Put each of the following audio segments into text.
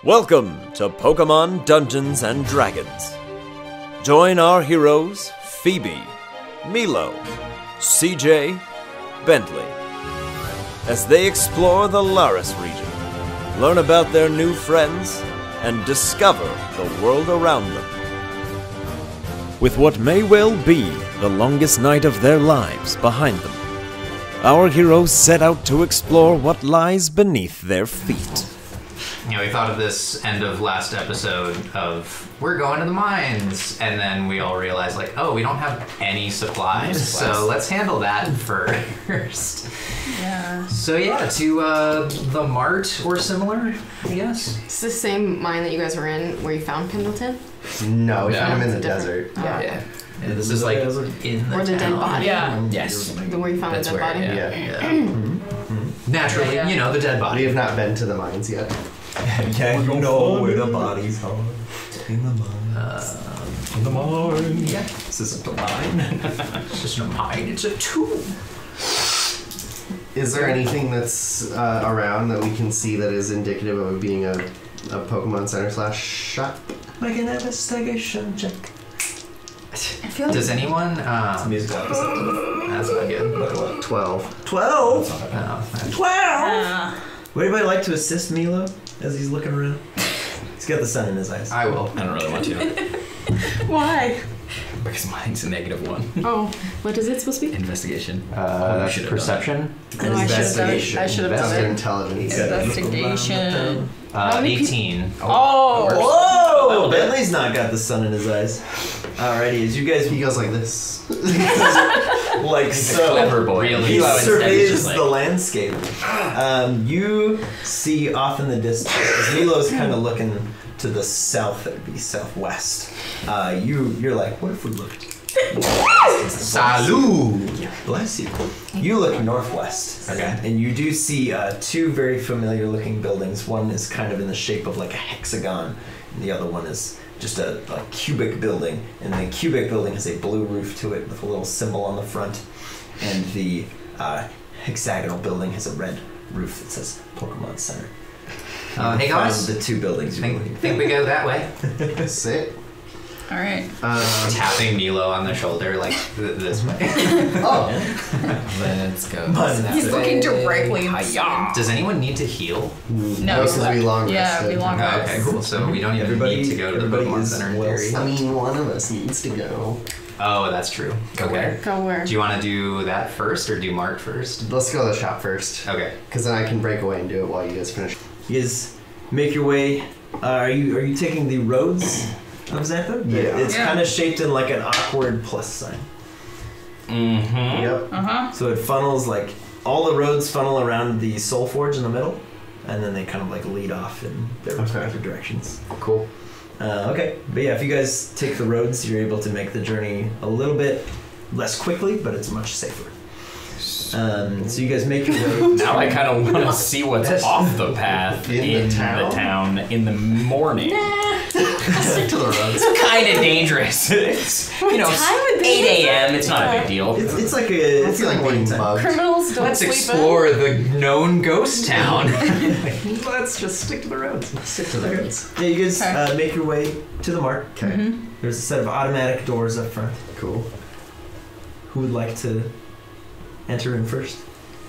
Welcome to Pokemon Dungeons and Dragons. Join our heroes, Phoebe, Milo, CJ, Bentley, as they explore the Laris region, learn about their new friends, and discover the world around them. With what may well be the longest night of their lives behind them, our heroes set out to explore what lies beneath their feet. You know, we thought of this end of last episode of we're going to the mines, and then we all realized like, oh, we don't have any supplies, so let's handle that first. Yeah. So yeah, to the mart or similar, I guess. It's the same mine that you guys were in where you found Pendleton? No, we found him in the It's desert. Yeah, this is like in the Or the dead town. body? Yeah. Yes. The where you found That's the dead where, body? yeah. Naturally, Yeah. you know, the dead We body. have not been to the mines yet. Yeah, you know where the bodies are. In the mine. In the mine. Yeah. This isn't a mine. It's just a mine, it's a tomb. Is there anything that's around that we can see that is indicative of it being a Pokemon Center / shop? Make an investigation check. I feel like Does anyone, Music opposite. that's not good. 12. 12! No, 12! Would anybody like to assist Milo as he's looking around? He's got the sun in his eyes. I will. I don't really want to. why? Because mine's a -1. Oh, what is it supposed to be? Investigation. That's should've perception. No, I should've done it. I should have That's done their it. intelligence. Investigation. many 18. Oh! Whoa! Bentley's not got the sun in his eyes. Alrighty, as you guys He goes like this. like so, Clever boy. Really? he Milo instead is surveys just like- the landscape. You see off in the distance, as Milo's kind of looking to the south, it would be southwest. You're like, what if we looked? Salud! Bless you. You look northwest. Okay. And you do see two very familiar looking buildings. One is kind of in the shape of like a hexagon, and the other one is just a cubic building. And the cubic building has a blue roof to it with a little symbol on the front. And the hexagonal building has a red roof that says Pokemon Center. Hey Found guys, the two buildings you're looking think we go that way. Sit. Alright. Tapping Milo on the shoulder like this way. Oh. Let's go. He's looking directly in the sun. Does anyone need to heal? No, This is be long yeah, rested. be long Oh, rest. okay, cool. So we don't even Everybody- need to go to the everybody Pokemon is Center in well theory. I mean, one of us needs to go. Oh, that's true. Okay. Go where? Do you want to do that first or do Mart first? Let's go to the shop first. Okay. Because then I can break away and do it while you guys finish. You guys make your way. Are you taking the roads of Xantha? Yeah. It's Yeah. kind of shaped in like an awkward plus sign. Mm-hmm. Yep. Uh-huh. So it funnels like all the roads funnel around the Soul Forge in the middle, and then they kind of like lead off in their respective directions. Cool. Okay, but yeah, if you guys take the roads, you're able to make the journey a little bit less quickly, but it's much safer. So you guys make your way. Now I kind of want to see what's off the path In the town? in the morning. Stick to the roads. It's kind of dangerous. It's, you know, time of day 8 is a.m. It's not a big deal. It's like a I feel like morning being time. mugged. Criminals don't Let's sleep explore the known ghost town. Let's just stick to the roads. Stick to the roads. Yeah, you guys Okay. make your way to the mart. Okay. There's a set of automatic doors up front. Cool. Who would like to enter in first?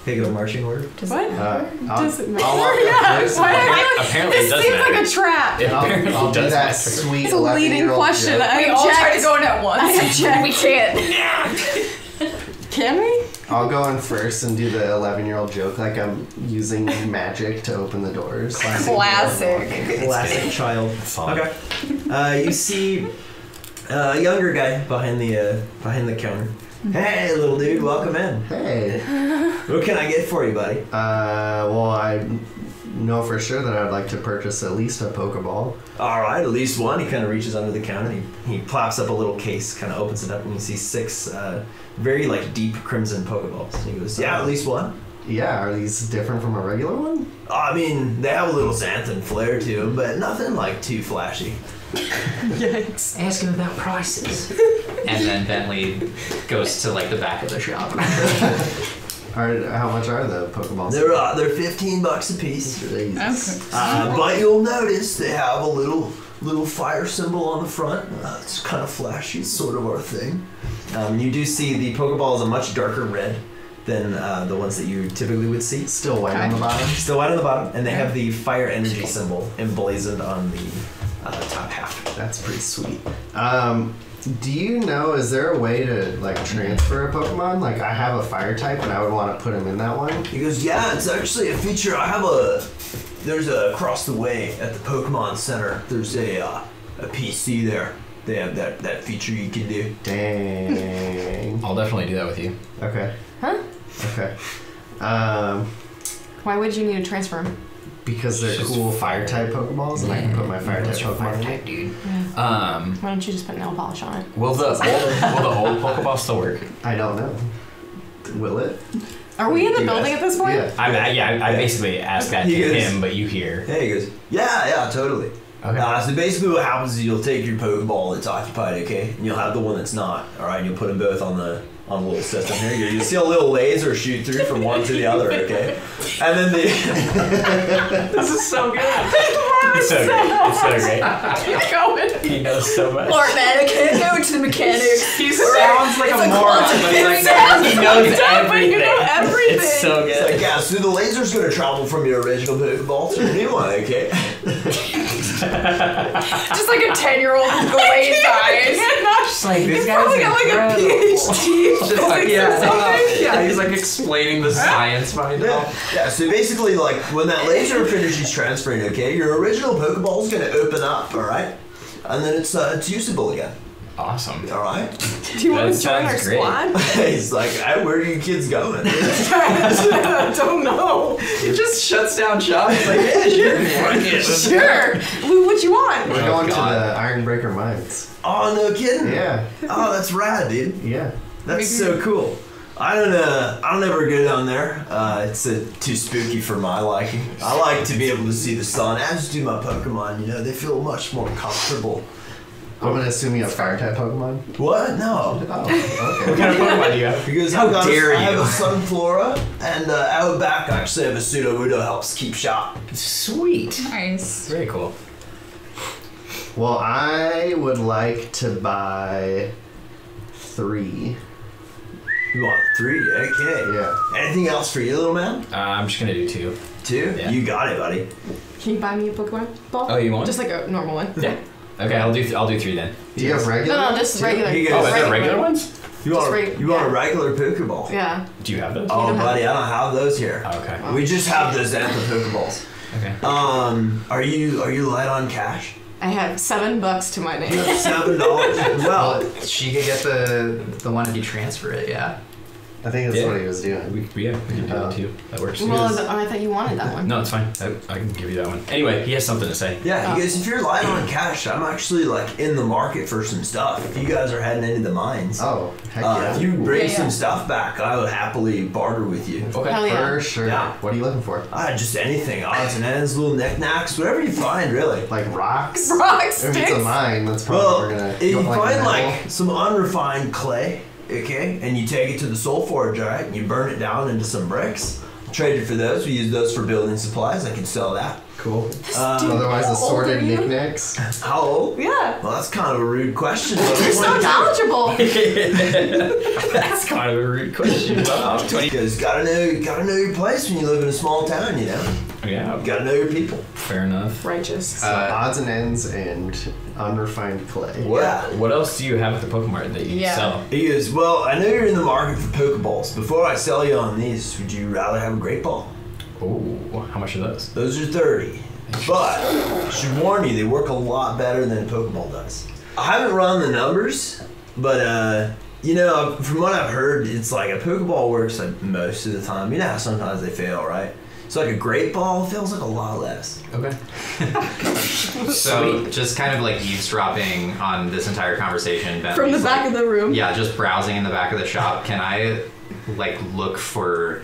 Take a marching order. What? Does it matter? I'll walk Yeah, up first. why am I- Apparently it This does seems matter. like a trap. It apparently I'll do does that matter. sweet It's a leading 11-year-old question. joke. I We all try to object. go in at once. I object. We can't. Can we? I'll go in first and do the 11-year-old joke like I'm using magic to open the doors. Classic. Classic child. Okay. You see a younger guy behind the counter. Hey, little dude, welcome in. Hey. What can I get for you, buddy? Well, I know for sure that I'd like to purchase at least a Pokeball. All right, at least one. He kind of reaches under the counter. And he plops up a little case, kind of opens it up, and you see 6 very like deep crimson Pokeballs. And he goes, "Yeah, at least one." Yeah, are these different from a regular one? I mean, they have a little xanthan flair to them, but nothing like too flashy. Yikes. Ask him about prices. And then Bentley goes to like the back of the shop. How much are the Pokeballs? They're $15 a piece. Jesus. But you'll notice they have a little fire symbol on the front. It's kind of flashy, it's sort of our thing. You do see the Pokeball is a much darker red than the ones that you typically would see. Still white on the bottom. Still white on the bottom, and they have the fire energy symbol emblazoned on the top half. That's pretty sweet. Do you know, is there a way to like transfer a Pokemon? Like I have a fire type and I would want to put him in that one. He goes, yeah, it's actually a feature. There's across the way at the Pokemon Center, there's a PC there. They have that feature you can do. Dang. I'll definitely do that with you. Okay. Huh? Okay. Why would you need to transfer them? Because they're cool fire type Pokeballs and I can put my fire type Pokemon in it. dude. Why don't you just put nail polish on it? Will the old Pokeball still work? I don't know. Will it? Are we in the building at this point? Yeah. I basically asked that to him, but you hear. Yeah, he goes, yeah, totally. Okay. So basically what happens is you'll take your Pokeball that's occupied, okay? And you'll have the one that's not, alright? And you'll put them both on the little system here. You'll see a little laser shoot through from one to the other, okay? And then This is so good. It's so great. It's so great. Keep going. He knows so much. Lord, man, I can't go to the mechanics. He sounds like a moron, but he's like, He knows everything. You know everything. It's so it's good. like, yeah, so the laser's gonna travel from your original Pokeball to the new one, okay? Just like a 10-year-old glazed eyes. Just like this He's probably got like a PhD. Just like, yeah, he's like explaining the science behind it all. Yeah, so basically, like, when that laser finishes transferring, okay, your original Pokeball is gonna open up, alright? And then it's usable again, Awesome. alright? Do you want That to join our sounds great. squad? He's like, hey, where are you kids going? I don't know. He just shuts down shop. He's like, yeah, sure. Sure. What you want? We're going God. to the Ironbreaker Mines. Oh, no kidding? Yeah. Oh, that's rad, dude. Yeah. That's so cool. I don't ever go down there. It's too spooky for my liking. I like to be able to see the sun, as do my Pokemon. You know, they feel much more comfortable. I'm gonna assume you have fire type Pokemon. What? No. Oh, What okay. kind of Pokemon do you have? Because How I dare have you. a Sunflora, and out back I actually have a Sudowoodo helps keep shop. Sweet. Nice. Very cool. Well, I would like to buy 3. You want 3? Okay. Yeah. Anything else for you, little man? I'm just gonna do 2. 2? Yeah. You got it, buddy. Can you buy me a Pokemon ball? Oh, you want? Just like a normal one. Yeah. Okay, I'll do 3 then. Do you have regular? No, just too? regular. He Oh, goes, is there regular ones? You want, Just you want a yeah. regular Pokeball? Yeah. Do you have those? Oh, don't have buddy, I don't have those here. Oh, okay. We just have those Anthem Pokeballs. Okay. Are you light on cash? I have $7 to my name. $7. Well, She could get the one if you transfer it, yeah. I think that's Yeah. what he was doing. We can do that too. That works. Well, I thought you wanted that one. No, it's fine. I can give you that one. Anyway, he has something to say. yeah, you guys, if you're light on cash, I'm actually like in the market for some stuff. If you guys are heading into the mines, Oh, heck if yeah. you bring Yeah, some yeah. stuff back, I would happily barter with you. Okay. Hell yeah. For sure. Yeah. What are you looking for? Just anything, odds and ends, little knickknacks, whatever you find, really. Like rocks? Rock If it's sticks. a mine, that's probably Well, we're gonna. if you go find metal. like some unrefined clay, okay, and you take it to the Soul Forge, alright, and you burn it down into some bricks, trade it for those. We use those for building supplies. I can sell that. Cool. Um, Otherwise, how old assorted are you? knickknacks. how old? Yeah. Well, that's kind of a rude question. You're so knowledgeable. That's kind of a rude question. Wow. Because gotta know your place when you live in a small town. You know, Yeah. gotta know your people. Fair enough. Righteous. So odds and ends and unrefined clay. Yeah. What else do you have at the Pokemart that you Yeah. sell? He goes, well, I know you're in the market for Pokeballs. Before I sell you on these, would you rather have a Great Ball? Oh, how much are those? Those are 30. But I should warn you, they work a lot better than a Pokeball does. I haven't run the numbers, but you know, from what I've heard, it's like a Pokeball works like most of the time. You know how sometimes they fail, right? So like a Great Ball feels like a lot less. Okay. So just kind of like eavesdropping on this entire conversation. From the Bentley's back like, of the room. Yeah, just browsing in the back of the shop. Can I like look for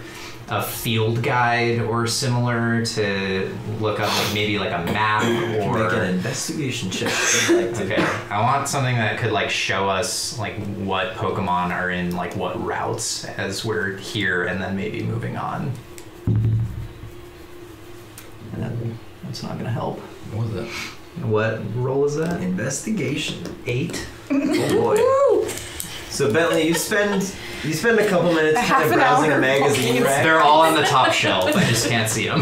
a field guide or similar to look up like maybe like a map or Make an investigation check. If you'd like to. Okay, I want something that could like show us like what Pokemon are in like what routes as we're here and then maybe moving on. That's not gonna help. What was it? What roll is that? Investigation. 8. Oh boy. So Bentley, you spend a couple minutes kind half of an browsing hour a magazine looking. rack. They're all on the top shelf. I just can't see them.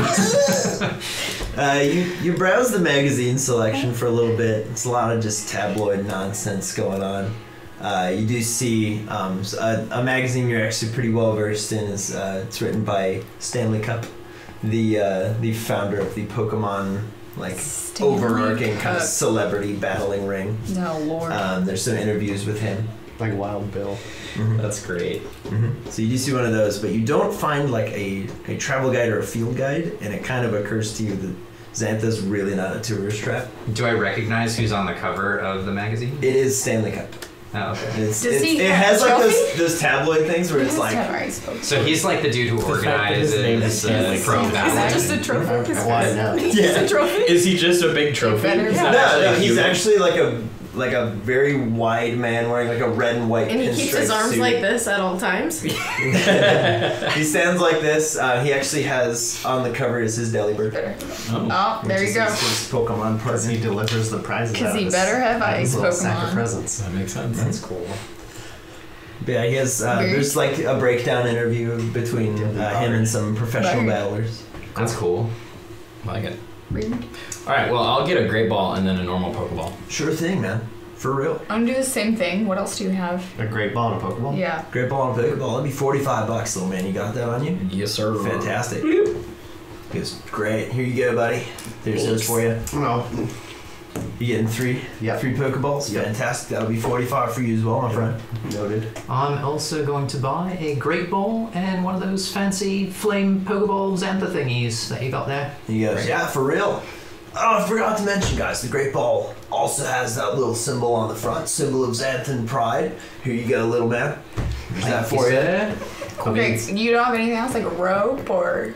You browse the magazine selection for a little bit. It's a lot of just tabloid nonsense going on. You do see a magazine you're actually pretty well versed in. It's written by Stanley Cup, the founder of the Pokemon Stanley overarching kind of Cup. celebrity battling ring. No, Lord. There's some interviews with him. Like Wild Bill. That's great. So you do see one of those, but you don't find like a travel guide or a field guide, and it kind of occurs to you that Xantha's really not a tourist trap. Do I recognize who's on the cover of the magazine? It is Stanley Cup. Oh, okay. It has like those tabloid things where it's like, So he's like the dude who The fact that his name is organizes Stanley pro Cup. Is it battling. just a trophy? Why not? yeah. Is he just a big trophy? better- Is Yeah. that No, actually he's human? actually like a very wide man wearing like a red and white And he keeps his pinstripe arms suit. like this at all times. He stands like this. He actually has on the cover is his Delibird. Oh, there you go. His Pokemon Because partner. he delivers the prizes. 'Cause out he of better have out of his ice little sack of Pokemon. presents. That makes sense. That's cool. But yeah, he has. There's like a breakdown interview between him and some professional Right. battlers. That's cool. I like it. Read. All right. Well, I'll get a great ball and then a normal Pokeball. Sure thing, man. For real. I'm gonna do the same thing. What else do you have? A great ball and a Pokeball? Yeah. Great ball and Pokeball. That'd be $45, little man. You got that on you? Yes, sir. Fantastic. It's great. Here you go, buddy. There's those for you. No. You getting three? Yep. 3 Pokeballs? Yep. Fantastic. That'll be 45 for you as well, my friend. Noted. I'm also going to buy a Great Ball and one of those fancy flame Pokeball Xantha thingies that you got there. He goes, yeah, for real. Oh, I forgot to mention, guys, the Great Ball also has that little symbol on the front, symbol of Xanthan pride. Here you go, little man. There's that for you. Okay, you don't have anything else like a rope or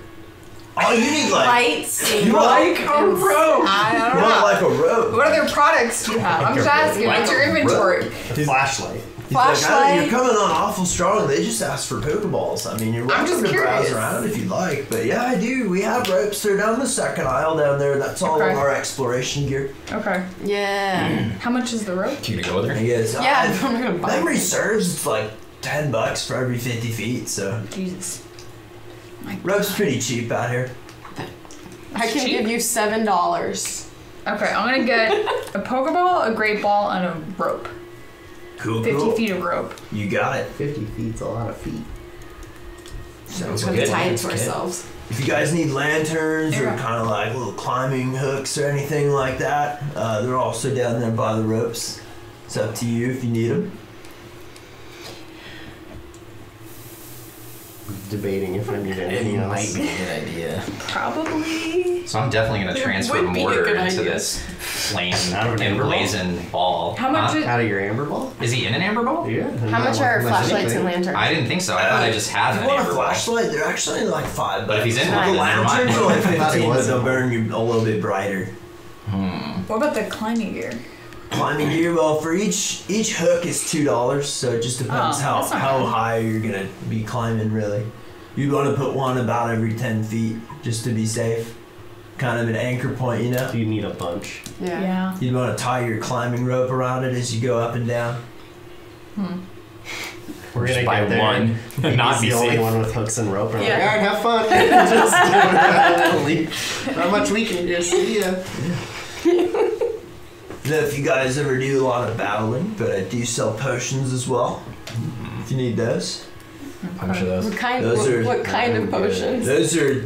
Oh, you need like Lights. you want like a rope? I you don't want know. like a rope. What other products do you have? I'm just asking. What's your inventory? A flashlight. He's like, Flashlight. you're coming on awful strong. They just asked for Pokeballs. I mean, you're I'm just welcome to browse curious. around if you'd like. But yeah, I do. We have ropes. They're down the second aisle down there. That's all Okay. of our exploration gear. Okay. Yeah. How much is the rope? You gonna go with her? And he goes, Yeah, if I'm gonna buy memory it. serves, it's like $10 for every 50 feet. So Jesus. My rope's pretty cheap out here. I can cheap. give you $7. Okay, I'm gonna get a Pokeball, a Great Ball, and a rope. Cool, 50 cool. feet of rope. You got it. 50 feet's a lot of feet. Sounds We're good. gonna tie it to Okay. ourselves. If you guys need lanterns or Yeah. kind of like little climbing hooks or anything like that, they're also down there by the ropes. It's up to you if you need them. Debating if I need anything It else. might be a good idea. Probably. So I'm definitely going to It transfer would be a mortar good into idea. this flame Out of an amber ball? emblazoned ball. How much Huh? is- Out of your amber ball? Is he in an amber ball? Yeah. How much are flashlights and lanterns? I didn't think so. I thought I just had If an you want a amber ball. flashlight, they're actually like $5. But if he's in the one, then never mind. lanterns are like I thought he 15, but was they'll in burn you a little bit brighter. What about the climbing gear? Climbing gear, well, for each hook is $2, so it just depends Oh, how that's not bad. high you're gonna be climbing. Really, you'd want to put one about every 10 feet just to be safe. Kind of an anchor point, you know. Do you need a bunch? Yeah. You'd want to tie your climbing rope around it as you go up and down. We're Just gonna buy get there. one and not be He's the only safe. one with hooks and rope. And I'm Yeah. like, all right, have fun. Just do it. Leave. Not much we can do. See ya. Now, if you guys ever do a lot of battling, but I do sell potions as well. If you need those. How much are those? What kind? Those are- What kind of potions? Those are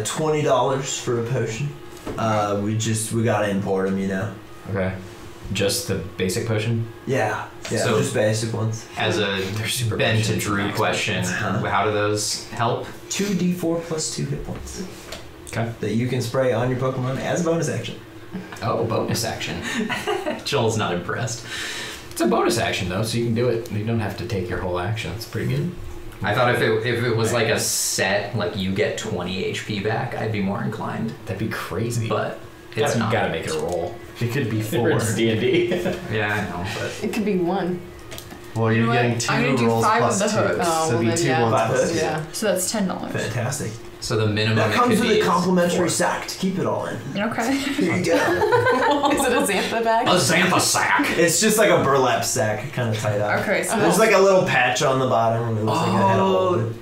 $20 for a potion. We gotta import them, you know. Okay. Just the basic potion? Yeah, So- just basic ones. As a They're super Ben to potions. Drew question, Uh-huh. how do those help? 2d4 plus 2 hit points Okay. that you can spray on your Pokemon as a bonus action. Oh, bonus action. Joel's not impressed. It's a bonus action though, so you can do it. You don't have to take your whole action. It's pretty good. I thought if it was like a set, like you get 20 HP back, I'd be more inclined. That'd be crazy. But it's not. Gotta make it a roll. It could be 4. It's D&D. Yeah, I know, but It could be 1. Well, you're You know getting what? 2 I'm gonna do rolls 5 plus with the 2. hook. Oh, so it'd be then 2 yeah. 1s Five plus hooks. 2. Yeah. So that's $10. Fantastic. so the minimum That it comes could with be a is complimentary 4. sack to keep it all in. Okay. Here you go. Is it a Xantha bag? A Xantha sack. It's just like a burlap sack, kind of tied up. Okay, so There's like a little patch on the bottom. And it looks like I had a hole in it.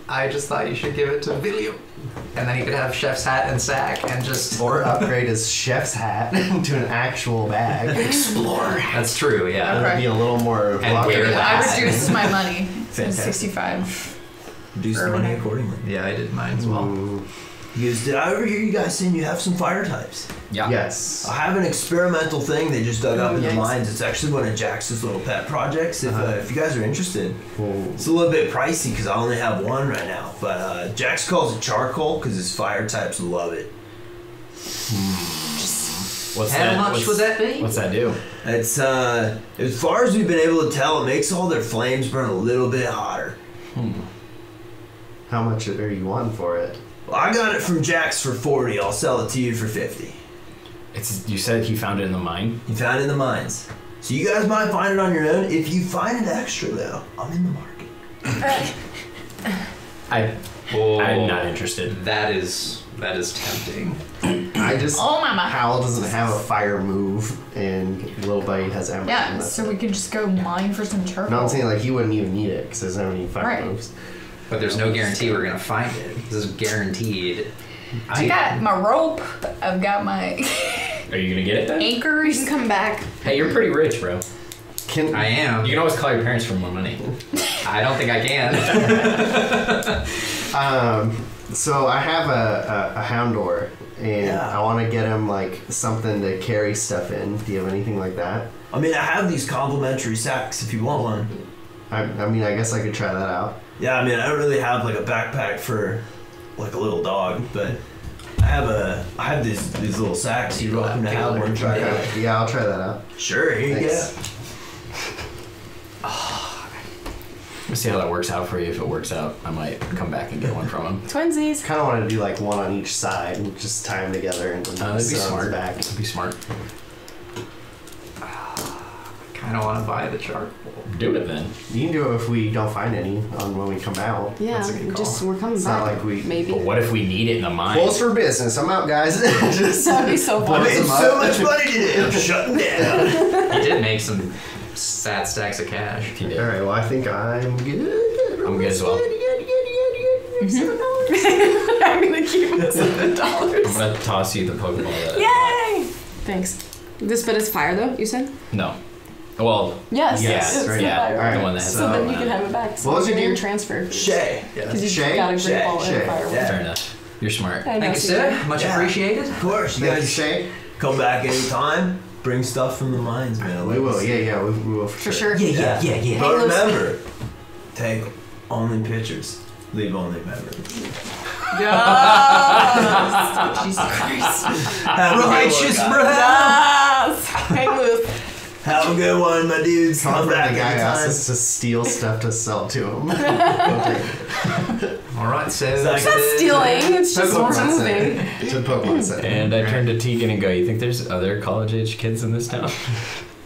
I just thought you should give it to William, and then he could have chef's hat and sack and just. Or upgrade his chef's hat to an actual bag. Explore. That's true. Yeah. Okay. That'd be a little more And blocker. wear I that. reduced my money to Fantastic. 65. Do some money accordingly. Yeah, I did mine as well. Ooh, Because did I ever hear you guys saying you have some fire types? Yeah. yes. I have an experimental thing they just dug up in the yikes. mines. It's actually one of Jax's little pet projects. If you guys are interested, Ooh. it's a little bit pricey because I only have one right now. But Jax calls it charcoal because his fire types love it. What's How that? much what's, would that be? What's that do? It's as far as we've been able to tell, it makes all their flames burn a little bit hotter. How much are you wanting for it? Well, I got it from Jax for 40. I'll sell it to you for 50. You said he found it in the mine. You found it in the mines. So you guys might find it on your own. If you find it extra though, I'm in the market. I'm not interested. That is tempting. I just. Oh, mama. Hal doesn't have a fire move, and Lil Buddy has emerald. Yeah, and that's so it. we could just go mine for some charcoal. No, I'm saying like he wouldn't even need it because there's no any fire Right. moves. But there's no guarantee we're gonna find it. This is guaranteed. I got my rope. I've got my Are you gonna get it then? We anchors. can come back. Hey, you're pretty rich, bro. Can I am. You can always call your parents for more money. I don't think I can. So I have a Houndor, and Yeah. I want to get him like something to carry stuff in. Do you have anything like that? I mean, I have these complimentary sacks if you want one. I mean, I guess I could try that out. Yeah, I mean, I don't really have like a backpack for like a little dog, but I have these little sacks. You're welcome to have one. Try it out. Okay, yeah, I'll try that out. Sure, here you Thanks. go. Let's see how that works out for you. If it works out, I might come back and get one from him. Twinsies. Kind of want to do like one on each side and just tie them together and then That'd be sit on his smart. back. That'd be smart. Kind of want to buy the charcoal. Do it then. You can do it if we don't find any on when we come out. Yeah, That's a good call. just we're coming It's back. not like we- maybe. But what if we need it in the mine? Close for business. I'm out, guys. Just That'd be so I fun. made them so up. much money today. I'm shutting down. He did make some fat stacks of cash. He did. all right. Well, I think I'm good. I'm good as well. I'm gonna keep this $7. I'm gonna toss you the Pokeball that Yay! Thanks. This bit is fire though, you said? No. Well, Yes. Yes, it's right. the yeah, fire. All right. the one that has So the then you Pokemon. can have it back. So What was you're your gonna name? transfer. Shay. Because you Shay? got a great Shay, ball Shay. and fire. Yeah. Fair enough. You're smart. I know, Thank you, CJ. sir. Much Yeah. appreciated. Of course, you Thank you, guys Shay. come back anytime. Bring stuff from the mines, man. We will. Yeah, we will For sure. Yeah. yeah. But Hey, remember, take only pictures. Leave only memories. Yes! Jesus Christ. Have a good one, Righteous, guys. bro. Yes! Hang loose. Have a good one, my dudes. Come Come from the back guy who asked anytime. us to steal stuff to sell to him. All right, so It's It's not stealing, it's just Pokemon moving. Center. To Pokemon Center. And I turn to Tegan and go, you think there's other college-age kids in this town?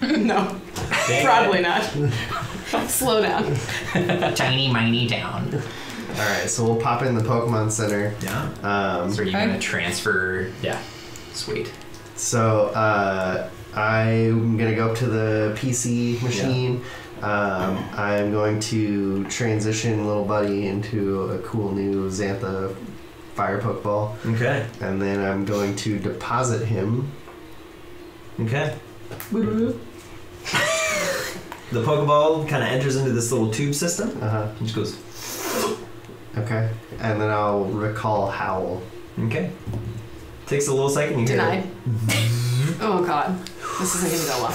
No. Probably not. Slow down. tiny, miny town. All right, so we'll pop in the Pokemon Center. Yeah. So are you Okay. gonna transfer? Yeah. Sweet. So I'm gonna go up to the PC machine. I'm going to transition Little Buddy into a cool new Xantha Fire Pokeball, Okay. and then I'm going to deposit him. Okay. The Pokeball kind of enters into this little tube system. Uh-huh. It just goes. Okay, and then I'll recall Howl. Okay. Takes a little second. You hear Denied. Oh god. This isn't gonna go well.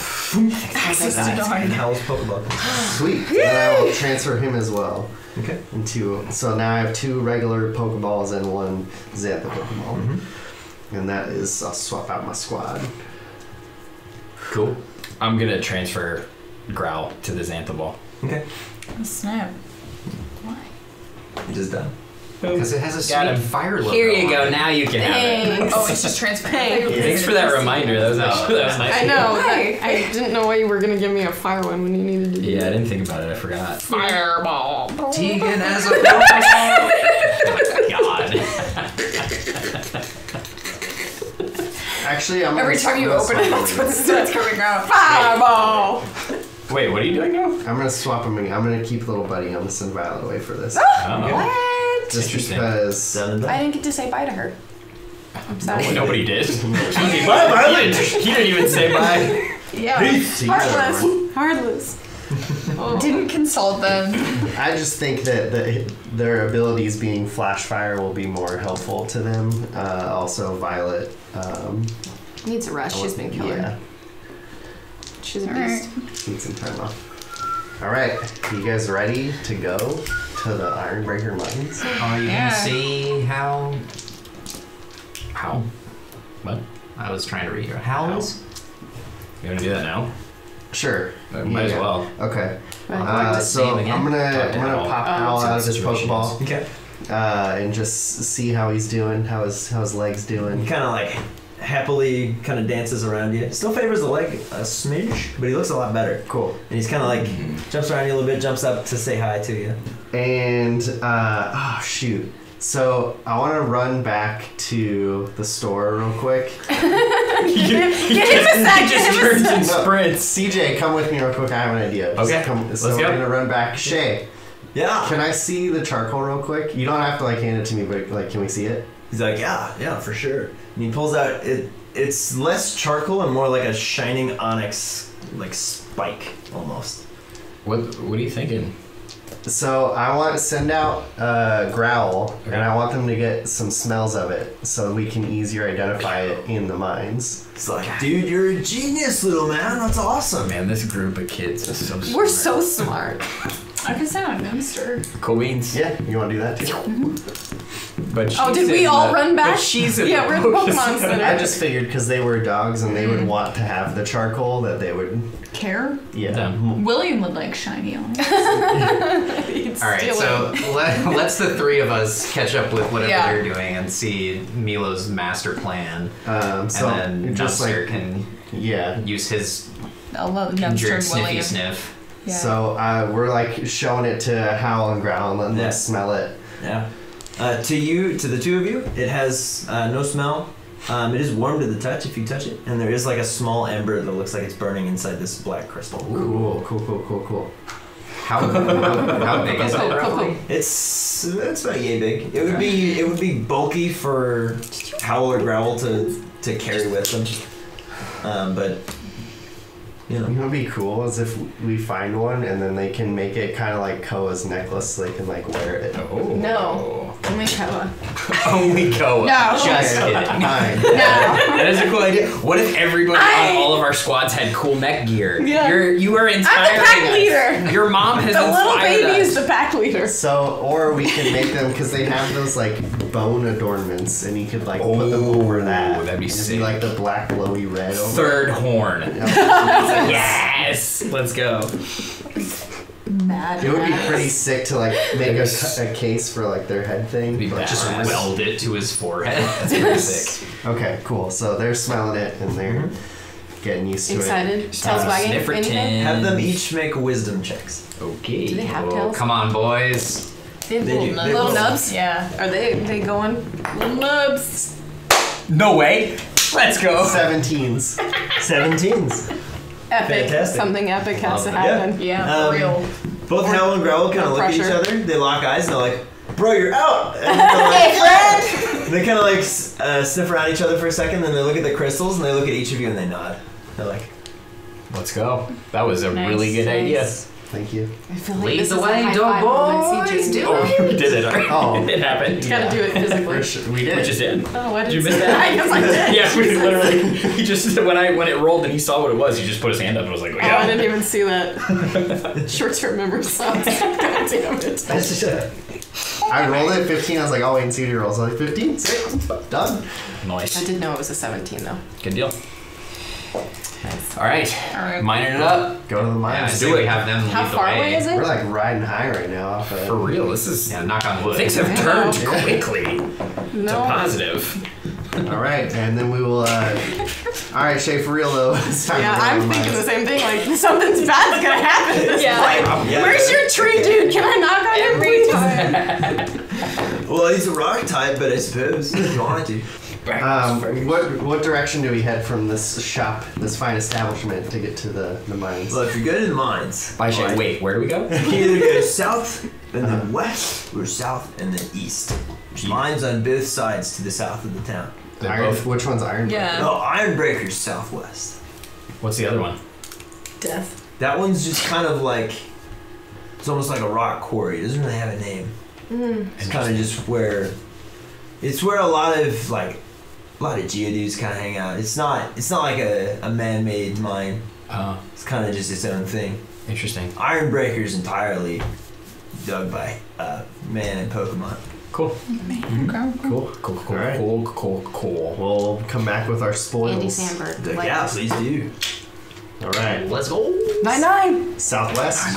Access Thank God. denied. Howl's Pokeball. Sweet. And I will transfer him as well. Okay. So now I have 2 regular Pokeballs and 1 Xantha Pokeball. Mm-hmm. And that is, I'll swap out my squad. Cool. I'm gonna transfer Growl to the Xantha Ball. Okay. Oh, snap. Why? Just done. Because it has a Got sweet him. fire logo. Here you on go. it. Now you can have it. Thanks. Oh, it's just transparent. Thanks for that reminder. That was actually that was nice. I of you. know. I didn't know why you were gonna give me a fire one when you needed to do Yeah, I that. didn't think about it. I forgot. Fireball. Tegan has a God. Actually, I'm Every gonna, time you I'm gonna open it, swap that's them what starts coming out. Fireball. Wait, what are you doing now? I'm gonna swap them again. I'm gonna keep little buddy. I'm gonna send Violet away for this. Oh, What? Just Interesting. because. Done and I done. didn't get to say bye to her. I'm sorry. nobody did. Bye, Violet. He didn't even say bye. Yeah. Heartless. Heartless. Oh. Didn't consult them. I just think that their abilities being flash fire will be more helpful to them. Also, Violet. Needs a rest. She's been killing. Yeah, She's a Alright. beast. need some time off. All right, you guys ready to go to the Ironbreaker Mines? Are you Yeah. gonna see how? How? What? I was trying to read your howls. You want to do that now? Sure. Might as well. Okay. Like to see So him again? I'm gonna Owl. pop Owl out of his Situation Pokeball Okay. and just see how he's doing, how his legs He doing. kind of like happily kind of dances around you. Still favors the leg a smidge, but he looks a lot better. Cool. And he's kind of like jumps around you a little bit, jumps up to say hi to you. And oh shoot. So I want to run back to the store real quick. He Give him a sec. just Give him a turns and No. sprints. CJ, come with me real quick. I have an idea. Just Okay, Come, so let's we're go. gonna run back. Shay, Yeah. can I see the charcoal real quick? You don't have to like hand it to me, but like, can we see it? He's like, yeah, for sure. And he pulls out it. It's less charcoal and more like a shining onyx, like spike almost. What are you thinking? So I want to send out Growl, and I want them to get some smells of it, so we can easier identify it in the mines. He's like, dude, you're a genius, little man. That's awesome. Man, this group of kids is so smart. We're so smart. I can sound a minister. Cool beans. Yeah, you want to do that too? But Oh, she's did we in all the- run back? But she's in Yeah, we're in the Pokemon Center. I just figured because they were dogs and they would want to have the charcoal that they would. Care? Yeah. Them. William would like shiny on it. All right, so let's the three of us catch up with whatever Yeah. they're doing and see Milo's master plan, So and then just Dumpster like can yeah. use his I love injured Dumpster sniffy William. sniff. Yeah. So we're like showing it to Howl and Growl and letting Yeah. them smell it. Yeah. To the two of you, it has no smell. It is warm to the touch if you touch it, and there is like a small ember that looks like it's burning inside this black crystal. Cool. How big is it roughly? It's about yay big. It would be bulky for Howl or Growl to carry with them, but you know. You know what'd be cool is if we find one and then they can make it kind of like Koa's necklace so they can like wear it. Oh. No. Only Koa. Only Koa. No. Just Okay, kidding. fine. That is a cool idea. What if everybody on all of our squads had cool mech gear? Yeah. You are inspiring I'm the pack us. leader. Your mom has The little inspired baby us. is the pack leader. So, or we can make them because they have those like bone adornments, and you could like put them over that. that'd be It'd sick. be like the black glowy red. Over Third horn. it. Yes. Let's go. Mad. It would be ass. pretty sick to like make a case for like their head thing. Be but badass. Just weld it to his forehead. That's pretty sick. Okay, cool. So they're smelling it and they're getting used to it. Excited? Tails wagging? Sniffer Anything? 10. Have them each make wisdom checks. Okay. Do they have Oh, tails? come on, boys. They have They little, do. little They- nubs? Yeah. Are they going? Little nubs. No way. Let's go. 17s. 17s. Epic. Fantastic. Something epic has to Love it. happen. Yeah, for real. Both Howl and Growl kind no of look at each pressure. other. They lock eyes and they're like, "Bro, you're out." And they're like, they kind of like sniff around each other for a second, then they look at the crystals and they look at each of you and they nod. They're like, Let's go. That was a Nice. really good idea. Thank you. I feel like Lead this the is way, a high don't five moment boys, CJ do did. Oh, you did it. Oh. It happened. Gotta do it physically. For sure. We We did. just did. Oh, I Did you didn't miss see that? I guess I did. Yeah, we literally. He just when it rolled and he saw what it was, he just put his hand up and was like, Oh, I "Yeah." didn't even see that. Short-term memory sucks. God damn it. I rolled it 15. I was like, oh, wait and see what he rolls. I was like, 15? Sick. Done. I Nice. did know it was a 17 though. Good deal. Nice. All right. All right. Mining it up. Go to the Yeah, I mines. say we have them How lead the far way. away is it? We're like riding high right now off of For real, this is. Yeah, knock on wood. Things have turned quickly to No. positive. All right, and then we will. All right, Shay, for real though. It's time Yeah, to go to I'm the thinking the mines. same thing. Like something's bad's gonna happen. At this point. Yeah. Where's your tree, dude? Can I knock on it, please? Well, he's a rock type, but I suppose if you want to. What direction do we head from this shop, this fine establishment, to get to the mines? Well, if you're good in mines, By Shay, wait, where do we go? you can either go south and then west, or south and then east. Mines on both sides to the south of the town. Which one's Ironbreaker? Yeah. No, Ironbreaker's southwest. What's the other one? Death. That one's just kind of like, it's almost like a rock quarry. It doesn't really have a name. It's kind of just where, it's where a lot of geodudes kind of hang out. It's not like a man-made mine. Oh, It's kind of just its own thing. interesting. Ironbreaker's entirely dug by man and Pokemon. Cool. Okay. Cool. Cool. All right. Cool. We'll come back with our spoils. Andy Sandberg. Yeah, please do. All right. Let's go. 9-9. Southwest.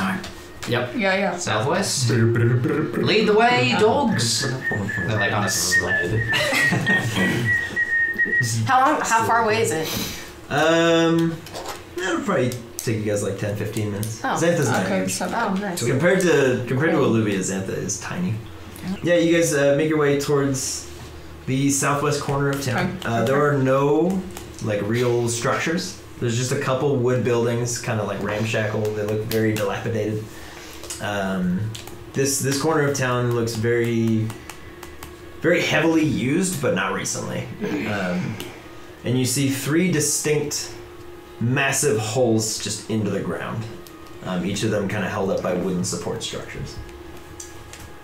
Yep. Yeah. Southwest. Lead the way, dogs. They're like on a sled. How far away is it? That'll probably take you guys like 10-15 minutes. Oh. Xantha's Okay. tiny. So Oh, nice. Compared to Alluvia, Xantha is tiny. Yeah, you guys make your way towards the southwest corner of town. Okay. There are no like real structures. There's just a couple wood buildings, kind of like ramshackle. They look very dilapidated. This corner of town looks very, very heavily used, but not recently. And you see 3 distinct, massive holes just into the ground. Each of them kind of held up by wooden support structures.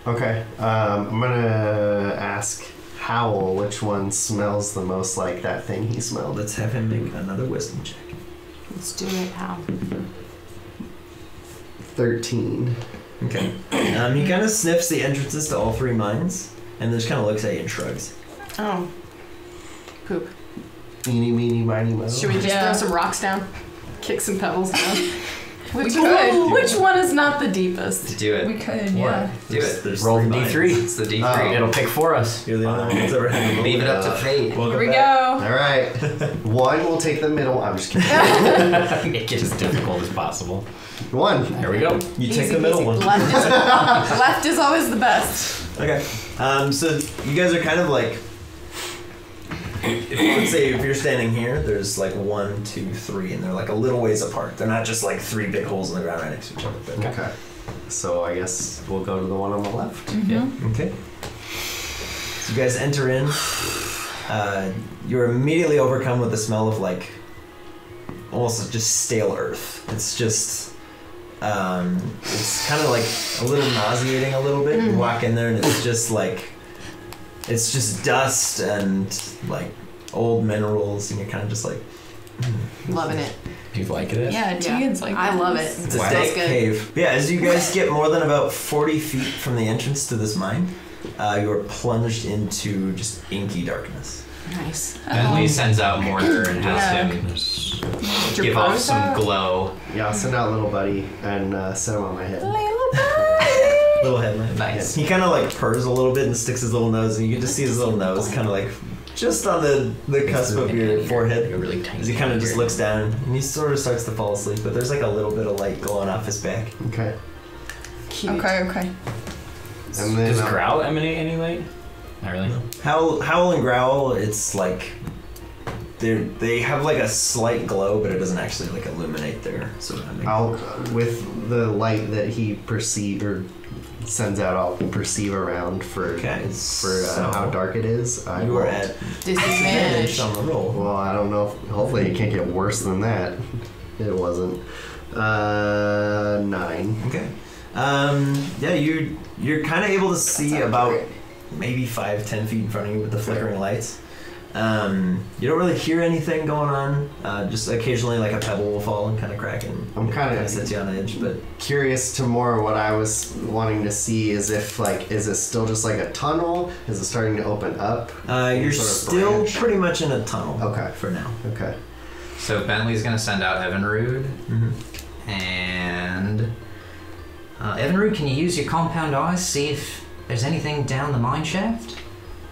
Okay. I'm gonna ask Howl which one smells the most like that thing he smelled. Let's have him make another wisdom check. Let's do it. How? 13. Okay. He kind of sniffs the entrances to all 3 mines, and just kind of looks at you and shrugs. Oh. Poop. Eeny, meeny, miny, mo. Should we just Yeah. throw some rocks down? Kick some pebbles down? Which could. Which one is not the deepest? Do We it. could. Yeah. Do it. There's Roll 3 the mines. D3. It's the D3. It'll pick for us. You're the only one that's ever had to roll Leave it up to that. fate. Welcome Here we back. go. All right. One will take the middle. I'm just kidding. Make it as difficult as possible. 1. There we go. You take Easy the middle peasy. one. Left is always the best. Okay. So you guys are kind of like, let's say if you're standing here, there's like 1, 2, 3, and they're like a little ways apart. They're not just like 3 big holes in the ground right next to each other. But Okay. So I guess we'll go to the one on the left. Okay. So you guys enter in. You're immediately overcome with the smell of like almost just stale earth. It's just it's kind of like a little nauseating a little bit. You walk in there and it's just like it's just dust and like old minerals, and you're kind of just like Loving it. Do you like it? Yeah. Tegan's like. I love it. it's a Wow. dank Smells good. cave. Yeah, as you guys get more than about 40 feet from the entrance to this mine, you are plunged into just inky darkness. Nice. Bentley sends out Mortar and has him give off some glow. Yeah, I'll send out little buddy and set him on my head. Little headlamp. Nice. He kind of like purrs a little bit and sticks his little nose, and you can just see his little nose kind of like just on the cusp of your forehead. You're really tiny. As he kind of just looks down, and he sort of starts to fall asleep, but there's like a little bit of light glowing off his back. Okay. Cute. Okay. And then Does Growl emanate any light? Not really. Howl and Growl, it's like they have like a slight glow, but it doesn't actually like illuminate their surroundings. I'll, with the light that he sends out, I'll perceive around for so how dark it is. You are at Disadvantage. on the roll. Well, I don't know. Hopefully, it can't get worse than that. It wasn't. 9. Okay. Yeah, you're kind of able to see about maybe 5-10 feet in front of you with the flickering lights. You don't really hear anything going on. Just occasionally, like a pebble will fall and kind of crack, and I'm kind of sets you on edge. But curious to more. What I was wanting to see is if is it still just like a tunnel? Is it starting to open up? you're Sort of still branch? pretty much in a tunnel. Okay. For now. Okay. So Bentley's gonna send out Evinrude, and Evinrude, can you use your compound eyes, see if there's anything down the mine shaft?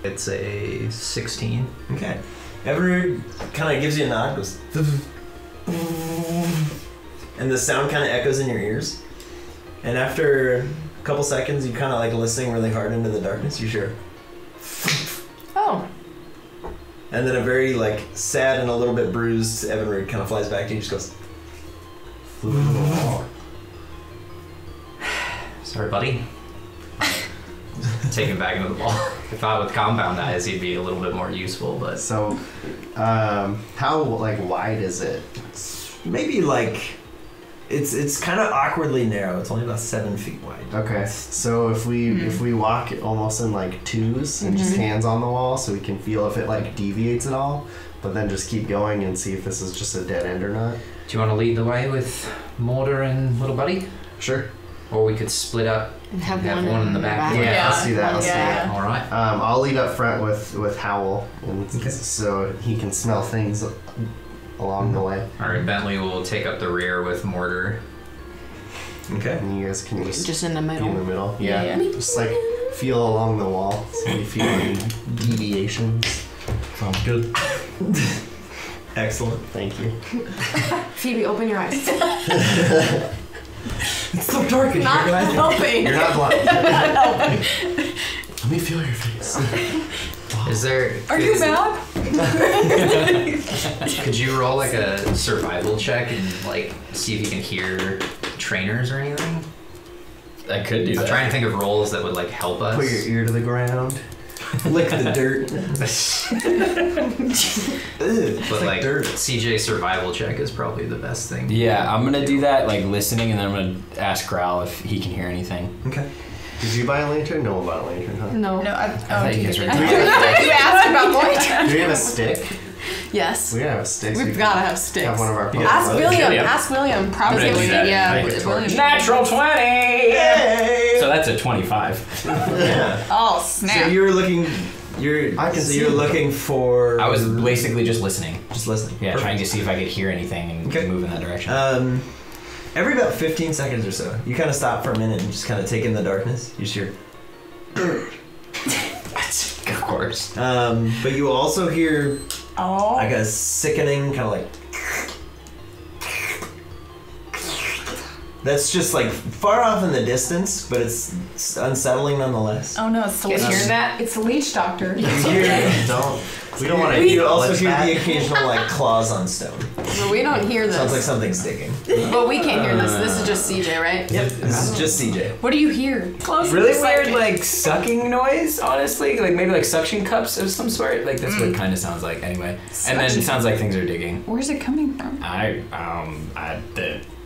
It's a 16. Okay. Evinrude kind of gives you a nod, goes, and the sound kind of echoes in your ears. And after a couple seconds, you kind of like listening really hard into the darkness. You hear, Oh. and then a very like sad and a little bit bruised Evinrude kind of flies back to you. Just goes, Sorry, buddy. Take him back into the ball. I thought with compound eyes he'd be a little bit more useful, but So, how like wide is it? maybe like, it's kind of awkwardly narrow. It's only about 7 feet wide. Okay, so if we walk almost in like twos and just hands on the wall, so we can feel if it like deviates at all, but then just keep going and see if this is just a dead end or not. do you want to lead the way with Mortar and Little Buddy? Sure. Or we could split up And have and one in the back. Yeah, let's do that. Let's do that. All right. I'll lead up front with Howl, and so he can smell things along the way, All right. Bentley will take up the rear with Mortar. Okay. and you guys can Just in the be in the middle. middle. Yeah, just like feel along the wall, so you feel any deviations. Sounds good. Excellent. Thank you. Phoebe, open your eyes. It's so dark in here, Not guys. helping. You're not blind. Not Let me feel your face. Is there? Are you mad? Could you roll like a survival check and like see if you can hear trainers or anything? I could do I'm that. trying to think of roles that would like help us. Put your ear to the ground. Lick the dirt. But like dirt. CJ survival check is probably the best thing. Yeah, I'm gonna do that, like listening, and then I'm gonna ask Growl if he can hear anything. Okay. Did you buy a lantern? No one bought a lantern, huh? No. No, I thought you guys were you doing asked about Lloyd. Do we have a stick? Yes. We gotta have a stick. We've got to have sticks. Have one of our Ask brothers. William. Yeah. Ask William. Probably. I'm gonna do that. Yeah. Make a William. Natural 20! Yay! So that's a 25. Yeah. Oh So snap! you're looking. I can see you're them. looking for. I was basically just listening. just listening. Yeah, Perfect. trying to see if I could hear anything and Okay. move in that direction. Every about 15 seconds or so, you kind of stop for a minute and just kind of take in the darkness. You just hear. Of course. But you also hear Oh. like a sickening kind of like. That's just like far off in the distance, but it's unsettling nonetheless. Oh no, it's the You guys leech. hear that? It's the leech doctor. You hear, We don't want to. you also hear the occasional like claws on stone. But we don't hear this. Sounds like something's digging. But we can't hear this. This is just CJ, right? Yep, this is just CJ. What do you hear? Close. Really weird, like sucking noise. Honestly, like maybe like suction cups of some sort. Like that's what it kind of sounds like, anyway. And then it sounds like things are digging. Where's it coming from?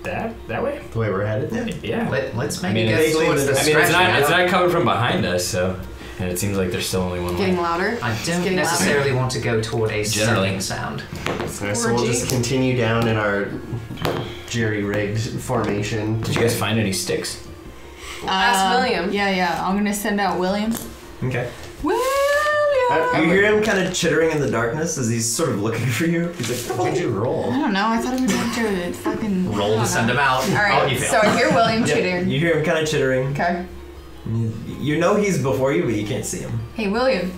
That way. The way we're headed. Yeah. Let's I maybe mean, get it's- towards the I mean, stretch it's now. not coming from behind us, so, and it seems like there's still only one Getting way. louder. I It's don't getting louder. necessarily want to go toward a Generally. sucking sound. So we'll just continue down in our jerry-rigged formation. Did you guys find any sticks? Ask William. Yeah. I'm gonna send out William. Okay. William. You hear him kind of chittering in the darkness as he's sort of looking for you. He's like, What did you roll? I don't know. I thought it was going to fucking Roll to send him out. All right. Oh, you So failed. I hear William Yep, chittering. you hear him kind of chittering. Okay. You know he's before you, but you can't see him. Hey William.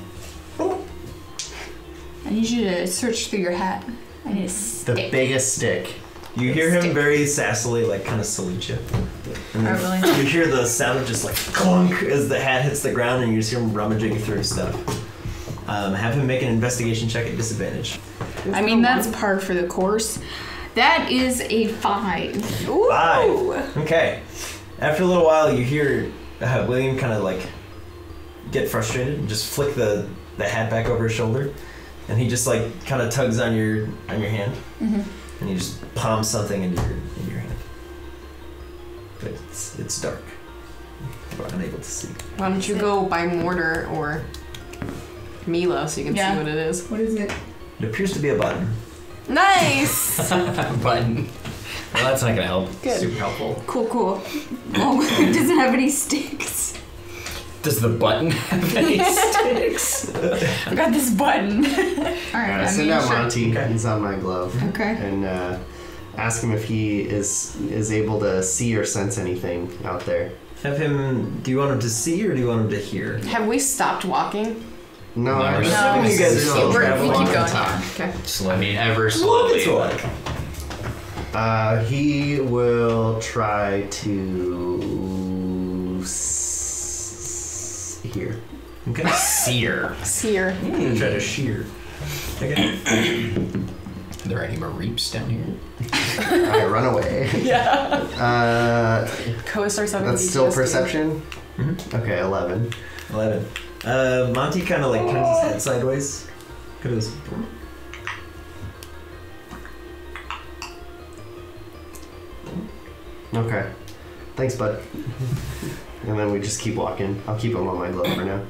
I need you to search through your hat. I need a The stick. biggest stick. You hear him very sassily, like, kind of salute you. And All then right, William. you hear the sound of just like clunk as the hat hits the ground, and you just hear him rummaging through stuff. Have him make an investigation check at disadvantage. I mean, that's par for the course. That is a 5. Ooh. 5. Okay. After a little while, you hear William kind of like get frustrated and just flick the hat back over his shoulder, and he just like kind of tugs on your hand, and you just palm something into your hand. But it's dark. You're unable to see. Why don't you go by Mortar or Milo so you can Yeah. see what it is? What is it? It appears to be a button. Nice. Button. Well, that's not gonna help. Good. Super helpful. Cool. Oh, it doesn't have any sticks. Does the button have any sticks? I got this button. Alright, Send out Monty. He's on my glove. Okay. And ask him if he is able to see or sense anything out there. Have him. Do you want him to see or do you want him to hear? Have we stopped walking? No, No, I'm we're assuming you guys are still We traveling. keep going, time. yeah. Okay. I mean, ever slowly. He will try to hear. Okay. Seer. Seer. Try to shear. Okay. Are there any more reaps down here? I run away. Yeah. Koa starts having That's still PTSD. perception? Mm-hmm. Okay, 11. 11. Monty kind of like turns his head sideways. Kind of goes. Okay. Thanks, bud. And then we just keep walking. I'll keep him on my glove for now.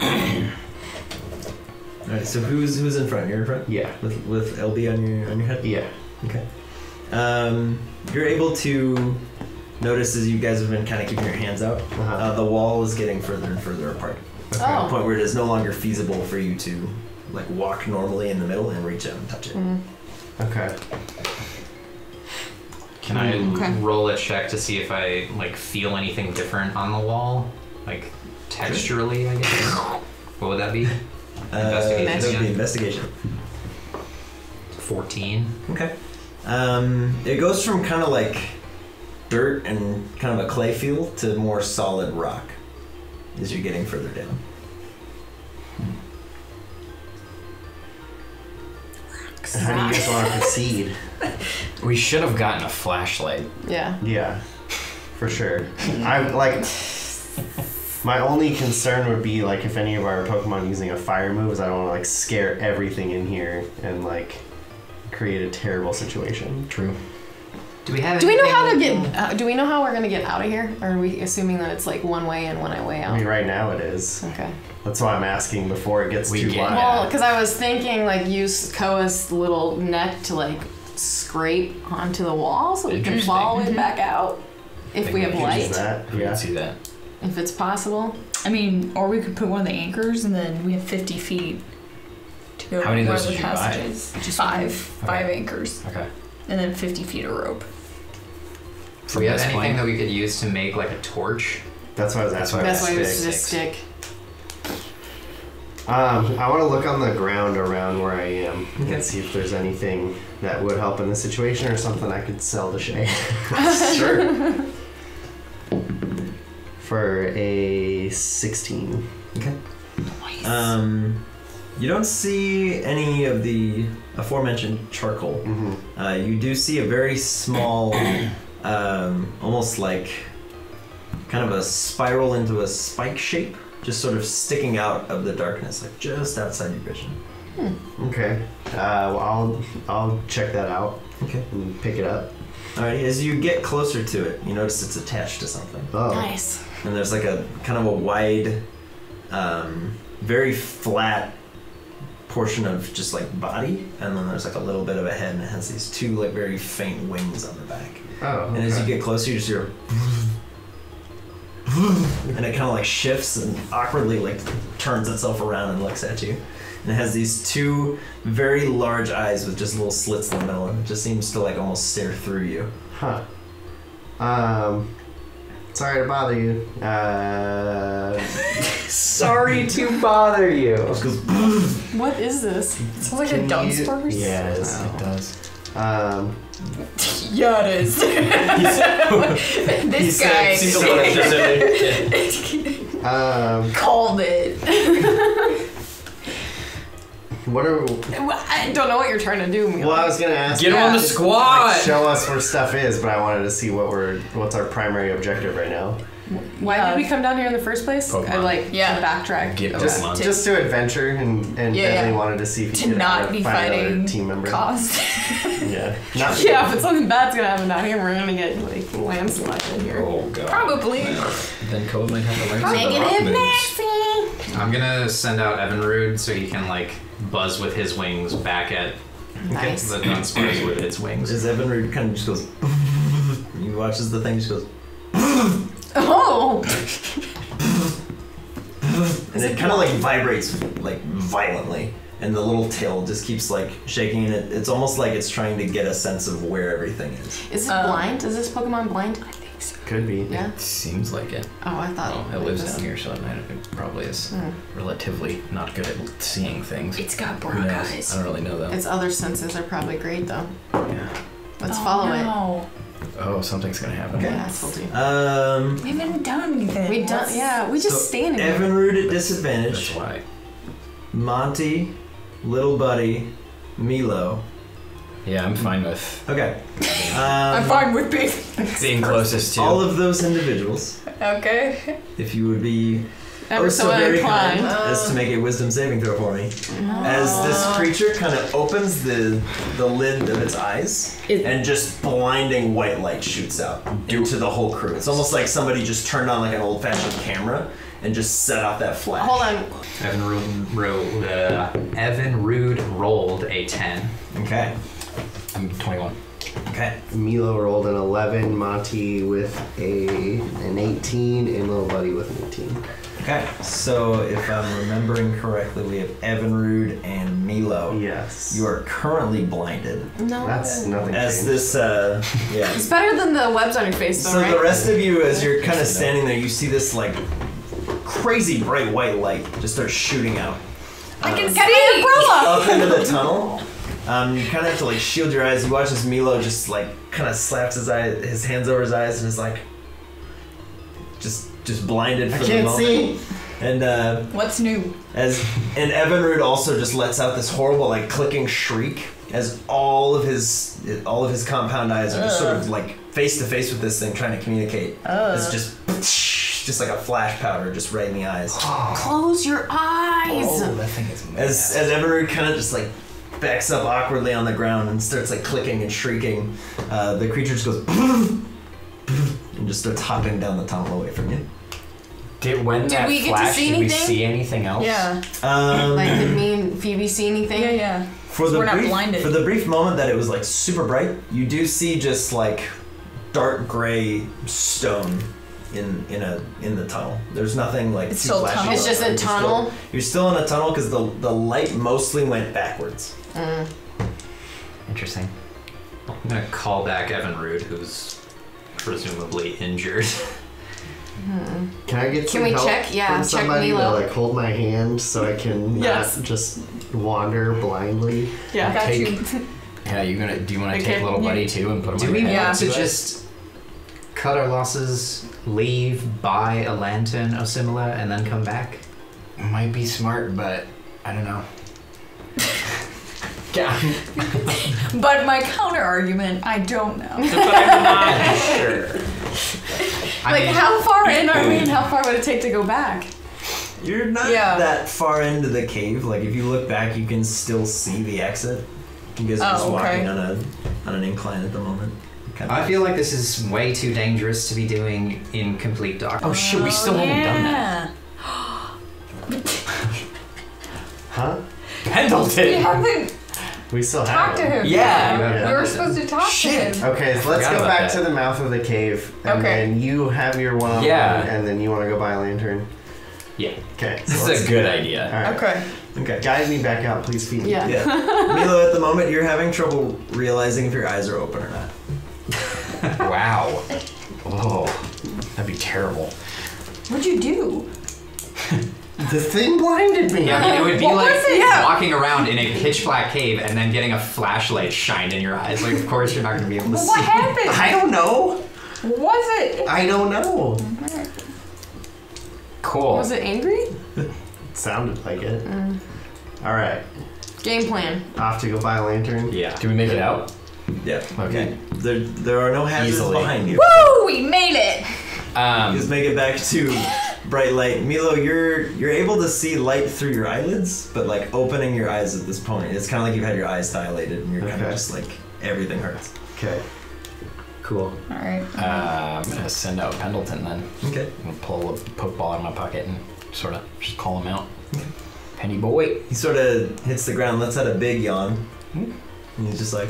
All right. So who's in front? You're in front. Yeah. With LB on your head. Yeah. Okay. You're able to notice as you guys have been kind of keeping your hands out. The wall is getting further and further apart. Okay. To the point where it is no longer feasible for you to like walk normally in the middle and reach out and touch it. Okay. Can I Okay. roll a check to see if I like feel anything different on the wall, like texturally? I guess. What would that be? Investigation That would be again? investigation. 14. Okay. It goes from kind of like dirt and kind of a clay feel to more solid rock as you're getting further down. How do you guys want to proceed? We should have gotten a flashlight. Yeah. Yeah, for sure. I like. My only concern would be like if any of our Pokemon using a fire move, is I don't want to like scare everything in here and like create a terrible situation. True. Do we have? Do we know how to anything- get? Do we know how we're gonna get out of here? Or are we assuming that it's like one way in, one way I out? mean, right now it is. Okay. That's why I'm asking before it gets We too get- wide. Well, because I was thinking like use Koa's little neck to like scrape onto the wall so we can Interesting. fall all the way back out if we have Use light, that. We Yeah. can see that. if it's possible. I mean, or we could put one of the anchors and then we have 50 feet to go How many of where those the did you buy? passage is. Just five anchors. Okay. And then 50 feet of rope. Do we have this anything point? that we could use to make like a torch? That's why I was asking. That's why about it's sticks. just stick. I want to look on the ground around where I am Okay. and see if there's anything that would help in this situation or something I could sell to Shay. Sure. For a 16. Okay. You don't see any of the aforementioned charcoal. Mm-hmm. You do see a very small, almost like kind of a spiral into a spike shape, just sort of sticking out of the darkness, like just outside your vision. Okay. Well, I'll check that out Okay. and pick it up. Alright, as you get closer to it, you notice it's attached to something. Oh. Nice. And there's like a kind of a wide, very flat portion of just like body, and then there's like a little bit of a head, and it has these two like very faint wings on the back. Oh. And as you get closer, you just hear, and it kind of like shifts and awkwardly like turns itself around and looks at you. And it has these two very large eyes with just little slits in the middle, and it just seems to like almost stare through you. Huh. Sorry to bother you. Sorry to bother you. Just goes, What is this? It sounds like a Can dump you- source. Yeah, it is. It does. Yeah, it is. This guy seems to let it called it. What are? I don't know what you're trying to do, Mila. Well, I was gonna ask. Get him on the squad. Like, show us where stuff is, but I wanted to see what's our primary objective right now. Why did we come down here in the first place? Pokemon. I like Yeah. to backtrack. Get Just, Pokemon. just to adventure, and Yeah. Bentley wanted to see if he To could not be find another fighting team member. cost. Yeah. Not, Yeah, if something bad's gonna happen down here, we're gonna get like landslide in here. Oh god. Probably. Then Code might have to learn some of the rock moves. I'm gonna send out Evinrude so he can like buzz with his wings back at Nice. the Dunsparce with its wings. As Evinrude kind of just goes, he watches the thing, just goes, Oh! and it kind of like vibrates like violently, and the little tail just keeps like shaking, and it's almost like it's trying to get a sense of where everything is. Is it blind? Is this Pokemon blind? I think so. Could be. Yeah. It seems like it. Oh, I thought. Well, it lives down here, so it probably is relatively not good at seeing things. It's got Who brown knows? eyes. I don't really know though. Its other senses are probably great though. Yeah. Let's follow it. Oh, something's gonna happen. Yeah, that's what we'll do. We haven't done anything. We done. Yeah, we just stand here. Evinrude at disadvantage. That's why. Monty, little buddy, Milo. Yeah, I'm fine with Okay. I'm fine with being closest to. All of those individuals, Okay. if you would be Ever so very kind inclined. as to make a wisdom saving throw for me. As this creature kind of opens the lid of its eyes, and just blinding white light shoots out into the whole crew. It's almost like somebody just turned on like an old-fashioned camera and just set off that flash. Hold on. Evinrude rolled a 10. Okay. I'm 21. Okay. Milo rolled an 11, Monty with an 18, and Little Buddy with an 18. Okay. So if I'm remembering correctly, we have Evinrude and Milo. Yes. You are currently blinded. No. That's nothing. As changed. this, yeah. It's better than the webs on your face, though, So right? the rest of you, as you're kind of standing there, you see this like crazy bright white light just start shooting out. I can see the umbrella. Up into the tunnel. You kind of have to like shield your eyes. You watch as Milo just like kind of slaps his hands over his eyes and is like just blinded for the moment. see. And What's new? and Evinrude also just lets out this horrible like clicking shriek as all of his compound eyes are just sort of like face to face with this thing trying to communicate. It's just like a flash powder just right in the eyes. Close your eyes. Oh, that thing is mad. As Evinrude kind of just like backs up awkwardly on the ground and starts like clicking and shrieking, the creature just goes and just starts hopping down the tunnel away from you. Did we get to flash, see did we anything? see anything else? Yeah. Like, did me and Phoebe see anything? Yeah. For the We're not brief, blinded. For the brief moment that it was like super bright, you do see just like dark gray stone in the tunnel. There's nothing like It's too still a flashy. tunnel? It's just a tunnel? You're still in a tunnel because the light mostly went backwards. Interesting. I'm gonna call back Evinrude, who's presumably injured. Can I get some we help check? Yeah, from check somebody to Milo. like hold my hand so I can Yes. not just wander blindly? Yeah. Got Take- you. Yeah, do you want to Okay, take little buddy too and put him Do on we your head? want to Yeah. just cut our losses, leave, buy a lantern or similar, and then come back? Might be smart, but I don't know. Yeah. But my counter argument, I don't know. Sure. Like, how far in are we and how far would it take to go back? You're not Yeah. that far into the cave. Like if you look back, you can still see the exit. You guys are just Oh, okay. walking on an incline at the moment. Kind I feel like this is way too dangerous to be doing in complete darkness. Oh shit, we still haven't done that. Huh? We Pendleton! haven't We still have talked to him. Yeah. We were supposed to talk to him. Okay, so let's forgot go about back that. to the mouth of the cave, and Okay. then you have your one-on-one, Yeah. and then you want to go buy a lantern. Yeah. Okay, This so is a good idea. all right. Okay. Okay. Guide me back out, please, Phoebe. Yeah. Yeah. Milo, at the moment, you're having trouble realizing if your eyes are open or not. Wow. Oh, that'd be terrible. What'd you do? The thing blinded me. Yeah, I mean, it would be What like was it? Yeah. walking around in a pitch black cave and then getting a flashlight shined in your eyes. Like, of course, you're not going to be able to But see. what happened? I don't know. What was it? I don't know. Cool. Was it angry? Sounded like it. All right, Game plan. off to go buy a lantern. Yeah. Do we make it out? Yeah. Okay. There are no hazards Easily. behind you. Woo! We made it. Just make it back to bright light. Milo, you're able to see light through your eyelids, but like opening your eyes at this point, it's kind of like you've had your eyes dilated, and you're kind of Okay. just like everything hurts. Okay. Cool. All right. I'm gonna send out Pendleton then. Okay. I'm gonna pull a pokeball out of my pocket and sort of just call him out. Penny boy. He sort of hits the ground, lets out a big yawn, and he's just like,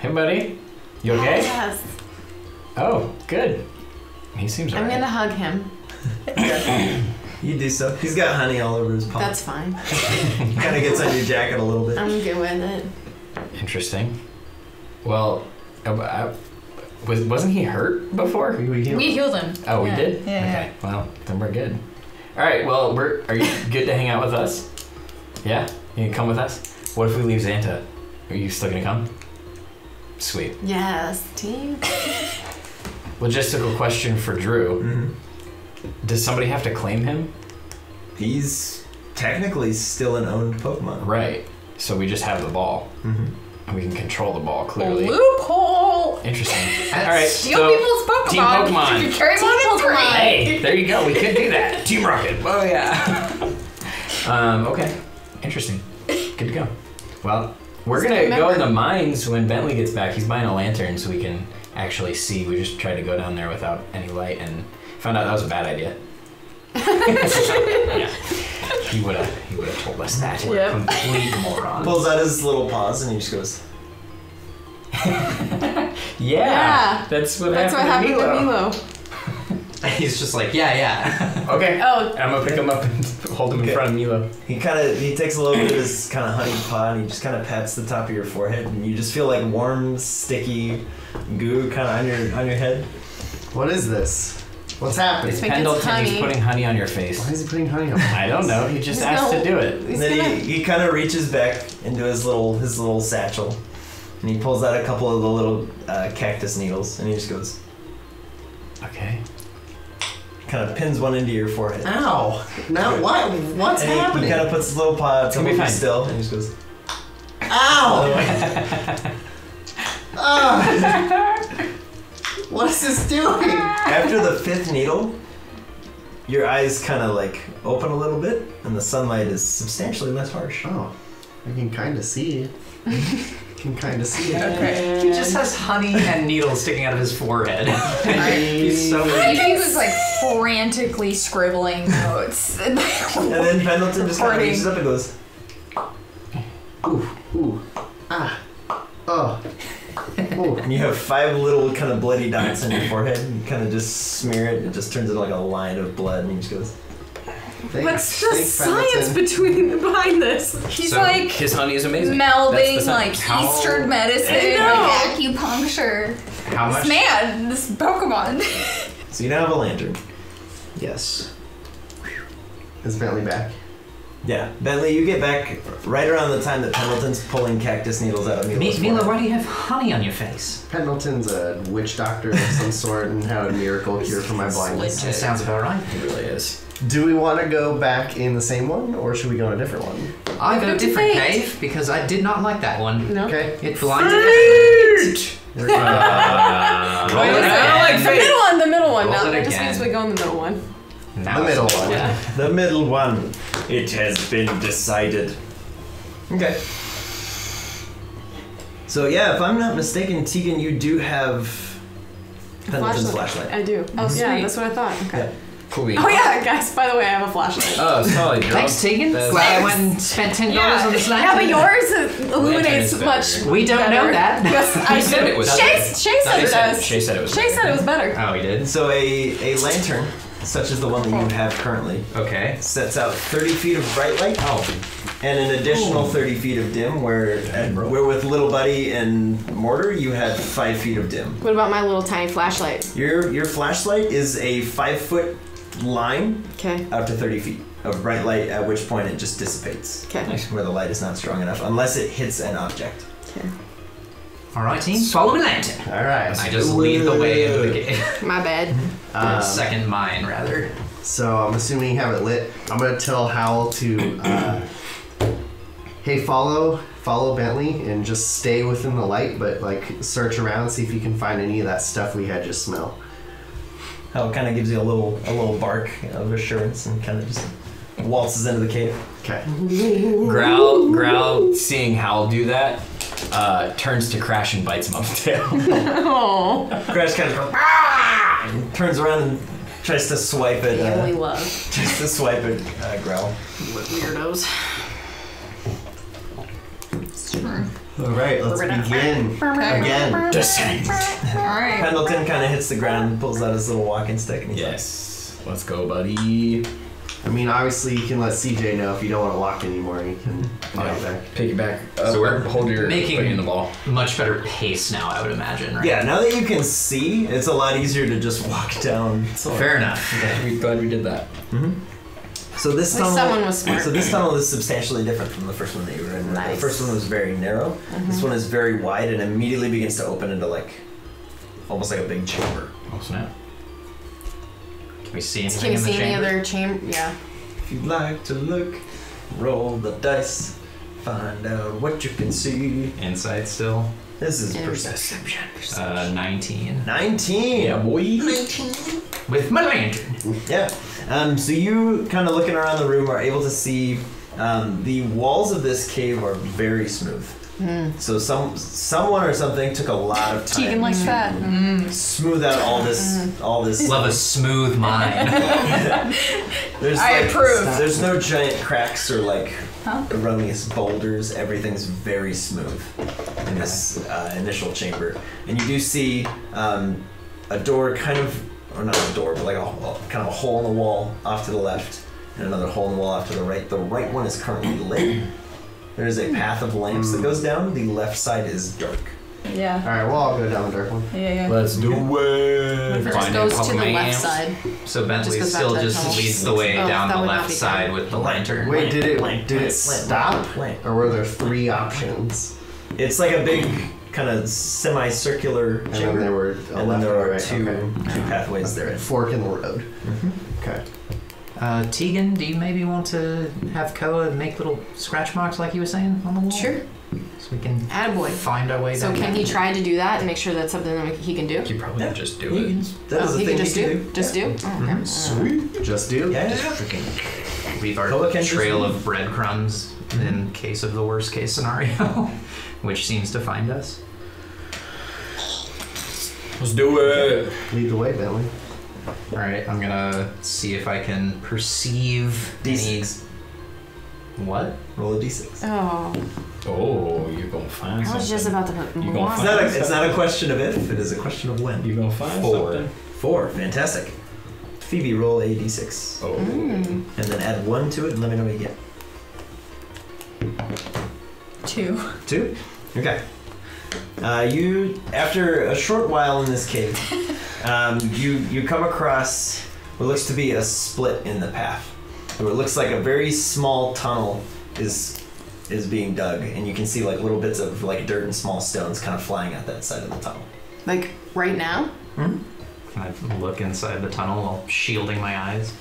Hey buddy. You okay? Yes. Oh, good. He seems I'm alright. gonna hug him. You do so. He's got honey all over his palm. That's fine. Kind of gets on your jacket a little bit. I'm good with it. Interesting. Well, wasn't he hurt before? We We healed him. Oh, we Yeah. did? Yeah. Okay, well, then we're good. All right, well, are you good to hang out with us? Yeah? You can come with us? What if we leave Xanta? Are you still gonna come? Sweet. Yes, team. Logistical question for Drew. Mm-hmm. Does somebody have to claim him? He's technically still an owned Pokemon. Right. So we just have the ball. Mm-hmm. And we can control the ball, clearly. Loophole. Interesting. All right, Steal so people's Pokemon. Team Pokemon. You carry them on in three. Hey, there you go. We could do that. Team Rocket. Oh, yeah. Okay. Interesting. Good to go. Well, we're going to go in the mines when Bentley gets back. He's buying a lantern so we can actually see. We just tried to go down there without any light and found out that was a bad idea. Yeah. He would have told us that. We're Yep. complete morons. Pulls out his little paws and he just goes. Yeah. That's what happened to Milo. He's just like, yeah. Okay. Oh. I'm gonna pick him up and hold him in front of Milo. He takes a little bit of his kind of honey paw and he just kind of pats the top of your forehead and you just feel like warm, sticky goo kind of on your head. What is this? What's happening? It's think it's Pendleton. He's honey. putting honey on your face. Why is he putting honey on? I don't know. He just asked to do it. And then he kind of reaches back into his little satchel and he pulls out a couple of the little cactus needles and he just goes. Okay. Kind of pins one into your forehead. Ow! Now what? What's And happening? he kind of puts his little paw up to gonna be hold you fine. still and he just goes. Ow! What is this doing? After the 5th needle, your eyes kind of like open a little bit and the sunlight is substantially less harsh. Oh, I can kind of see. Can kind of see it. Okay. He just has honey and needles sticking out of his forehead. He's so I think he was like frantically scribbling notes. And then Pendleton just kind of reaches up and goes. Ooh. Ah. Oh. Ooh. And you have 5 little kind of bloody dots on your forehead. And you kind of just smear it. It just turns into like a line of blood. And he just goes. What's the science behind this? He's So, like His honey is amazing. melding That's the like science. Eastern medicine, like acupuncture. How much? This man, this Pokemon. So you now have a lantern. Yes. Is Bentley back? Yeah. Bentley, you get back right around the time that Pendleton's pulling cactus needles out of Milo's Mila, forehead. why do you have honey on your face? Pendleton's a witch doctor of some sort and had a miracle cure for my blindness. That sounds about right. He really is. Do we want to go back in the same one, or should we go in a different one? I go Up to different fate. cave because I did not like that one. No. Okay. It blinded me. We're gonna- Roll Wait, it I again. like the middle one. Roll No, it that just again. means we go in the middle one. Now The middle it's- one. Yeah. The middle one. It has been decided. Okay. So yeah, if I'm not mistaken, Tegan, you do have Pendleton's flashlight. I do. Oh, Yeah, sweet. that's what I thought. Okay. Yeah. Cool beans. Oh yeah, guys. By the way, I have a flashlight. Oh, solid. Thanks, Tegan. That's- Glad I went and spent $10 on this Yeah, lantern. but yours illuminates is much. better. We don't know better. that. Yes, I said it was Shay better. said it does. Shay said it was. Shay said it was better. Oh, he did? So a lantern, such as the one that you have currently, Okay. sets out 30 feet of bright light Oh. and an additional 30 feet of dim, where with Little Buddy and Mortar, you have 5 feet of dim. What about my little tiny flashlight? Your flashlight is a 5-foot line Okay. out to 30 feet of bright light, at which point it just dissipates. Okay. Where the light is not strong enough, unless it hits an object. Okay. All right, team. Follow me, lantern. All right. I just lead the way into the cave. My bad. Second mine, rather. So I'm assuming you have it lit. I'm gonna tell Howl to, hey, follow Bentley and just stay within the light, but like search around, see if you can find any of that stuff we had just smell. How it kind of gives you a little bark of assurance and kind of just waltzes into the cave. Okay. Growl, seeing Howl do that, turns to Crash and bites him on the tail. Oh. Crash kind of goes, "Ah!" and turns around and tries to swipe at Family love. Growl. What weirdos. All right, let's begin again. Descend. Alright. Pendleton kind of hits the ground and pulls out his little walking stick. And he's Yes. Let's go, buddy. I mean, obviously, you can let CJ know if you don't want to walk anymore. You can fall back. Piggyback. So we're hold your making foot in the ball. much better pace now, I would imagine, right? Yeah, now that you can see, it's a lot easier to just walk down. Fair enough. We're glad we did that. So this At least tunnel, someone was smart. So this tunnel is substantially different from the first one that you were in. Nice. The first one was very narrow. This one is very wide and immediately begins to open into like almost like a big chamber. Oh snap! Can we see anything Can you in the see any chamber? other chamber? Yeah. If you'd like to look, roll the dice, find out what you can see. Insight still. This is Perception. perception. 19. 19. Yeah, boy. With my lantern. Yeah. So you kind of looking around the room are able to see the walls of this cave are very smooth. So someone or something took a lot of time Tegan likes that. to smooth out all this. Love a smooth mind. There's I approve. There's no giant cracks or like erroneous boulders. Everything's very smooth in this initial chamber, and you do see a door, kind of, or not a door, but like a kind of a hole in the wall off to the left, and another hole in the wall off to the right. The right one is currently lit. There's a path of lamps that goes down. The left side is dark. Yeah. All right, we'll all go down the dark one. Yeah. Let's do What if it. it just goes to the left side? So Bentley goes back still to that just tunnel. leads the way Oh, down that the would not left be side good. with the lantern. Wait, did it Plant, stop, plant. or were there 3 options? It's like a big kind of semicircular And chamber. then there were a and left then there and a are right. two Okay. pathways there. Fork in the road. Okay. Tegan, do you maybe want to have Koa make little scratch marks like you were saying on the wall? Sure. So we can Attaboy. find our way So down. can he try to do that and make sure that's something that he can do? You probably Yeah. just do You it. can- That is a he thing can just you can do? do. Just do? Oh, okay. Sweet. Just do. Yeah. Leave our Koa can just trail move. of breadcrumbs in case of the worst case scenario, which seems to find us. Let's do it. Lead the way, Bentley. All right, I'm gonna see if I can perceive D6. any- What? Roll a d6. Oh, Oh, you're gonna find I something. was just about to put You more. gonna It's not a question of if, it is a question of when. You're gonna find 4. something. 4, fantastic. Phoebe, roll a d6. Oh. And then add 1 to it and let me know what you get. 2. 2? Okay. You, after a short while in this cave, you come across what looks to be a split in the path. Where it looks like a very small tunnel is being dug, and you can see like little bits of like dirt and small stones kind of flying out that side of the tunnel. Like right now? Can I look inside the tunnel while shielding my eyes?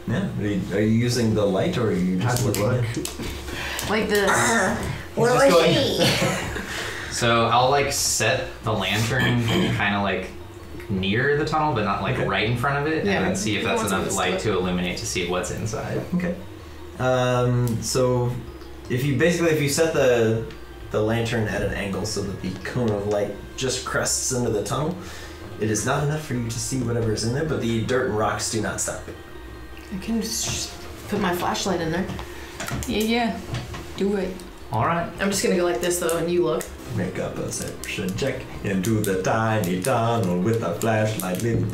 Yeah. Are you using the light, or are you just How'd you looking? look? Like this? He's just going. So I'll like set the lantern kind of like near the tunnel, but not like Okay. right in front of it, Yeah. and then see if that's What's in enough the light split? to illuminate to see what's inside. Okay. So if you set the lantern at an angle so that the cone of light just crests into the tunnel, it is not enough for you to see whatever is in there, but the dirt and rocks do not stop. I can just put my flashlight in there. Yeah. Do it. All right. I'm just gonna go like this though, and you look. Make a perception check into the tiny tunnel with a flashlight lit.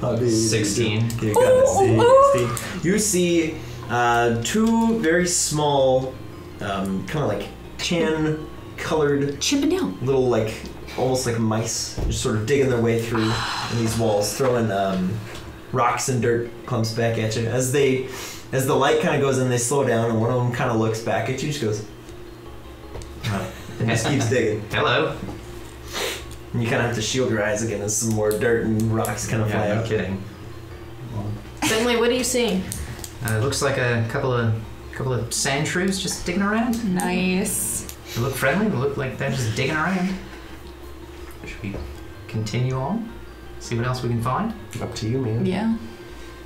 16. You got a 16. You see 2 very small, kind of like tan-colored Chipping down. little like almost like mice just sort of digging their way through in these walls, throwing rocks and dirt clumps back at you. As the light kind of goes in, they slow down, and one of them kind of looks back at you, just goes, and just keeps digging. Hello. And you kind of have to shield your eyes again as some more dirt and rocks kind of fly Yeah, no out. kidding. Bentley, what are you seeing? It looks like a couple of sand shrews just digging around. Nice. They look friendly. They look like they're just digging around. Should we continue on? See what else we can find? Up to you, man. Yeah.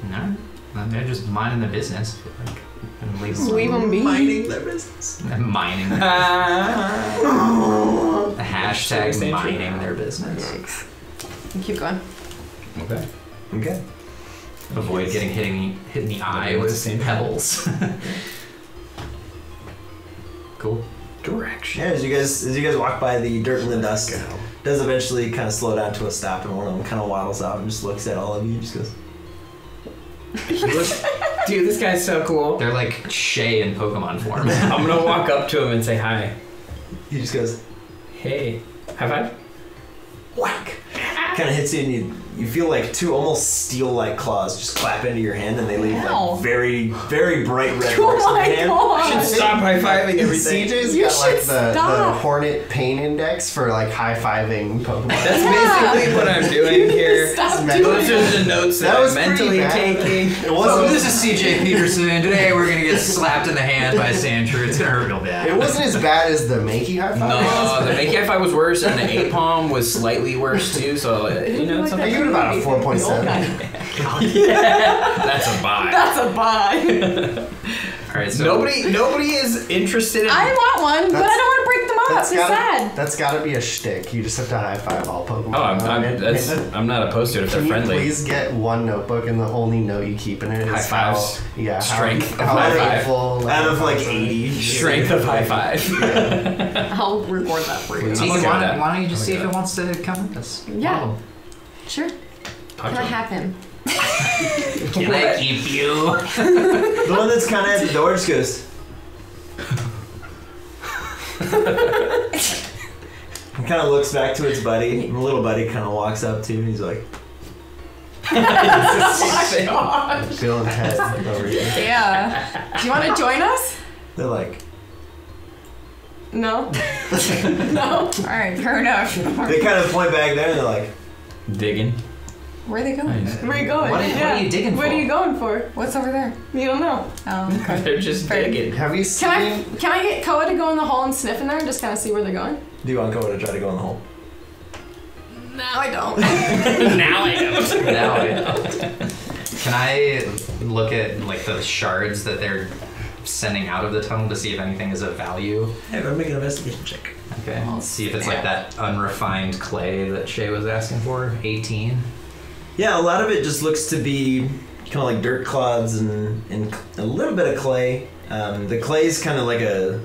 No, they're just minding their business. Like, and leave them Leave them be. Minding their business. mining. Hashtag mining their business. Keep going. Okay. Okay. Avoid getting hit in the eye What's with the same pebbles. Cool. Direction. Yeah, as you guys walk by the dirt and the dust, does eventually kind of slow down to a stop, and one of them kind of waddles out and just looks at all of you and just goes, Dude, this guy's so cool. They're like Shay in Pokemon form. I'm gonna walk up to him and say hi. He just goes, Hey, high five? whack. Kind of hits you, and you feel like two almost steel-like claws just clap into your hand, and they leave Ow. like very, very bright red Oh marks on my your hand. god. Stop high-fiving everything. CJ's You got like should the stop. Hornet Pain Index for like high-fiving Pokemon. That's Yeah. basically what I'm doing here. Stop Those doing Those it. are the notes that, That was I'm mentally pretty bad. taking. It So wasn't. this is CJ Peterson. Today we're gonna get slapped in the hand by Sandshrew. It's gonna hurt real bad. It wasn't as bad as the Makey high five. No, the Makey High Five was worse, and the A-Palm was slightly worse too, so, you know, it's I okay. give it about a 4.7. That's a buy. That's a buy. All right, so Nobody is interested in... I want one, but I don't want to break them up. It's sad. That's gotta be a shtick. You just have to high five all Pokemon. I'm not opposed to it if they're Can you friendly. please get one notebook and the only note you keep in it is High fives. How, yeah, Strength how of high five. grateful, Out of like how- 80. Strength of high five. I'll record that for you. Please. Tegan, okay with that. why don't you just I'm see if okay it with wants to come with us? Yeah. Sure. Talk Can to I him. have him? Can I keep you? The one that's kind of at the door just goes. and kind of looks back to its buddy, and the little buddy kind of walks up to him, and he's like, Feeling head over here. Yeah. Do you want to join us? they're like, No. No. All right. Fair enough. they kind of point back there, and they're like, Digging. Where are they going? Nice. Where are you going? What are you digging What for? are you going for? What's over there? You don't know. Oh, okay. They're just Fair. digging. Have you seen? Can I get Koa to go in the hole and sniff in there and just kind of see where they're going? do you want Koa to try to go in the hole? No, I don't. Now I know. Now I know. Can I look at like the shards that they're sending out of the tunnel to see if anything is of value? Hey, everyone make an investigation check. Okay. See if it's like that unrefined clay that Shay was asking for. 18. Yeah, a lot of it just looks to be kind of like dirt clods and a little bit of clay. The clay is kind of like a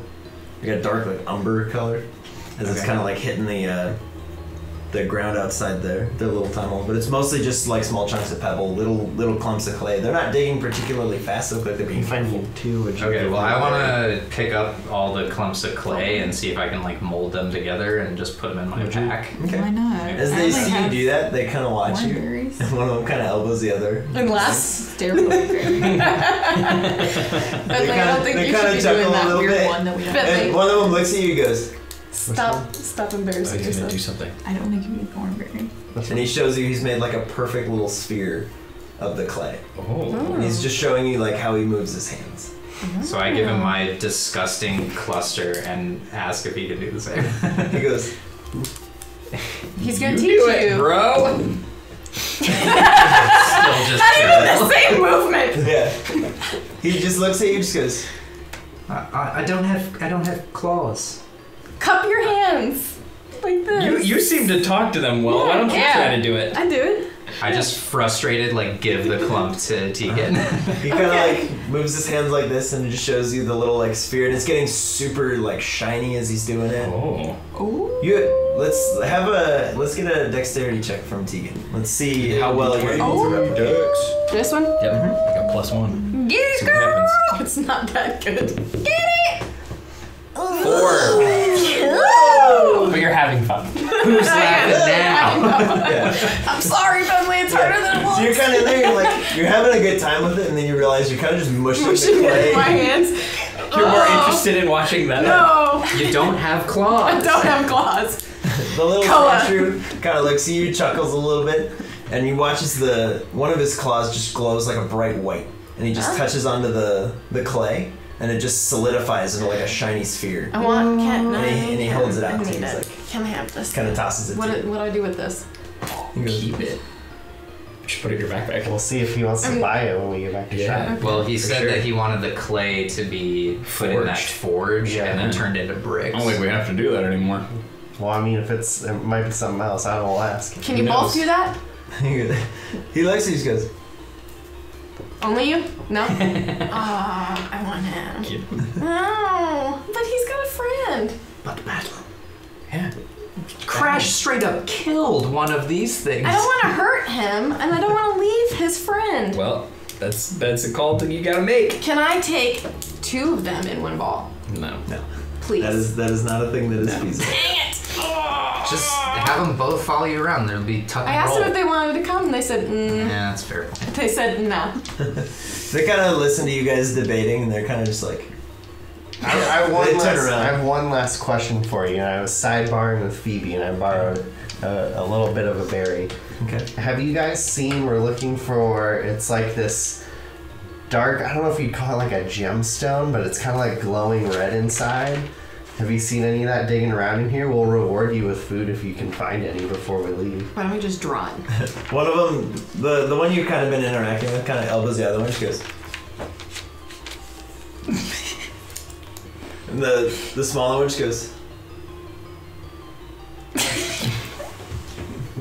dark like umber color, as it's Okay. kind of like hitting the ground outside their little tunnel. But it's mostly just like small chunks of pebble, little clumps of clay. They're not digging particularly fast. They look like they're being You find two. Would you Okay, give well, me I want there? to pick up all the clumps of clay and see if I can like mold them together and just put them in my Would you? pack. Okay. Why not? As they see you do that, they kind of watch you, Wineberries. and one of them kind of elbows the other. Unless stereotype. Bentley, I don't think they you kinda should be chuckle doing a that little weird bit. one that we have. And Bentley, one of them looks at you and goes, stop embarrassing He's gonna do yourself. something. I don't think you need cornberry. and he shows you he's made like a perfect little sphere of the clay. Oh. And he's just showing you like how he moves his hands. So I give him my disgusting cluster and ask if he can do the same. He goes, He's gonna teach Do it, you. bro. Still just terrible. The same movement. yeah. He just looks at you and just goes, I don't have claws. Cup your hands like this. You seem to talk to them well. Why don't you Yeah. try to do it? I do it. I just frustrated like give the clump to Tegan. he kind of like moves his hands like this and it just shows you the little like sphere and it's getting super like shiny as he's doing it. Oh. Ooh. Let's get a dexterity check from Tegan. Let's see how well you're able to represent. This one? Yep. I got +1. Get it, See what girl. happens. It's not that good. Get it. 4. But you're having fun. Who's laughing now? Yeah. I'm sorry, Bentley. It's harder than it So you're looks. kind of there, you're having a good time with it, and then you realize you're kind of just mushing Pushing the it clay. in my hands. You're more interested in watching that. No. You don't have I claws. don't have claws. The little Koa. shrew kind of looks at you, chuckles a little bit, and he watches one of his claws just glows like a bright white, and he just touches onto the clay, and it just solidifies into like a shiny sphere. I want. Can't. No, And he holds it out I to you. need He's it. like, Can I have this? kind of tosses it What to do you. I do with this? He goes, Keep it. Just put it in your backpack. We'll see if he wants to buy it when we get back to Yeah. shop. Well, he For said sure. that he wanted the clay to be put in that forge Yeah. and then turned into bricks. I don't think we have to do that anymore. Well, I mean, if it might be something else. I don't know. We'll ask. Can you Who both knows? do that? he looks at you, he goes, Only you? No. I want him. Keep it. No, but he's got a friend. But battle. Yeah. Crash straight up killed one of these things. I don't want to hurt him, and I don't want to leave his friend. Well, That's a call that you gotta make. Can I take 2 of them in one ball? No. Please. That is not a thing that is feasible. Dang it! Just have them both follow you around. There'll be tuck and I asked roll. them if they wanted to come, and they said, Yeah, that's fair. They said no. They kind of listen to you guys debating, and they're kind of just like. I have around. one last question for you. I was sidebarring with Phoebe, and I borrowed a little bit of a berry. Okay. Have you guys seen? We're looking for. It's like this dark. I don't know if you'd call it like a gemstone, but it's kind of like glowing red inside. Have you seen any of that digging around in here? We'll reward you with food if you can find any before we leave. Why don't we just draw it? One of them, the one you've kind of been interacting with, kind of elbows the other one. She goes. And the smaller one just goes.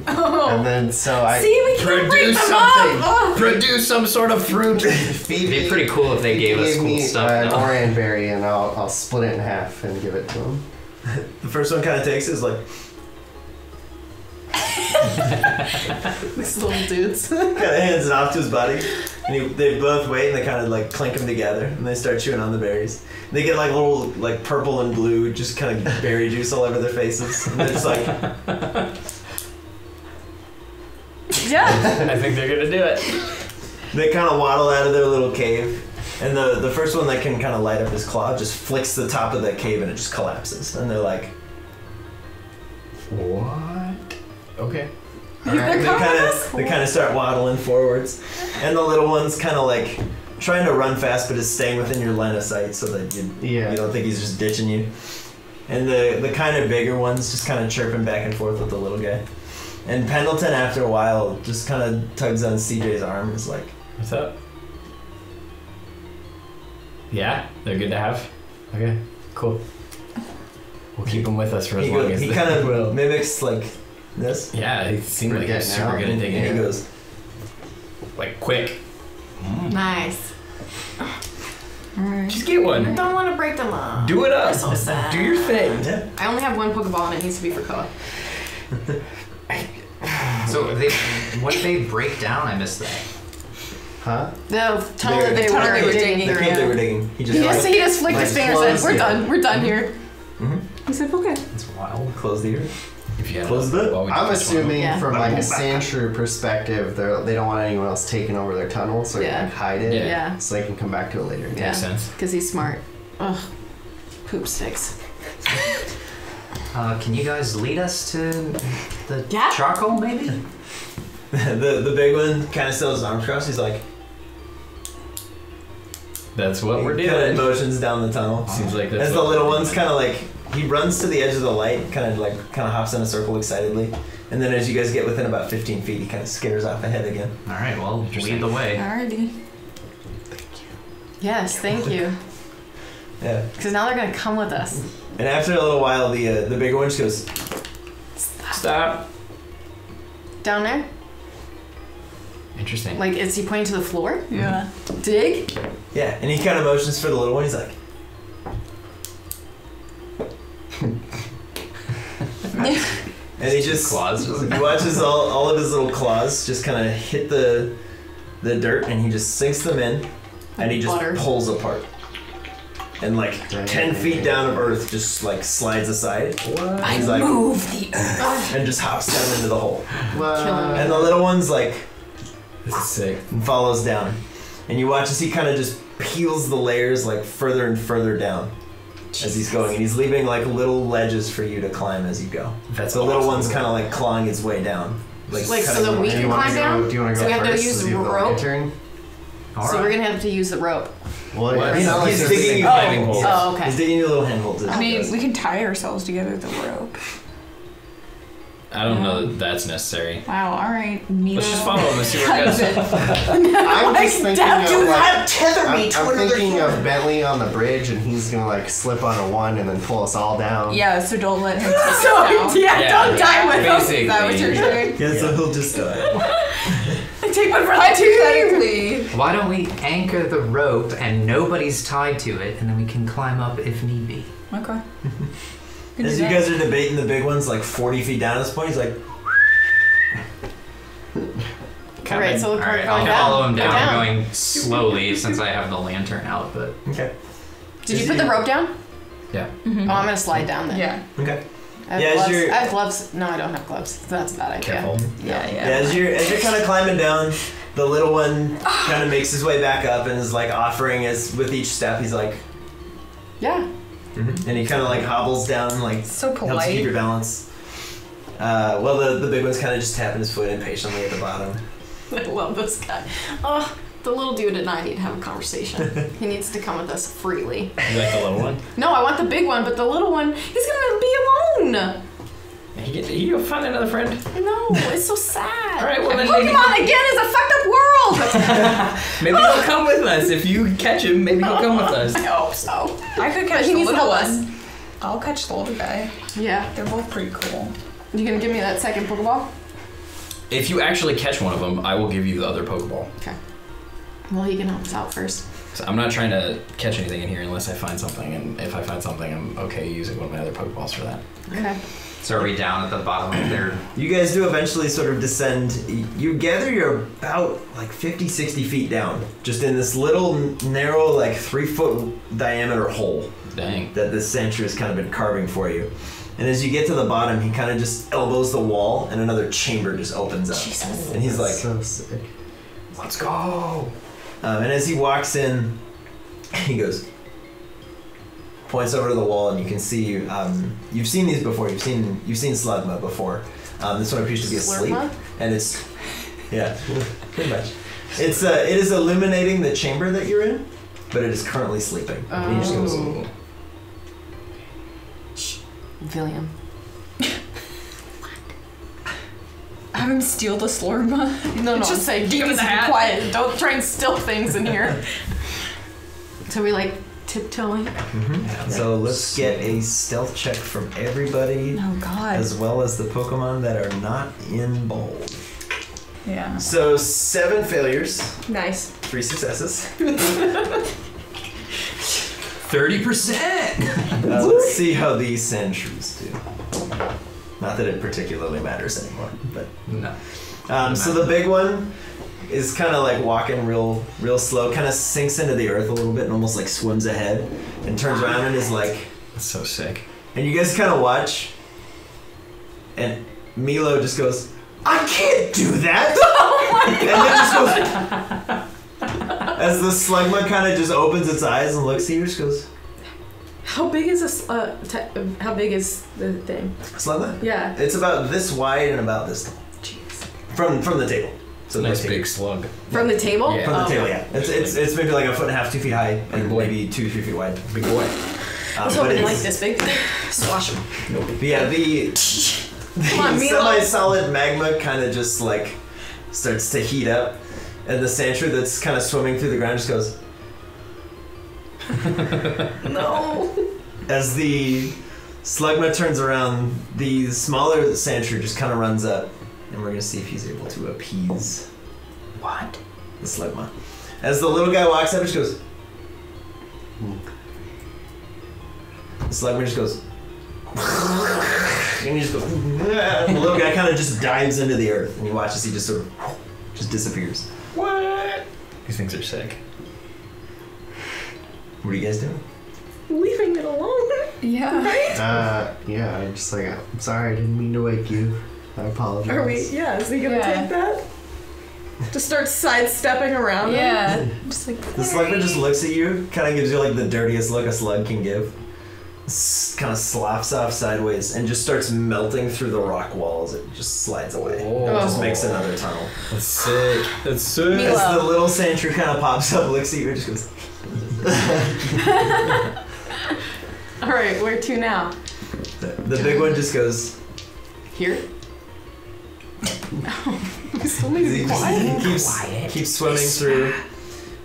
Oh. And then I See, we can break them up! Produce some sort of fruit. It'd be pretty cool if they gave us cool me stuff. an though. oran berry, and I'll split it in half and give it to him. The first one kind of takes it, is like. These little dudes. Kind of hands it off to his buddy, and they both wait, and they kind of like clink them together, and they start chewing on the berries. They get like little like purple and blue, just kind of berry juice all over their faces, and they're just like. Yeah. I think they're gonna do it. They kind of waddle out of their little cave, and the first one that can kind of light up his claw just flicks the top of the cave, and it just collapses, and they're like. What? Okay. They kind of start waddling forwards, and the little one's kind of like trying to run fast, but is staying within your line of sight so that you don't think he's just ditching you. And the kind of bigger ones just kind of chirping back and forth with the little guy. And Pendleton, after a while, just kind of tugs on CJ's arm and is like, What's up? Yeah, they're good to have. Okay, cool. We'll keep them with us for as long as he they kind of will. mimics like this. Yeah, he seemed like he was super good at digging. And he goes, like quick. Nice. Alright. Just get I one. don't want to break them up. Do it up. They're so sad. Do your thing. yeah. I only have 1 Pokeball, and it needs to be for Koa. So what did they break down? I missed that. Huh? The tunnel They they were digging. The cave they were digging. He just He just flicked his finger and said, we're done here. Mm-hmm. He said, okay. It's wild. Close the ear. If you had Close the bit. I'm assuming Yeah. from like a Sandshrew perspective, they don't want anyone else taking over their tunnel, so they Yeah. like hide it, Yeah. so they can come back to it later. Yeah. Makes sense. Because he's smart. Ugh. Poop sticks. Can you guys lead us to the Yeah. charcoal, maybe? the big one kind of still has his arms crossed. He's like, That's what we're Kind of doing. motions down the tunnel. Seems like that's As the what little we're one's doing. kind of like, he runs to the edge of the light, kind of hops in a circle excitedly, and then as you guys get within about 15 feet, he kind of skitters off ahead again. All right, well, Interesting. lead the way. Alrighty. Yes, thank you. Yeah. Because now they're going to come with us. And after a little while, the bigger one just goes, Stop. Down there? Interesting. Like, is he pointing to the floor? Yeah. Dig? yeah, and he kind of motions for the little one. He's like, and he just Claws. he watches all of his little claws just kind of hit the dirt, and he just sinks them in, and he just Butter. pulls apart. And like 10 feet down of earth just like slides aside. What? He's like, Move the earth. and just hops down into the hole. Killing And the little one's like, This is sick. and follows down. And you watch as he kind of just peels the layers like further and further down as he's going. And he's leaving like little ledges for you to climb as you go. That's the little awesome. one's kind of like clawing its way down. Like, so cutting that we away. can climb down? Do you want to So go we have to first? use Do you have the rope? lantern? All So right. we're going to have to use the rope. Well, What? it's not like He's there's digging a- you climbing handholds. holes. Oh, okay. He's digging you little handholds. as I he mean, goes. we can tie ourselves together with the rope. I don't know that that's necessary. Wow, alright. Milo. Let's just follow him and see where it goes. I'm just thinking of like, tether I'm thinking of Bentley on the bridge, and he's gonna like slip on a one and then pull us all down. Yeah, so don't let him take us So, down. yeah, don't die with us. Basically. Is that what you're saying? Yeah, so he'll just die. Take one for the team. Hypothetically. Why don't we anchor the rope and nobody's tied to it, and then we can climb up if need be. Okay. As you guys are debating the big ones like 40 feet down at this point, he's like, Alright, so the cart Alright, going I'll down. follow him Go down, going slowly since I have the lantern out, but... Okay. Did you put the rope down? Yeah. Oh, I'm gonna slide down then. Yeah. Okay. I have Yeah, as gloves. you're- I have gloves. No, I don't have gloves. That's a bad idea. Careful. Yeah. Yeah, as you're kind of climbing down, the little one kind of makes his way back up and is like offering as with each step. He's like, Yeah. and he kind of like hobbles down, like So helps you keep polite. your balance. Well, the big one's kind of just tapping his foot impatiently at the bottom. I love this guy. Oh, the little dude and I need to have a conversation. He needs to come with us freely. You like the little one? No, I want the big one, but the little one, he's gonna be alone. You go find another friend. No, it's so sad. All right, well, then maybe- Pokemon again is a fucked up world. Maybe he'll come with us. If you catch him, maybe he'll come with us. I hope so. I could catch But he the needs to little help one. us. I'll catch the little guy. Yeah. They're both pretty cool. You gonna give me that second Pokeball? If you actually catch one of them, I will give you the other Pokeball. Okay. Well, he can help us out first. So I'm not trying to catch anything in here unless I find something, and if I find something, I'm okay using one of my other Pokeballs for that. Okay. So are we down at the bottom of their... You guys do eventually sort of descend. You gather you're about like 50, 60 feet down, just in this little narrow, like 3-foot diameter hole Dang. that this Sandshrew has kind of been carving for you. And as you get to the bottom, he kind of just elbows the wall, and another chamber just opens up. Jesus. And he's like, So sick. "Let's go!" And as he walks in, he goes, points over to the wall, and you can see you've seen these before. You've seen Slugma before. This one appears to be asleep, Slurma? and it's pretty much. It is illuminating the chamber that you're in, but it is currently sleeping. And he just goes, Oh. William. Have him steal the Slurma. No, Just I'm saying give you him need the to be hat. quiet. Don't try and steal things in here. So we like tiptoeing. So let's get a stealth check from everybody, Oh God. as well as the Pokemon that are not in bold. Yeah. So 7 failures, Nice. 3 successes. 30%! Let's see how these Sandshrews do. Not that it particularly matters anymore, but No. so the big one is kind of like walking real slow, kind of sinks into the earth a little bit and almost like swims ahead and turns around and is like, That's so sick. and you guys kind of watch, and Milo just goes, "I can't do that!" And then just goes, as the Slugma kind of just opens its eyes and looks at you, just goes, How big is this? How big is the thing? "Slugma? Yeah. It's about this wide and about this tall." Jeez. From the table. So Nice the big table. slug. From the table? Yeah. From the Oh. table, yeah. It's maybe like 1.5 to 2 feet high, Big and boy. maybe 2 to 3 feet wide. Big boy. I was hoping like this big. Swash him. But yeah, the Come on, Milo. semi-solid magma kind of just like starts to heat up, and the Sandshrew that's kind of swimming through the ground just goes. No. As the Slugma turns around, the smaller Sandshrew just kind of runs up, and we're gonna see if he's able to appease What? the Slugma. As the little guy walks up, he just goes. The Slugma just goes. And he just goes. And the little guy kind of just dives into the earth, and you watch as he just sort of just disappears. What? These things are sick. What are you guys doing? Leaving it alone. Yeah. Yeah, I'm just like, I'm sorry, I didn't mean to wake you. I apologize. Are we? Yeah. Is he gonna Yeah. take that? Just start sidestepping around. him? Yeah. Just like. The Slugma just looks at you, kind of gives you like the dirtiest look a slug can give. Kind of slops off sideways and just starts melting through the rock walls. It just slides away. Oh. It just makes another tunnel. That's sick. That's sick. Milo. As the little Sandshrew kind of pops up, looks at you, and just goes. All right. Where to now? The big one just goes. Here. Still He needs to be quiet. keeps swimming through,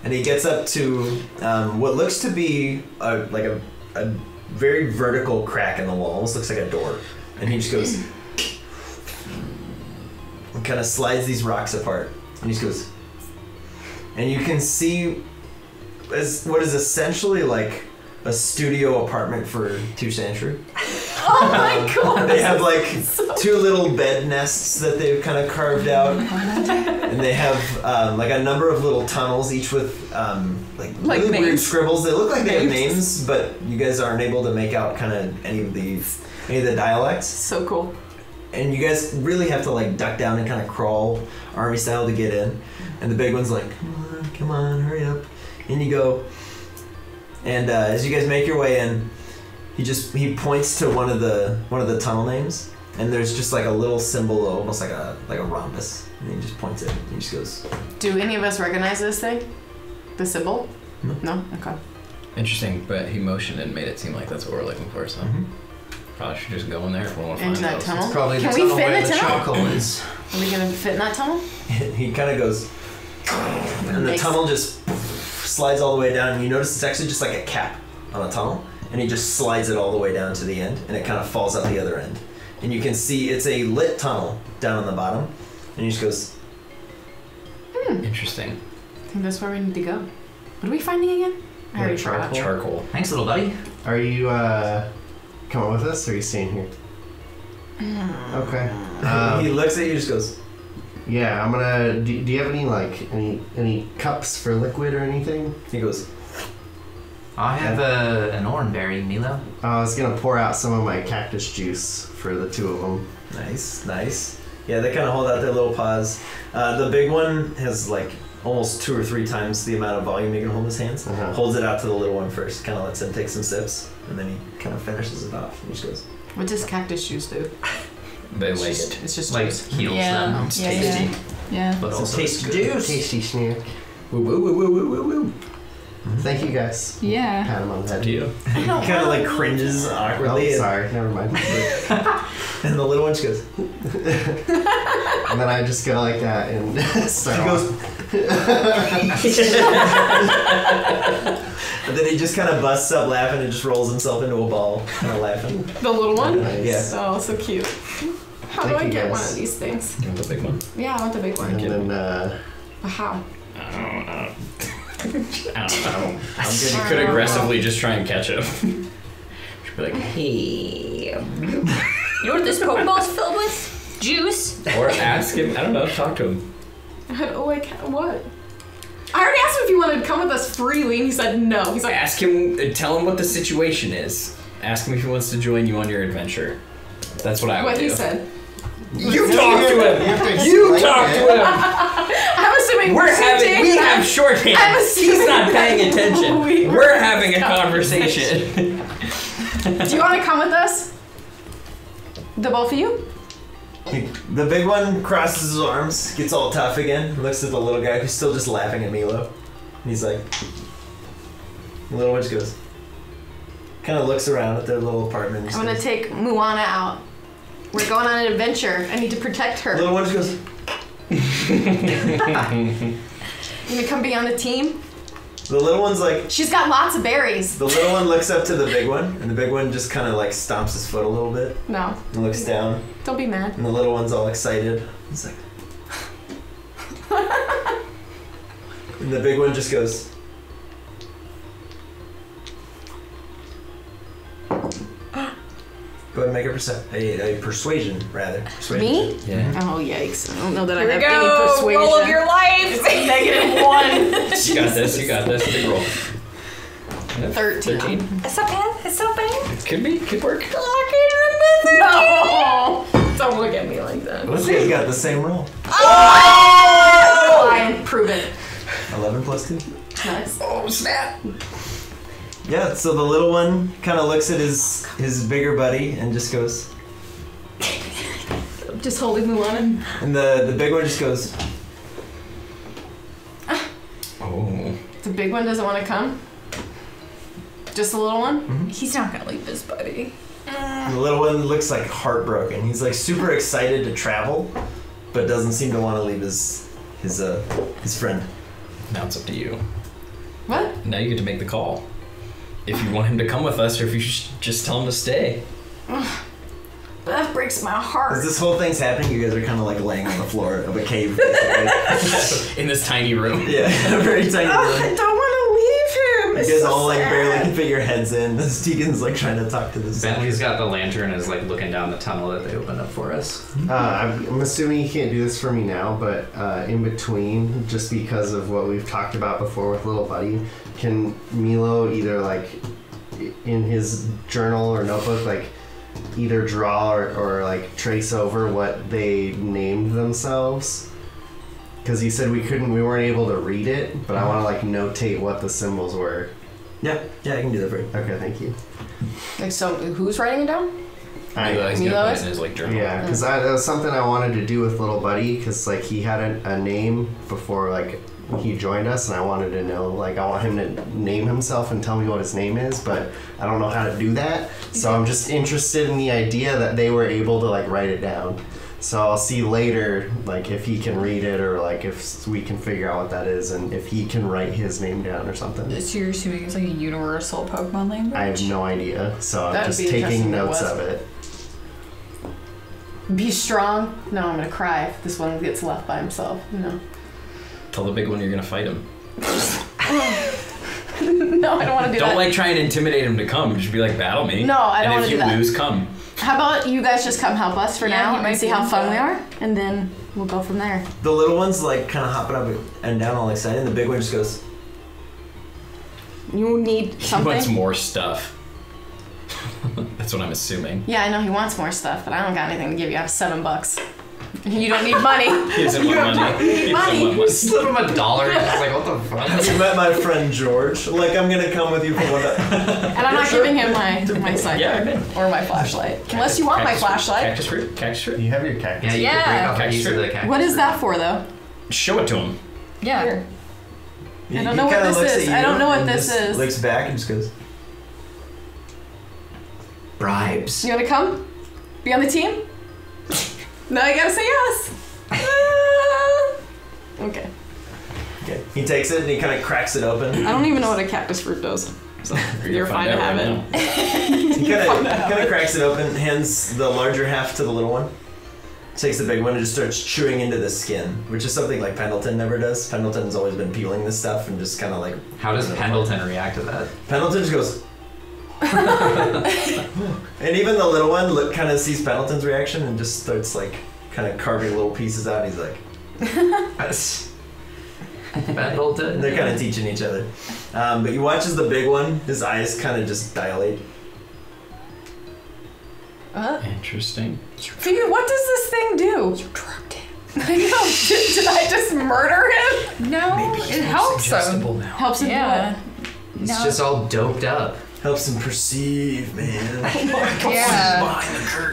and he gets up to what looks to be a very vertical crack in the wall. Almost looks like a door, and he just goes and kind of slides these rocks apart, and he just goes, and you can see as what is essentially like a studio apartment for two Sandshrew. Oh my god! They have like 2 little bed nests that they've kind of carved out, and they have like a number of little tunnels, each with like really weird names. scribbles. They look like they have names, but you guys aren't able to make out kind of any of the dialects. So cool. And you guys really have to like duck down and kind of crawl army style to get in. And the big one's like, come on, hurry up. In you go. And as you guys make your way in, he points to one of the tunnel names, and there's just like a little symbol, almost like a rhombus. And he just points it. And he just goes. Do any of us recognize this thing? The symbol? No? Okay. Interesting, but he motioned and made it seem like that's what we're looking for, so probably should just go in there if we want to find Into that those. tunnel? It's probably the Can we tunnel fit where in the the tunnel? charcoal is. Are we gonna fit in that tunnel? He kind of goes, and the Makes- tunnel just slides all the way down. And you notice it's actually just like a cap on a tunnel, and he just slides it all the way down to the end, and it kind of falls out the other end. And you can see it's a lit tunnel down on the bottom, and he just goes. Interesting. I think that's where we need to go. What are we finding again? I already forgot. Charcoal. Thanks, little buddy. Are you coming with us, or are you staying here? Okay. He looks at you, just goes. Yeah, I'm gonna. Do you have any like any cups for liquid or anything? He goes. I have an oranberry, Milo. I was gonna pour out some of my cactus juice for the 2 of them. Nice. Yeah, they kind of hold out their little paws. The big one has like almost 2 or 3 times the amount of volume he can hold in his hands. Holds it out to the little one first, kind of lets him take some sips, and then he kind of finishes it off. And he just goes. What does cactus juice do? They like It's it. It's just Like juice. heals Yeah. them. It's Yeah, tasty. Yeah. But also tasty it's good. juice. Tasty snack. Woo woo woo woo woo woo woo. Thank you guys. Yeah. Pat him on the head. Do you? He kind of like cringes Oh, awkwardly. sorry. Never mind. And the little one just goes. And then I just go like that and start He goes. And then he just kind of busts up laughing and just rolls himself into a ball, kind of laughing. The little one? Nice. Yeah. Oh, so cute. How Thank do I you, get guys. one of these things? You want the big one? Yeah, I want the big one. And then But how? I don't know. I'm good. You could aggressively just try and catch him. Should be like, Hey. You know what this Pokeball's filled with? Juice. or ask him. I don't know. Talk to him. What? I already asked him if he wanted to come with us freely, and he said no. He's like, Ask him. Tell him what the situation is. Ask him if he wants to join you on your adventure. That's what I would what do. he said. You talk to him. You talk to him. I'm assuming We have shorthand. I'm He's assuming not paying attention. We're having a conversation. conversation. Do you want to come with us? The both of you? The big one crosses his arms, gets all tough again, looks at the little guy who's still just laughing at Milo. And he's like, the little one just goes, kind of looks around at their little apartment. and I'm gonna just take Moana out. We're going on an adventure. I need to protect her. goes, little one just goes, You gonna come be on the team? the little one's like, She's got lots of berries. the little one looks up to the big one, and the big one just kind of like stomps his foot a little bit No, and looks down, don't be mad. and the little one's all excited. He's like, and the big one just goes, go ahead and make a persuasion, rather. Persuasion. Me? Yeah. Oh yikes! I don't know that Here I we have any go. persuasion. Roll of your life. -1. You got this. You got this. Big roll. 13. It's not bad. It's not bad. Could be. Could work. No! Don't look at me like that. Let's see, you got the same roll. Fine, prove it. 11 plus 2. Nice. Oh snap! Yeah, so the little one kind of looks at his bigger buddy and just goes, Just holding Moana. and the big one just goes, Oh. The big one doesn't want to come. Just the little one. He's not gonna leave his buddy. and the little one looks like heartbroken. He's like super excited to travel, but doesn't seem to want to leave his friend. Now it's up to you. What? Now you get to make the call. If you want him to come with us, or if you just tell him to stay. That breaks my heart. As this whole thing's happening, you guys are kind of like laying on the floor of a cave, basically. In this tiny room. Yeah, a very tiny room. I don't want to leave him. guys all like barely can fit your heads in. Tegan's like trying to talk to this. Bentley's got the lantern and is like looking down the tunnel that they opened up for us. I'm assuming you can't do this for me now, but in between, just because of what we've talked about before with Little Buddy, can Milo either like in his journal or notebook like either draw or like trace over what they named themselves? Because he said we weren't able to read it, but I want to like notate what the symbols were. Yeah, I can do that for you. Okay, thank you. Like, so who's writing it down? He's gonna Milo put it is? in his like journal. Yeah, because that was something I wanted to do with Little Buddy, because like he had a name before like he joined us, and I wanted to know, like, I want him to name himself and tell me what his name is, but I don't know how to do that. So I'm just interested in the idea that they were able to like write it down. So I'll see later, like, if he can read it, or like if we can figure out what that is, and if he can write his name down or something. So you're assuming it's like a universal Pokemon language? I have no idea, so I'm That'd just be interesting taking if it notes was. of it. Be strong. No, I'm gonna cry if this one gets left by himself. No. Tell the big one you're gonna fight him. No, I don't want to do that. Don't like try and intimidate him to come. Just be like, battle me. No, I don't And wanna if do you that. lose, come. How about you guys just come help us for Yeah, now he might and see be how into fun we that. are, and then we'll go from there. The little one's like kind of hopping up and down all excited, and the big one just goes, You need He something. wants more stuff. That's what I'm assuming. Yeah, I know he wants more stuff, but I don't got anything to give you. I have $7. You don't need money. He doesn't want money. He doesn't want money. Slip him $1. He's like, what the fuck? have you met my friend George? Like, I'm gonna come with you for one. And I'm not giving him my sidecar Yeah, I've been. or my flashlight. Unless you want my flashlight. Cactus fruit. Cactus fruit. You have your cactus. Yeah, you Yeah. could break off a Cactus piece of fruit. the cactus. What is that for, though? Show it to him. Yeah. Here. He I don't know what kinda this looks is. at I you don't know what and this just is. Looks back and just goes, Bribes. You wanna come? Be on the team? No, you gotta say yes. Okay. okay. He takes it and he kind of cracks it open. I don't even know what a cactus fruit does. So you're fine to have it. He kind of cracks it open, hands the larger half to the little one, takes the big one and just starts chewing into the skin, which is something like Pendleton never does. Pendleton's always been peeling this stuff and just kind of like... How does Pendleton react to that? Pendleton just goes... And even the little one kind of sees Pendleton's reaction and just starts like kind of carving little pieces out. And he's like... Pendleton. And they're kind of teaching each other. But you watch as the big one, his eyes kind of just dilate. Interesting. Phoebe, what does this thing do? You drugged him. I know. Did I just murder him? No, it helps him. now. Helps him Yeah. He's No. just all doped up. Helps him perceive, man. Yeah.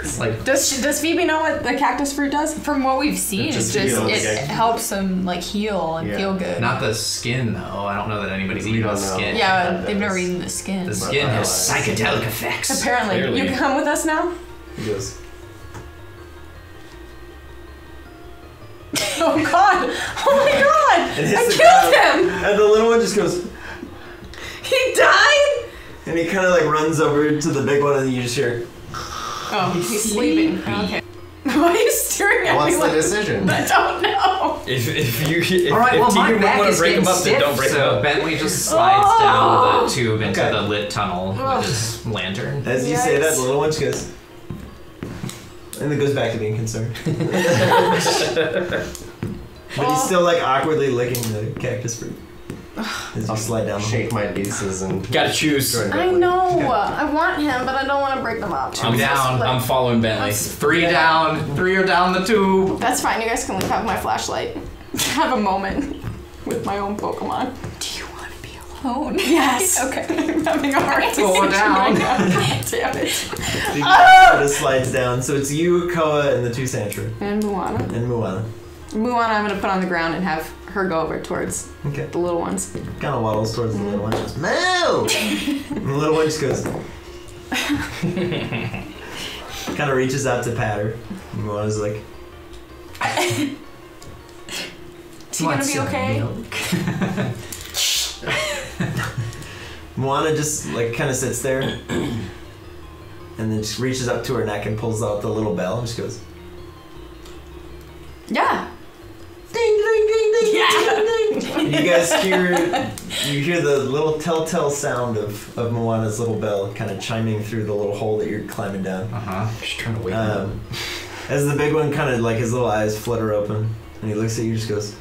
It's like, Does Phoebe know what the cactus fruit does? From what we've seen, It it's just just heals, it yeah. helps him like heal and Yeah. feel good. not the skin, though. I don't know that anybody's We eating the don't know. skin. Yeah, they've never eaten the skin. The skin has psychedelic effects. Apparently. Clearly. You can come with us now? He goes, Oh god! Oh my god! and hits I the killed ground. him! And the little one just goes, He died? and he kind of like runs over to the big one, and you just hear, Oh, he's sleeping. Okay. Why are you staring at What's me the like decision? I don't know. If All right, well, my Tegan back want is to break getting him up, then stiff, don't break him so up. Bentley just slides down the tube into Okay. the lit tunnel with his lantern. as you say that, Yikes. the little one just goes, and then goes back to being concerned. But he's still like awkwardly licking the cactus fruit as you slide down the hole. Shake my deuces and Gotta choose. join I Bentley. know. I want him, but I don't want to break them up. I'm down. I'm following Bentley. 3 down, 3 are down the tube. That's fine. You guys can have my flashlight. Have a moment with my own Pokemon. Do you want to be alone? Yes. Okay. I'm having a hard decision 4 down. right now. Damn it. He sort of slides down. So it's you, Koa, and the two Santra, And Moana. and Moana. Moana, I'm gonna put on the ground and have her go over towards Okay. the little ones. Kind of waddles towards the little one. Goes, move! And the little one just goes. Kind of reaches out to pat her. And Moana's like, Is he gonna be okay? Moana just like kind of sits there, and then just reaches up to her neck and pulls out the little bell and just goes, Yeah. ding, ding, ding, ding, Yeah. ding, ding, ding. You guys hear the little telltale sound of Moana's little bell kind of chiming through the little hole that you're climbing down. Just trying to wake him up. As the big one kind of like his little eyes flutter open, and he looks at you, just goes.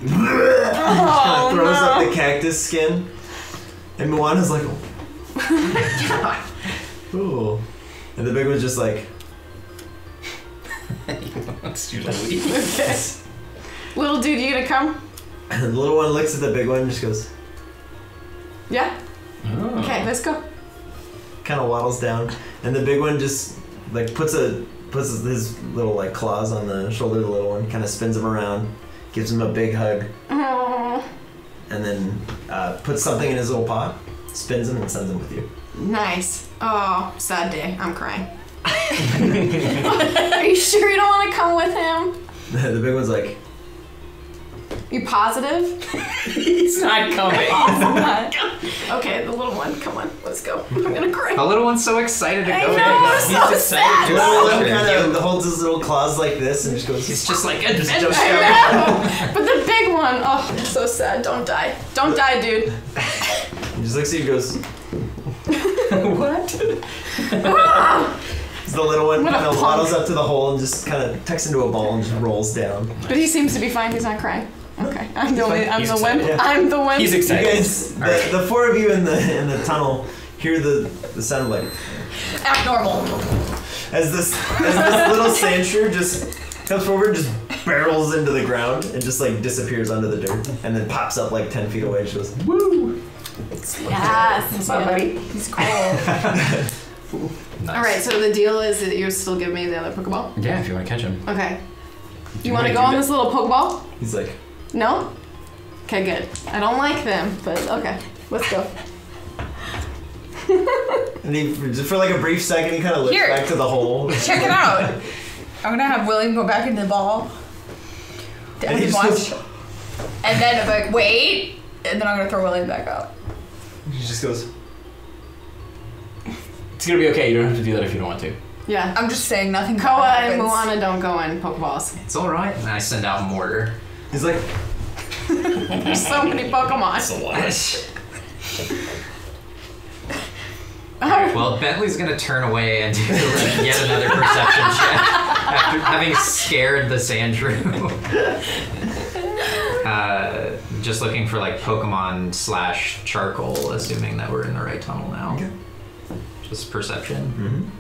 Oh, throws up the cactus skin, and Moana's like, "Ooh," and the big one's just like, Wants you to leave. Okay. Little dude, you gonna come? and the little one looks at the big one and just goes, Yeah? Oh. Okay, let's go. kind of waddles down, and the big one just like puts his little like claws on the shoulder of the little one, kind of spins him around, gives him a big hug, Oh, and then puts something in his little paw, spins him, and sends him with you. nice. Oh, sad day. I'm crying. Are you sure you don't want to come with him? The big one's like, You positive? He's not coming. Okay, the little one, come on, let's go. I'm gonna cry. The little one's so excited to I go. know, I'm so sad. the little one kind of holds his little claws like this and just goes. He's just like, I know, but the big one, oh, I'm so sad. Don't die. Don't die, dude. He just looks at you and goes. What? The little one What a kind of punk. waddles up to the hole and just kind of tucks into a ball and just rolls down. But he seems to be fine. He's not crying. Okay, I'm the fine. I'm He's the wimp. excited. I'm the wimp. He's You excited. guys, the four of you in the tunnel hear the sound of like Act normal. as this little sand shrew just comes forward, just barrels into the ground and just like disappears under the dirt, and then pops up like 10 feet away and just goes, "Woo!" Yes, buddy. He's cool. Nice. All right, so the deal is that you still give me the other Pokeball. Yeah, if you want to catch him. Okay. You might want to do go on that. this little Pokeball? He's like, No? Okay, good. I don't like them, but okay. Let's go. and he for like a brief second he kind of looks Here. back to the hole. Check it out. I'm gonna have William go back into the ball. And he just Watch. goes, And then I'm like, wait. And then I'm gonna throw William back out. he just goes, It's gonna be okay. You don't have to do that if you don't want to. Yeah. I'm just saying nothing. Koa and happens. Moana don't go in Pokeballs. It's all right. And I send out Mortar. he's like, There's so many Pokemon. Well, Bentley's gonna turn away and do yet another perception check after having scared the sand shrew. Just looking for like Pokemon / charcoal, assuming that we're in the right tunnel now. Okay. Just perception.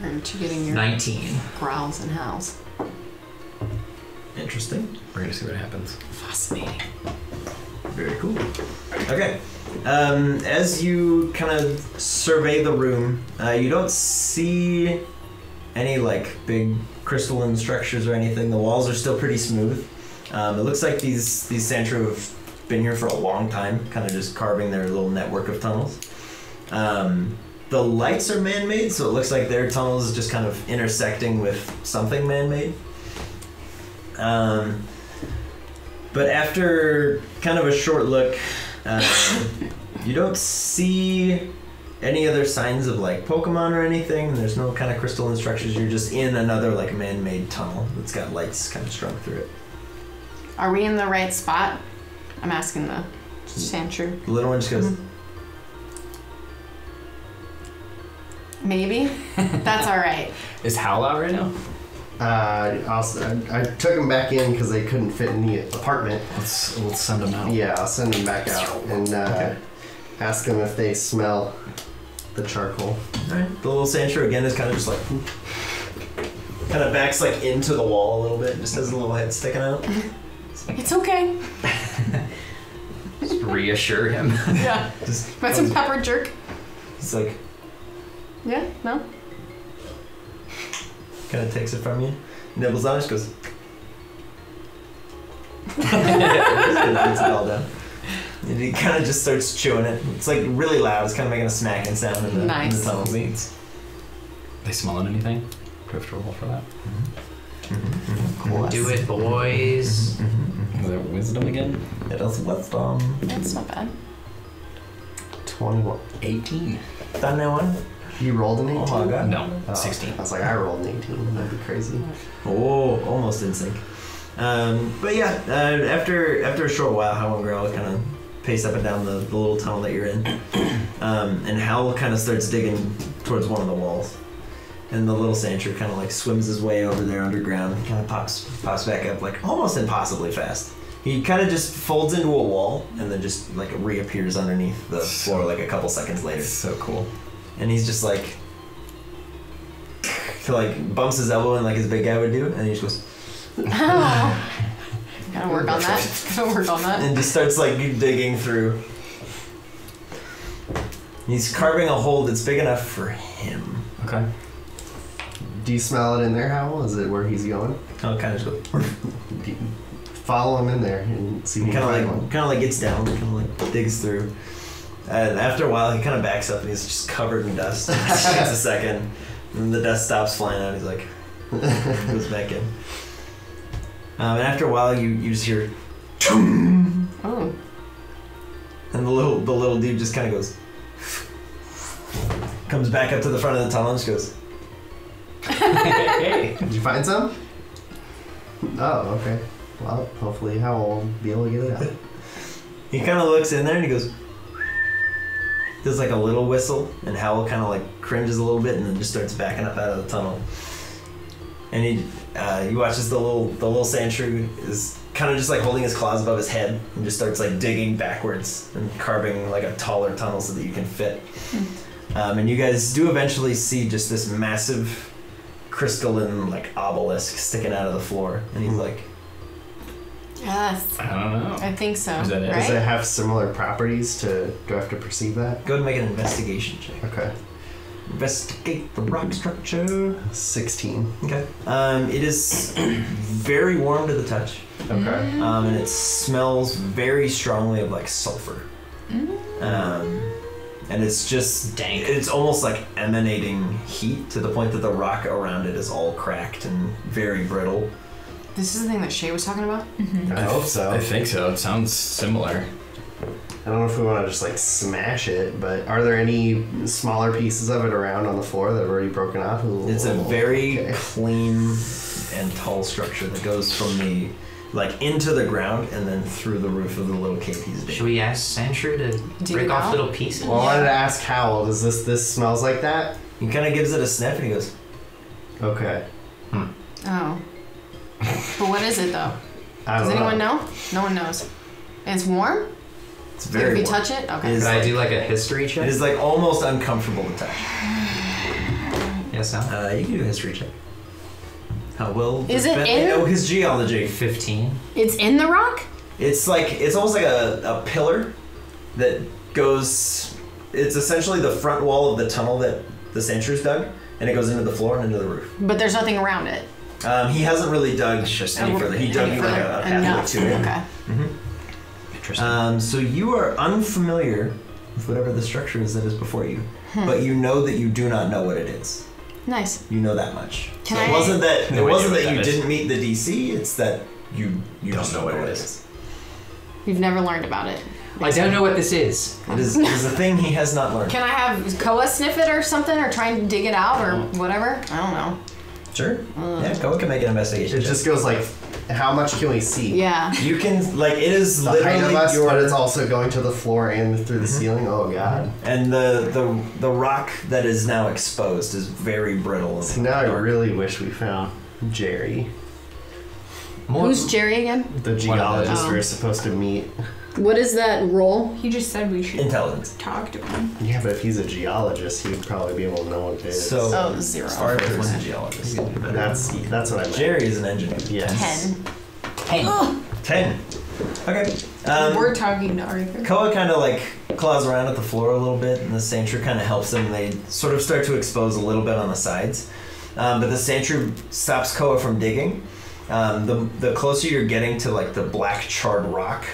Aren't you getting your 19. growls and howls? interesting. We're gonna see what happens. Fascinating. Very cool. Okay. As you kind of survey the room, you don't see any like big crystalline structures or anything. The walls are still pretty smooth. It looks like these Sandshrew have been here for a long time, kind of just carving their little network of tunnels. The lights are man-made, so it looks like their tunnels is just kind of intersecting with something man-made. But after kind of a short look, you don't see any other signs of like Pokemon or anything. There's no kind of crystalline structures. You're just in another like man-made tunnel that's got lights kind of strung through it. Are we in the right spot? I'm asking the Sandshrew. The little one just goes, Maybe? That's alright. Is Howl out right now? I took them back in because they couldn't fit in the apartment. We'll send him out. Yeah, I'll send them back out and ask them if they smell the charcoal. Alright. The little Sandshrew again is kind of just like, kind of backs like into the wall a little bit, just has a little head sticking out. It's okay. Just reassure him. Yeah. Just Want some pepper jerk? He's like, Yeah? No? kind of takes it from you, nibbles on it, just goes. Just puts it all down. And he kind of just starts chewing it. It's like really loud. It's kind of making a smacking sound in the, Nice. in the tunnel leads. They smelling anything? Do we have to roll for that? Do it, boys. Is that wisdom again? It is wisdom. That's not bad. 21. 18. Done that one? You rolled an 18? Oh my god. No, Oh, 16. I was like, I rolled an 18. That'd be crazy. Oh, almost in sync. But yeah, after a short while, Howl and Growl kind of pace up and down the little tunnel that you're in. And Howl kind of starts digging towards one of the walls. And the little Sandshrew kind of like swims his way over there underground. He kind of pops back up like almost impossibly fast. He kind of just folds into a wall and then just like reappears underneath the floor like a couple seconds later. So cool. And he's just like, he like bumps his elbow in like his big guy would do, and he just goes, Oh. Gotta work on that. Gotta work on that. and just starts like digging through. He's carving a hole that's big enough for him. Okay. Do you smell it in there, Howl? Is it where he's going? I'll kind of just go. Do you follow him in there and see if He you kind can of find like gets down, kind of like digs through, and after a while he kind of backs up and he's just covered in dust. It takes a second, and the dust stops flying out. He's like goes back in, and after a while you just hear, Oh. and the little dude just kind of goes, comes back up to the front of the tunnel and just goes. Hey. Did you find some? Oh, okay. Well, hopefully Howl will be able to get it out. He kind of looks in there and he goes, does like a little whistle, and Howl kind of like cringes a little bit and then just starts backing up out of the tunnel. And he watches the little Sandshrew is kind of just like holding his claws above his head and just starts like digging backwards and carving like a taller tunnel so that you can fit. And you guys do eventually see just this massive crystalline like obelisk sticking out of the floor, and he's like, Yes. I don't know. I think so. Is that it? Right? Does it have similar properties to... Do I have to perceive that? go ahead and make an investigation check. Okay. Investigate the rock structure. 16. Okay. It is very warm to the touch. Okay. And it smells very strongly of like sulfur. And it's just Dank. It's almost like emanating heat to the point that the rock around it is all cracked and very brittle. This is the thing that Shay was talking about? I hope so. I think so. It sounds similar. I don't know if we want to just like smash it, but are there any smaller pieces of it around on the floor that have already broken off? Ooh, It's a very okay. clean and tall structure that goes from the like into the ground and then through the roof of the little cave he's Should digging. we ask Sandshrew to Dig break it off out? little pieces? Well, I wanted to ask Howl, does this smells like that? He kind of gives it a sniff and he goes, Okay. Oh. But what is it though? I Does don't anyone know? No one knows. And it's warm? it's Like very if you warm. touch it? Okay. It is Could I like- do like a history check? It is like almost uncomfortable to touch. Yes, no? You can do a history check. How well Is does it Bentley in- know his geology? 15. It's in the rock? It's almost like a pillar that goes. It's essentially the front wall of the tunnel that the Sandshrews dug, and it goes into the floor and into the roof. But there's nothing around it. He hasn't really dug any further. He dug you like a pathway Enough. to it. Okay. Interesting. So you are unfamiliar with whatever the structure is that is before you, but you know that you do not know what it is. Nice. You know that much. Can So it I- wasn't that No it wasn't idea that what you that is. didn't meet the DC. It's that you don't know what it is. You've never learned about it. I don't know what this is. It is a thing he has not learned. Can I have Koa sniff it or something, or try and dig it out, or whatever? I don't know. Sure. Yeah, Koa can make an investigation. It check. just goes like, how much can we see? Yeah. You can like it is The height literally of us, your but it's also going to the floor and through the ceiling. Oh god. and the rock that is now exposed is very brittle. and See, now I dark. really wish we found Jerry, Who's Jerry again? the geologist Oh. we're supposed to meet. What is that role? He just said we should Intelligence. talk to him. Yeah, but if he's a geologist, he would probably be able to know what it is. So Oh, 0. Arthur was a geologist. that's what I meant. Jerry is an engineer. Yes. 10. 10. Okay. We're talking to Arthur. Koa kind of like claws around at the floor a little bit, and the Sandshrew kind of helps him. They sort of start to expose a little bit on the sides, but the Sandshrew stops Koa from digging. The closer you're getting to like the black charred rock,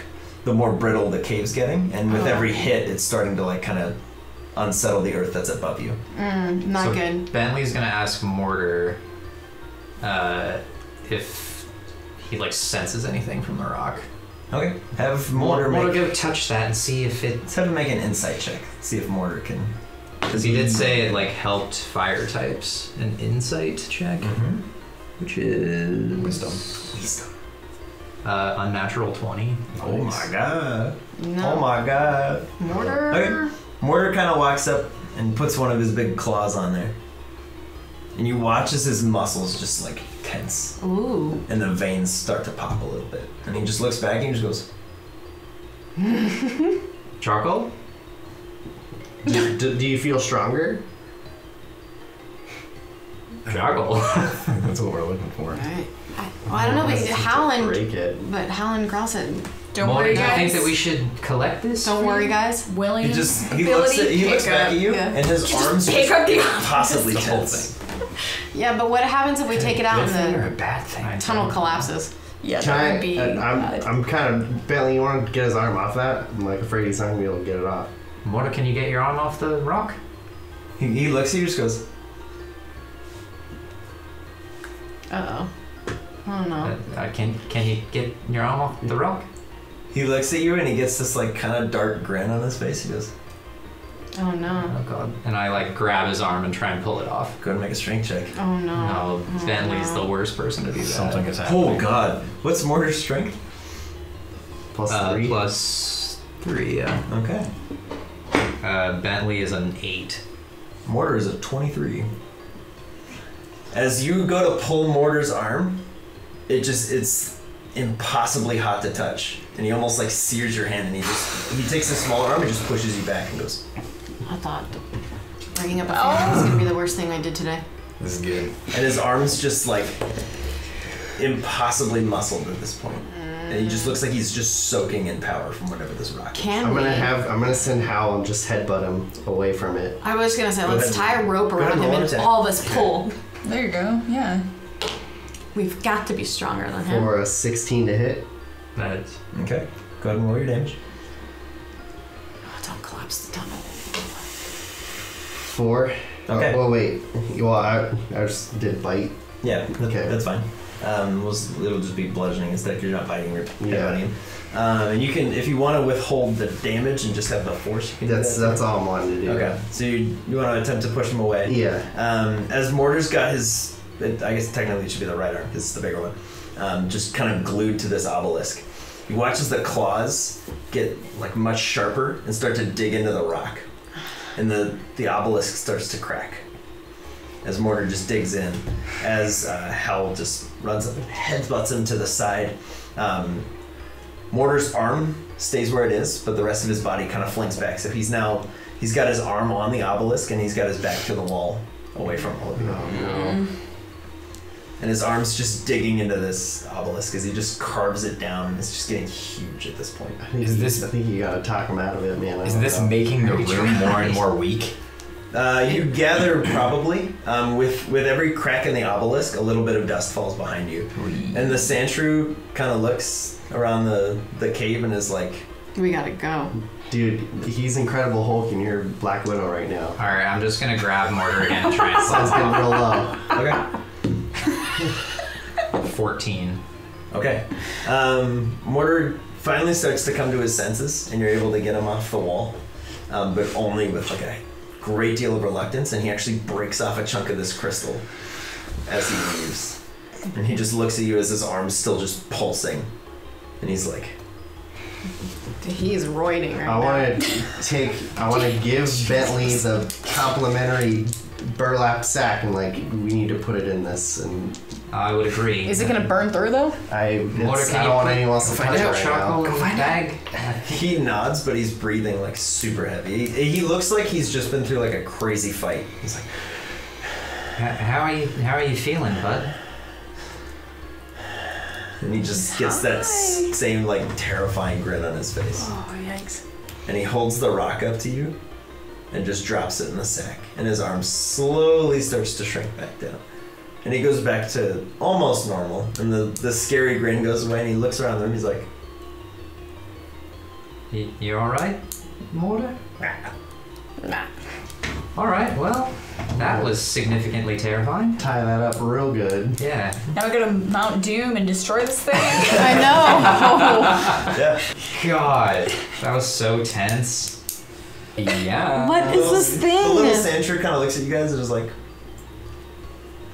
the more brittle the cave's getting, and with every hit, it's starting to like kind of unsettle the earth that's above you. Not So good. Bentley's gonna ask Mortar if he like senses anything from the rock. Okay. Have Mortar Mortar make. go touch that and see if it. Let's have him make an insight check. See if Mortar can Because he did say it like helped fire types. An insight check, which is Wisdom. unnatural 20. Oh my god. No. Oh my god. Mortar. Okay. Mortar kind of walks up and puts one of his big claws on there. And you watch as his muscles just like tense. Ooh. And the veins start to pop a little bit. And he just looks back and he just goes, Charcoal? Do you feel stronger? Charcoal. That's what we're looking for. Alright. I don't know, but Howland. Break it. But Howland Grouse said, Don't Mortar, worry, do you guys. think that we should collect this? don't worry, guys. Willing he looks ability, back at you Yeah. and his arms pick up the possibly the whole tense. Yeah, but what happens if we take it out Good thing or and a bad thing? the tunnel collapses? Yeah, Can that I, would be. I'm kind of Bentley. You want to get his arm off that? I'm like afraid he's not gonna be able to get it off. Mortar, can you get your arm off the rock? He looks at you and just goes, Uh-oh. Oh no. Can you get your arm off the rock? he looks at you and he gets this like kind of dark grin on his face. He goes, Oh no. Oh god. And I like grab his arm and try and pull it off. go ahead and make a strength check. Oh no. No, Bentley's the worst person to do that. Something is happening. Oh god. What's Mortar's strength? Plus 3. Plus 3, yeah. Okay. Bentley is an 8. Mortar is a 23. As you go to pull Mortar's arm, it's impossibly hot to touch. And he almost like sears your hand and he takes a small arm and just pushes you back and goes, I thought bringing up a fan was gonna be the worst thing I did today. This is good. and his arm's just like impossibly muscled at this point. And he just looks like he's just soaking in power from whatever this rock is. Can I'm we? gonna send Hal and just headbutt him away from it. I was gonna say, Go let's ahead. tie a rope Go ahead around and him roll and attack. all of us pull. There you go. Yeah. We've got to be stronger than him. For a 16 to hit. That's Okay. Go ahead and roll your damage. Oh, don't collapse the tunnel. 4. Okay. Well, wait. Well, I just did bite. Yeah, Okay. that's fine. It'll just be bludgeoning instead. You're not biting, you're Yeah. headbutting him. And you can, if you want to withhold the damage and just have the force, you can do that. That's all I'm wanting to do. Okay, so you want to attempt to push him away. Yeah. As Mortar's got his, I guess technically it should be the right arm because it's the bigger one, just kind of glued to this obelisk. You watch as the claws get like much sharper and start to dig into the rock, and the obelisk starts to crack. As Mortar just digs in, as Hal just runs up and headbutts him to the side. Mortar's arm stays where it is, but the rest of his body kind of flings back. So he's got his arm on the obelisk and he's got his back to the wall, away from all of you. And his arm's just digging into this obelisk as he just carves it down, and it's just getting huge at this point. I Is think you gotta talk him out of it, man. I Is don't this know. making the room more and more weak? You gather probably with every crack in the obelisk, a little bit of dust falls behind you, and the sandshrew kind of looks around the cave and is like, We gotta go. Dude, he's Incredible Hulk and you're Black Widow right now. Alright, I'm just gonna grab Mortar again and try and Sounds slap getting real low. okay. 14. Okay. Mortar finally starts to come to his senses, and you're able to get him off the wall, but only with like a great deal of reluctance, and he actually breaks off a chunk of this crystal as he leaves. And he just looks at you as his arm's still just pulsing, and he's like, He's roiding right I want to give Bentley the complimentary burlap sack and like we need to put it in this and I would agree. Is it gonna burn through though? I Mortar, can don't you want put- anyone else to touch it right charcoal now. in the bag? he nods, but he's breathing like super heavy. He looks like he's just been through like a crazy fight. He's like, How are you feeling, bud? and he just gets that same like terrifying grin on his face. Oh yikes! And he holds the rock up to you and just drops it in the sack. And his arm slowly starts to shrink back down. And he goes back to almost normal. And the scary grin goes away and he looks around him. He's like, You alright, Mortar? Nah. Alright, well, that was significantly terrifying. Tie that up real good. Yeah. Now we gotta Mount Doom and destroy this thing. I know. yeah. God, that was so tense. Yeah. What is this The little thing? sand shrew kind of looks at you guys and is like,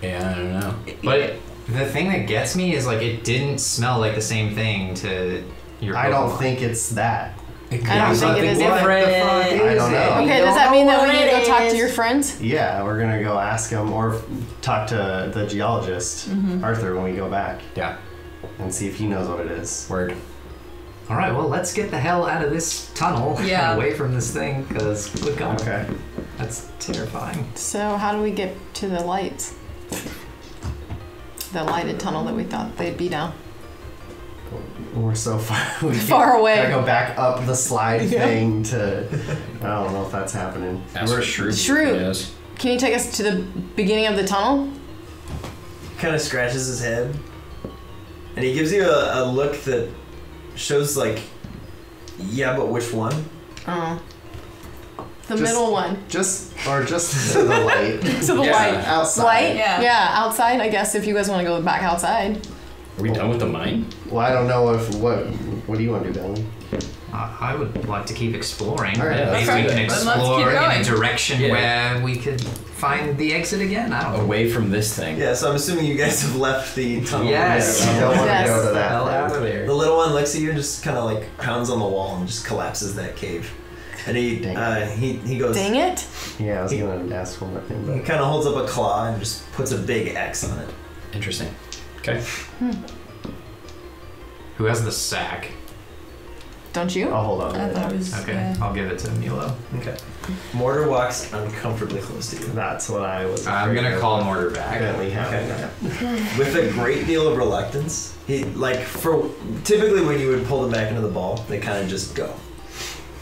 Yeah, I don't know. But the thing that gets me is like it didn't smell like the same thing to your. I don't Pokemon. think it's that. I don't think it is either. I don't know. Okay, does that mean that we need to go talk to your friends? Yeah, we're gonna go ask him or talk to the geologist, Arthur, when we go back Yeah. and see if he knows what it is. Word. All right, well, let's get the hell out of this tunnel Yeah. and away from this thing because good God, Okay. that's terrifying. So how do we get to the lights? The lighted tunnel that we thought they'd be down. We're so far. We Far away. Gotta go back up the slide thing to. I don't know if that's happening. That's what Shrew. Shrew. Is. Can you take us to the beginning of the tunnel? kind of scratches his head, and he gives you a look that shows like, yeah, but which one? Oh. The Just- middle one. Just to the light. To the Yeah. light. Outside. Light? Yeah. Outside, I guess, if you guys want to go back outside. Are we done with the mine? Well, I don't know if what do you want to do, Bentley? I would like to keep exploring. All right, Maybe let's we do can it. Then let's keep explore in going. a direction Yeah. where we could find the exit again. I don't know. Away from this thing. Yeah, so I'm assuming you guys have left the tunnel. Yes. We don't want Yes. to go to Get the hell that. out of there. The little one looks at you and just kind of like pounds on the wall and just collapses that cave. And he goes. Dang it. Yeah, I was gonna ask for that thing, He but kind of holds up a claw and just puts a big X on it. Interesting. Okay. Who has the sack? Don't you? I'll hold on. I to thought it it. was. Okay, Yeah. I'll give it to Milo. Okay. Mortar walks uncomfortably close to you. That's what I was. I'm afraid gonna of call Mortar back. Bentley having Okay. that. With a great deal of reluctance. He typically when you would pull them back into the ball, they kind of just go.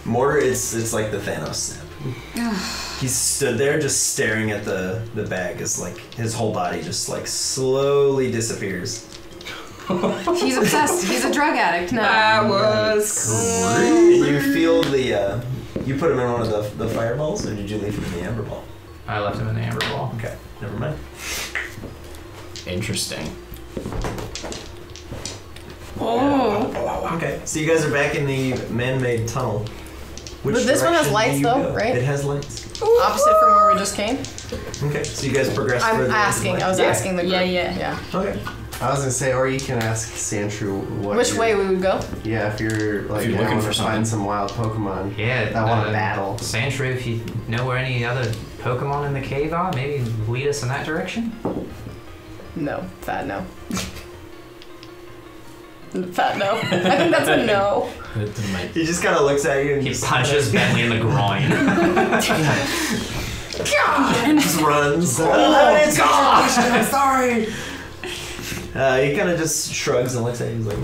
Mortar, it's like the Thanos snap. He stood there just staring at the bag as like his whole body just like slowly disappears. He's obsessed. He's a drug addict now. That was. And you feel the you put him in one of the fireballs, or did you leave him in the amber ball? I left him in the amber ball. Okay, never mind. Interesting. Oh. Okay, so you guys are back in the man-made tunnel. Which But this one has direction lights, do you though, go? right? It has lights. Opposite from where we just came? Okay, so you guys progress further. I'm into asking. light. I was Yeah. asking the group. Yeah. Okay. I was gonna say, or you can ask Sandshrew what. Which way we would go? Yeah, if you're like If you're I looking want for to find something. some wild Pokemon. Yeah. That want to battle. Sandshrew, if you know where any other Pokemon in the cave are, maybe lead us in that direction. No. Fat no. Fat no. I think that's a no. He just kind of looks at you and He just punches Bentley in the groin. just runs. Oh gosh! I'm sorry. He kind of just shrugs and looks at you. He's like,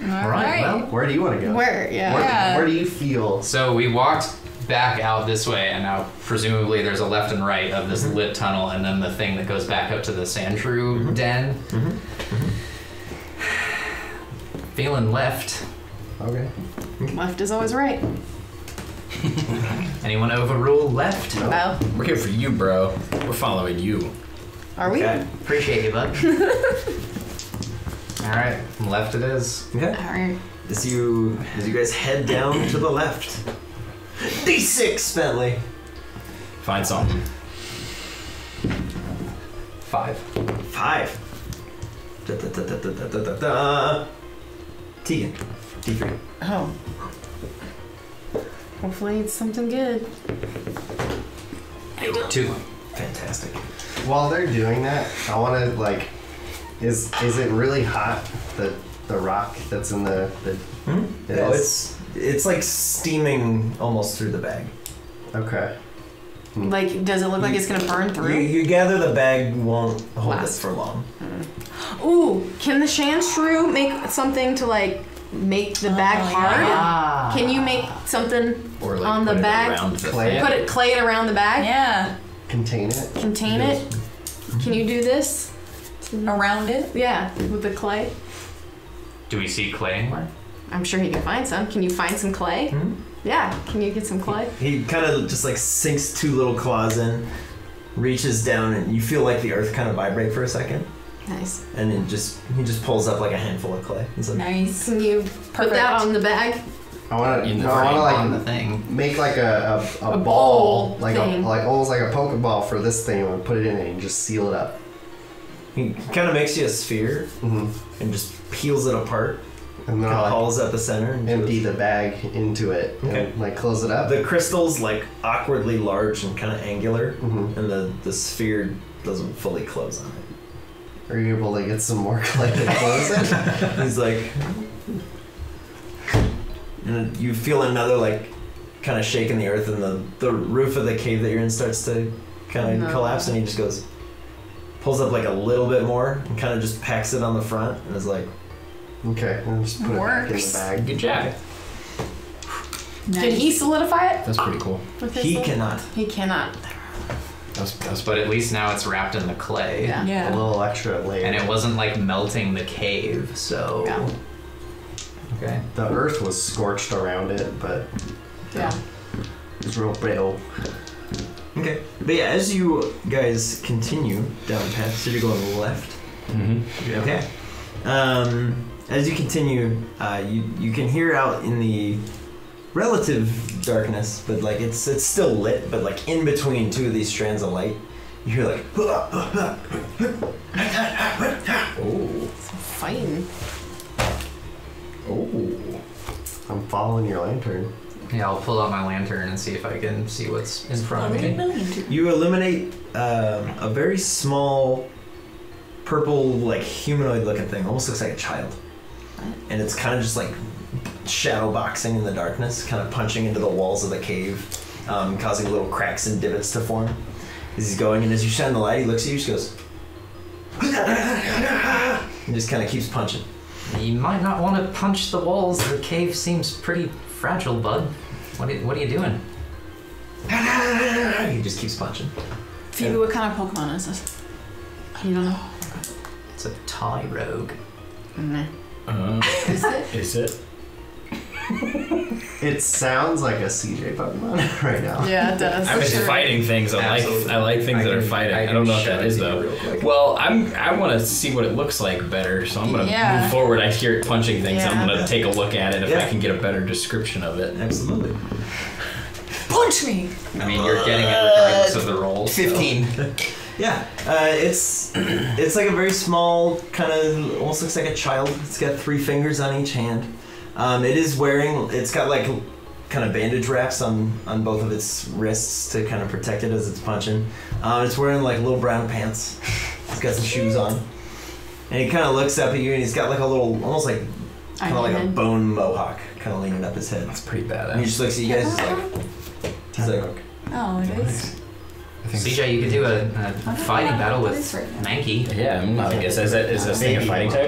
All right. Well, Where do you want to go? Where? Yeah. Yeah. Where do you feel? so we walked back out this way, and now presumably there's a left and right of this lit tunnel, and then the thing that goes back up to the Sandshrew den. Feeling left. Okay. Left is always right. Anyone overrule left? Well, We're here for you, bro. We're following you. are we? okay. Appreciate you, bud. All right, left it is. Okay. Alright. As you guys head down to the left. D6, Bentley. Find something. 5. 5. Da. Tegan. D3. Oh. Hopefully it's something good. 2. Fantastic. While they're doing that, I want to like, is it really hot? The rock that's in the It No, is? it's like steaming almost through the bag. Okay. Like, does it look like it's gonna burn through? You gather the bag won't hold Last. it for long. Ooh, can the Sandshrew make something to like make the bag hard? Ah. Can you make something Or like on the put it bag? around the Clay. thing. Put it clay it around the bag? Yeah. Contain it. Contain it? Can you do this? Around it. Yeah, with the clay. Do we see clay anywhere? I'm sure he can find some. Can you find some clay? Yeah, can you get some clay? He kind of just like sinks 2 little claws in, reaches down, and you feel like the earth kind of vibrate for a second, Nice. and then he just pulls up like a handful of clay. He's like, Nice. Can you put that on the bag? I want In to the on the like thing. make like a A ball, bowl like thing. like almost like a Pokeball for this thing, and put it in it and just seal it up. He kind of makes you a sphere and just peels it apart. And then Kind I'll of hauls at the center and empty goes- the bag into it Okay. and like close it up. The crystal's like awkwardly large and kind of angular, Mhm. and the sphere doesn't fully close on it. Are you able to get some more clay to close it? He's like, and you feel another like kind of shake in the earth, and the roof of the cave that you're in starts to kind of No. collapse, and he just goes, pulls up like a little bit more, and kind of just packs it on the front, and is like, Okay, and just put it back in the Works. bag. Good job. Did he solidify it? That's pretty cool. with his he little- cannot. He cannot. That's But at least now it's wrapped in the clay. Yeah. A Yeah. little extra layer. And it wasn't like melting the cave, so. Yeah. Okay. The earth was scorched around it, but Yeah. it was real brittle. Okay, but yeah, as you guys continue down the path, so you're going left. Mm-hmm. Okay. As you continue, you can hear out in the relative darkness, but like it's still lit, but like in between two of these strands of light, you hear like. Oh. Fighting. Oh. I'm following your lantern. Yeah, I'll pull out my lantern and see if I can see what's in front of me. You illuminate a very small, purple, like humanoid-looking thing. Almost looks like a child, and it's kind of just like shadow boxing in the darkness, kind of punching into the walls of the cave, causing little cracks and divots to form. As he's going, and as you shine the light, he looks at you, just goes, and just kind of keeps punching. You might not want to punch the walls. The cave seems pretty fragile, bud. What are you doing? He just keeps punching. Phoebe, what kind of Pokemon is this? You don't know? It's a tie rogue. Nah. Is it? Is it? It sounds like a CJ Pokemon right now. Yeah, it does. I've been Sure. fighting things. Absolutely. I like things that are fighting. I don't know what that is though. Well, I want to see what it looks like better, so I'm gonna Yeah. move forward. I hear it punching things. I'm Yeah. gonna take a look at it if Yeah. I can get a better description of it. Absolutely. Punch me! I mean, you're getting it regardless of the rolls. so- 15. Yeah, it's like a very small, kind of almost looks like a child. It's got 3 fingers on each hand. It's got like kind of bandage wraps on both of its wrists to kind of protect it as it's punching. It's wearing like little brown pants. It's got some shoes on, and he kind of looks up at you, and he's got like a little, almost like kind of like a bone mohawk, kind of leaning up his head. That's pretty And he badass. just looks at you guys, he's like, Oh, it is. CJ, you could do a fighting battle What with is right now? Mankey, Yeah, I'm not. I guess is this thing a Maybe fighting one type?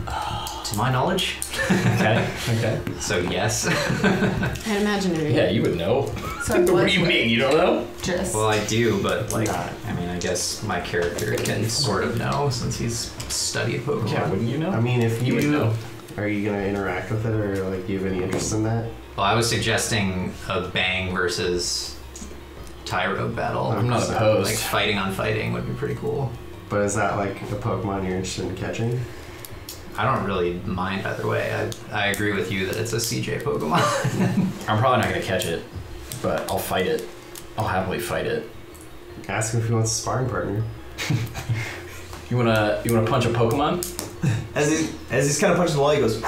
top. to my knowledge. Okay. Okay. So yes. I'd imagine it would be. Yeah, you would know. So What what's do you mean? You don't know? Just. Well, I do, but like, Not. I mean, I guess my character can sort of know since he's studied Pokemon. Yeah, wouldn't you know? I mean, if You would know. are you gonna interact with it, or like, do you have any interest in that? Well, I was suggesting a Bang versus Tyro battle. I'm not So, opposed. Like fighting on fighting would be pretty cool. But is that like a Pokemon you're interested in catching? I don't really mind either way. I agree with you that it's a CJ Pokemon. I'm probably not gonna catch it, but I'll fight it. I'll happily fight it. Ask him if he wants a sparring partner. You wanna punch a Pokemon? as he's kind of punching the wall, he goes,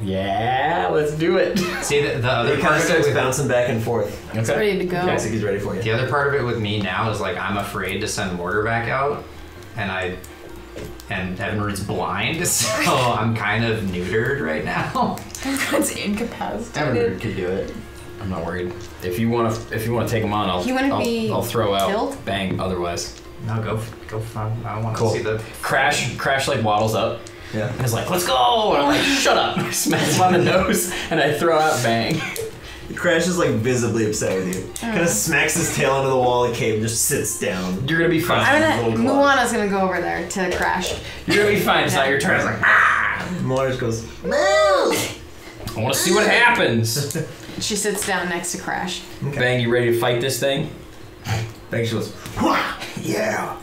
Yeah, let's do it. See, the other he kind part of of it starts with, bouncing back and forth. It's ready to go. Looks like he's ready for you. the other part of it with me now is like I'm afraid to send Mortar back out, and Evanroot's blind, so I'm kind of neutered right now. Everyone's incapacitated. Everyone could do it. I'm not worried. If you wanna take him on, He wouldn't be I'll throw out killed? Bang. Otherwise, No, go fun. I want to Cool. see the Crash like waddles up. Yeah. And is like, let's go! And I'm like, shut up! I smack him on the nose, and I throw out Bang. Crash is like visibly upset with you. Kind of smacks his tail into the wall of the cave and just sits down. You're gonna be fine. I'm Little gonna. claw. Moana's gonna go over there to Crash. You're gonna be fine. It's not your turn. It's like, Molar just goes, I want to see what happens. She sits down next to Crash. Bang, you ready to fight this thing? Bang, she goes, "Wah, yeah.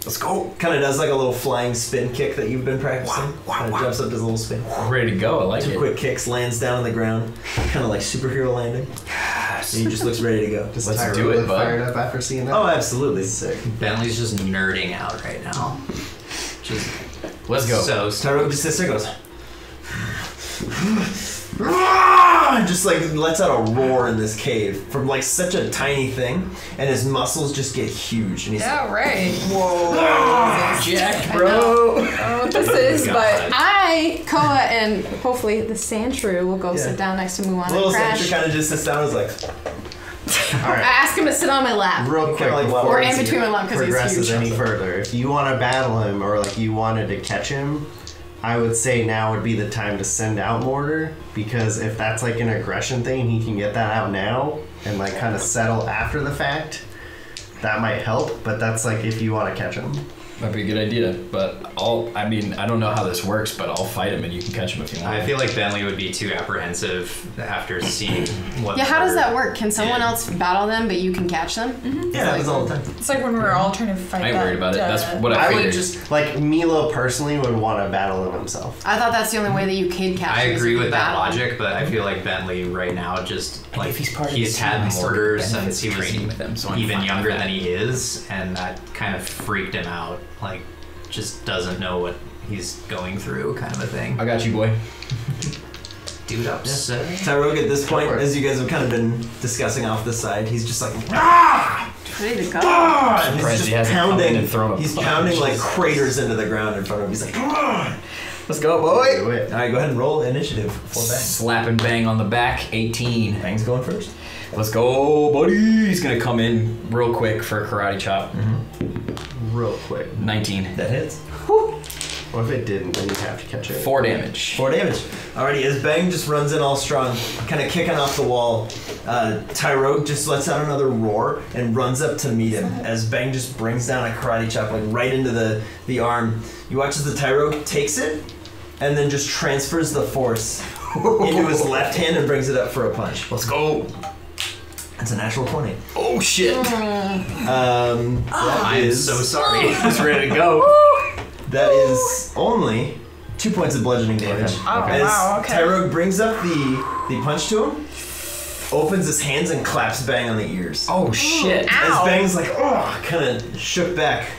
Let's go. Kind of does like a little flying spin kick that you've been practicing. Kind of jumps up, does a little spin. Ready to go. I like Two it. quick kicks, lands down on the ground, kind of like superhero landing. Yes. And he just looks ready to go. Does Let's Tyro do it, look bud. fired up after seeing that? Oh, absolutely. Sick. Bentley's just nerding out right now. Just Let's go. so Tyro just sits there and goes. And just like lets out a roar in this cave from like such a tiny thing, and his muscles just get huge, and he's Yeah, right. Jack, I bro. don't know what this is, God. but I, Koa, and hopefully the sand shrew will go Yeah. sit down next to Mulan little and Sandra crash. kind of just sits down and is like, All I right. ask him to sit on my lap. Real quick, Kinda like before Or in this between my lap 'cause he's progresses huge. any further, if you want to battle him or like you wanted to catch him, I would say now would be the time to send out Mortar, because if that's like an aggression thing, he can get that out now and like kind of settle after the fact. That might help, but that's like if you want to catch him. Might be a good idea, but I don't know how this works, but I'll fight him and you can catch him if you want. I feel like Bentley would be too apprehensive after seeing what. Yeah, how does Mortar that work? Can someone did. else battle them, but you can catch them? yeah, that happens all the time. It's like when we were all trying to fight I ain't that, worried about it. That's what I I figured. would just like Milo personally would want to battle him himself. I thought that's the only way that you could catch I them. is agree if you with that battle them. logic, but I feel like Bentley right now just And like if he's part of he's the team, I had still Mortar get since benefits he was training with them, so I'm even fine with younger that. than he is, and that kind of freaked him out. Like, just doesn't know what he's going through, kind of a thing. I got you, boy. Dude, upset. Tyrone, at this point, Go for it. as you guys have kind of been discussing off the side, he's just like, Ready to go. and he's Surprised just he hasn't come in pounding. and thrown a He's punch. pounding like craters into the ground in front of him. He's like, Let's go, Do boy. it. all right, go ahead and roll initiative for Bang. Slap and bang on the back, 18. Bang's going first. Let's go, buddy. He's gonna come in real quick for a karate chop. Real quick. 19. That hits. What if it didn't? Then you'd have to catch it. 4 damage. 4 damage. Alrighty, as Bang just runs in all strong, kind of kicking off the wall, Tyrone just lets out another roar and runs up to meet him. As Bang just brings down a karate chop like right into the arm. You watch as the Tyrone takes it and then just transfers the force into his left hand and brings it up for a punch. Let's go. That's a natural 20. Oh, shit. That I'm is- so sorry. He's ready to go. That is only 2 points of bludgeoning damage. Oh, As wow, okay. Tyrone brings up the punch to him, opens his hands and claps Bang on the ears. Oh, shit. As Bang's like, oh, kind of shook back.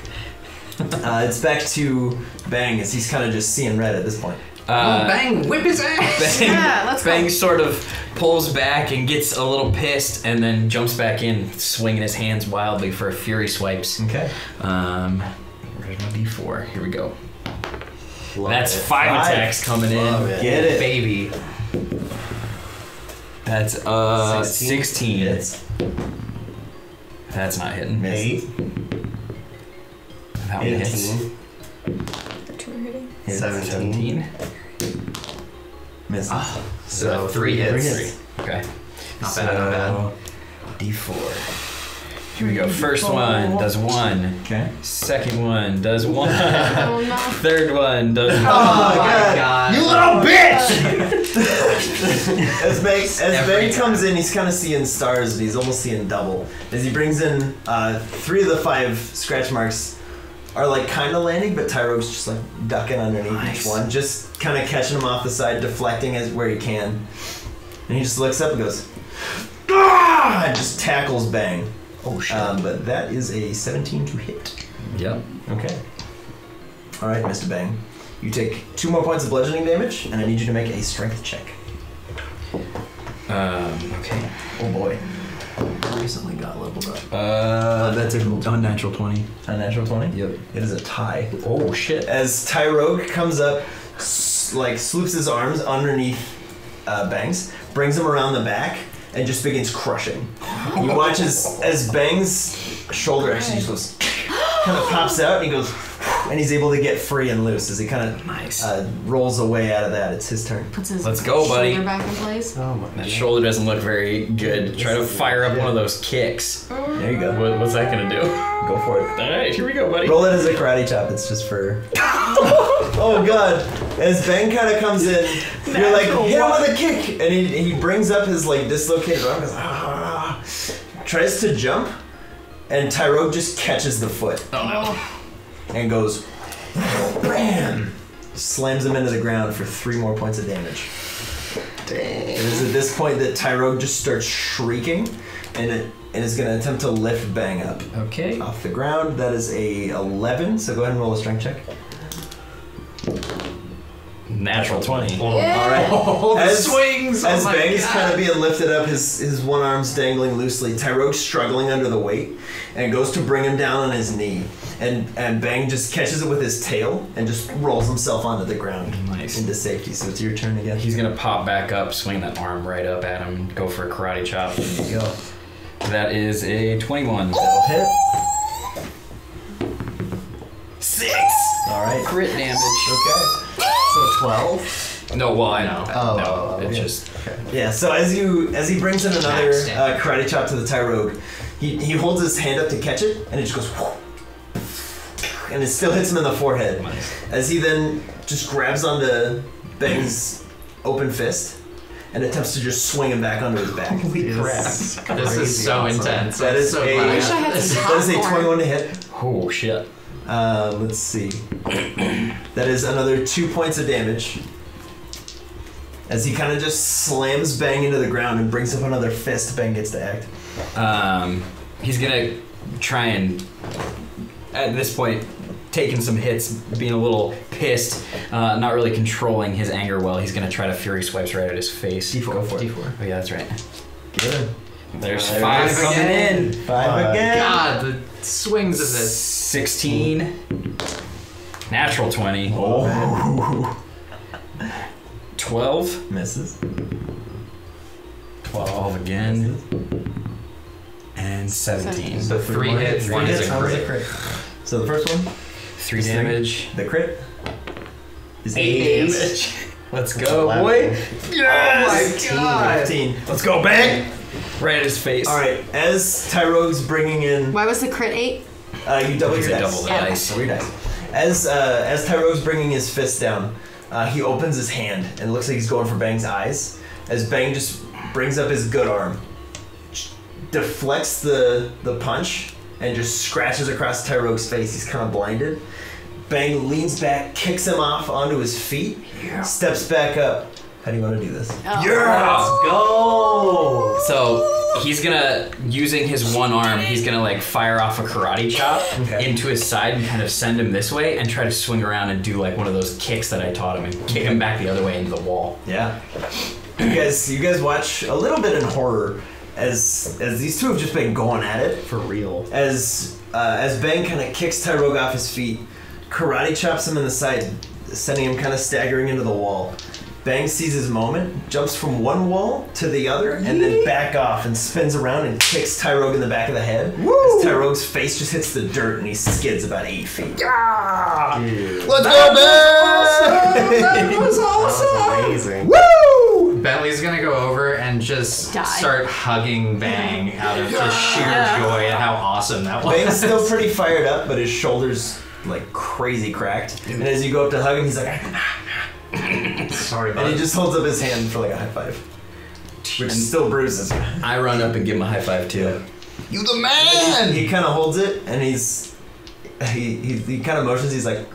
It's back to Bang as he's kind of just seeing red at this point. Bang! Whip his ass! Bang, Yeah, let's go. Bang sort of pulls back and gets a little pissed and then jumps back in, swinging his hands wildly for fury swipes. Okay. Where's my D4? Here we go. Love That's it. 5 attacks coming Love in. it. Get it. Baby. That's 16. Hits. That's not hitting. Miss. 8, That one hits. 18, Two are hitting. Hits. 17. 17. Miss. So 3 hits. 3 hits. Okay. Not bad, not bad. D4. Here we go. First one does 1. Okay. Second one does 1. Oh no. Third one does 1. Oh my God. You little bitch! as Bang comes in, he's kind of seeing stars and he's almost seeing double. As he brings in 3 of the 5 scratch marks are like kind of landing, but Tyro's just like ducking underneath each one, just kind of catching him off the side, deflecting as where he can. And he just looks up and goes, ah! And just tackles Bang. Oh shit. But that is a 17 to hit. Yep. Okay. Alright, Mr. Bang. You take 2 more points of bludgeoning damage, and I need you to make a strength check. Okay. Oh boy. Recently got leveled up. That's a unnatural 20. Unnatural 20? Yep. It is a tie. Oh shit. As Tyrogue comes up, swoops his arms underneath Bang's, brings him around the back, and just begins crushing. You watch as Bang's shoulder actually just goes, kind of pops out, and he goes, and he's able to get free and loose as he kind of Nice. rolls away out of that. It's his turn. Puts his Let's go, buddy. shoulder back in place. Oh my That god. shoulder doesn't look very good. Try to fire up one of those kicks. There you go. What's that gonna do? Go for it. Alright, here we go, buddy. Roll it as a karate chop. It's just for. Oh god! As Bang kind of comes in, you're like, hit him with a kick, and he brings up his like dislocated arm, goes, tries to jump, and Tyrogue just catches the foot. Oh no. and goes, bam! Slams him into the ground for 3 more points of damage. Dang. It is at this point that Tyrogue just starts shrieking, and is going to attempt to lift Bang up. Okay. Off the ground. That is a 11, so go ahead and roll a strength check. Natural 20. Yeah. Alright. Oh, the swings! As Oh my Bang is God. kind of being lifted up, his one arm's dangling loosely, Tyrogue's struggling under the weight and goes to bring him down on his knee. And Bang just catches it with his tail and just rolls himself onto the ground. Nice. Into safety. So it's your turn again. He's gonna pop back up, swing that arm right up at him, go for a karate chop. There you go. That is a 21. That'll hit. 6! Alright. Crit damage. Okay. So 12? No, well, I know. Oh, no, it's yeah. just... Yeah, so as he brings in another Max damage. karate chop to the Tyrogue, he holds his hand up to catch it, and it just goes whoosh, and it still hits him in the forehead. As he then just grabs onto Bang's open fist and attempts to just swing him back onto his back. Holy crap. This is so intense. That is so a- glad I wish I had this. some That is a popcorn. 21 to hit. Oh, shit. Let's see. That is another 2 points of damage. As he kind of just slams Bang into the ground and brings up another fist, Bang gets to act. He's gonna try and, at this point, taking some hits, being a little pissed, not really controlling his anger well. He's gonna try to Fury Swipes right at his face. D4. Go for it. D4. Oh yeah, that's right. Good. There's There it 5 is. coming in. 5 again. God, the swings of this. 16. Natural 20. Oh. 12. Misses. 12 again. And 17. So 3 hits, 1 is a One is crit. So the first one, 3 damage. the crit, is 8 damage. Let's go, boy. Yes! Oh my God. 15. Let's go, Bang! Right at his face. Alright, as Tyrogue's bringing in, Why was the crit 8? you double your dice. Double the dice. Double your dice. As Tyrogue's bringing his fist down, he opens his hand and it looks like he's going for Bang's eyes. As Bang just brings up his good arm, deflects the punch, and just scratches across Tyrogue's face. He's kind of blinded. Bang leans back, kicks him off onto his feet, steps back up. How do you want to do this? Oh. Let's go! So he's gonna, using his one arm, he's gonna like fire off a karate chop Okay. into his side and kind of send him this way and try to swing around and do like one of those kicks that I taught him and kick him back the other way into the wall. Yeah. You guys watch a little bit in horror as these two have just been going at it. For real. As Bang kind of kicks Tyrogue off his feet, karate chops him in the side, sending him kind of staggering into the wall. Bang sees his moment, jumps from one wall to the other, and then back off and spins around and kicks Tyrogue in the back of the head. As Tyrogue's face just hits the dirt and he skids about 8 feet. Dude. Let's go, Bang! That was amazing. Woo! Bentley's gonna go over and just Die. start hugging Bang out of just sheer joy at how awesome that was. Bang's still pretty fired up, but his shoulder's like crazy cracked. And as you go up to hug him, he's like, Sorry, and bud. he just holds up his hand for like a high five, which still bruises. I run up and give him a high five too. You the man! He kind of holds it, and he kind of motions. He's like,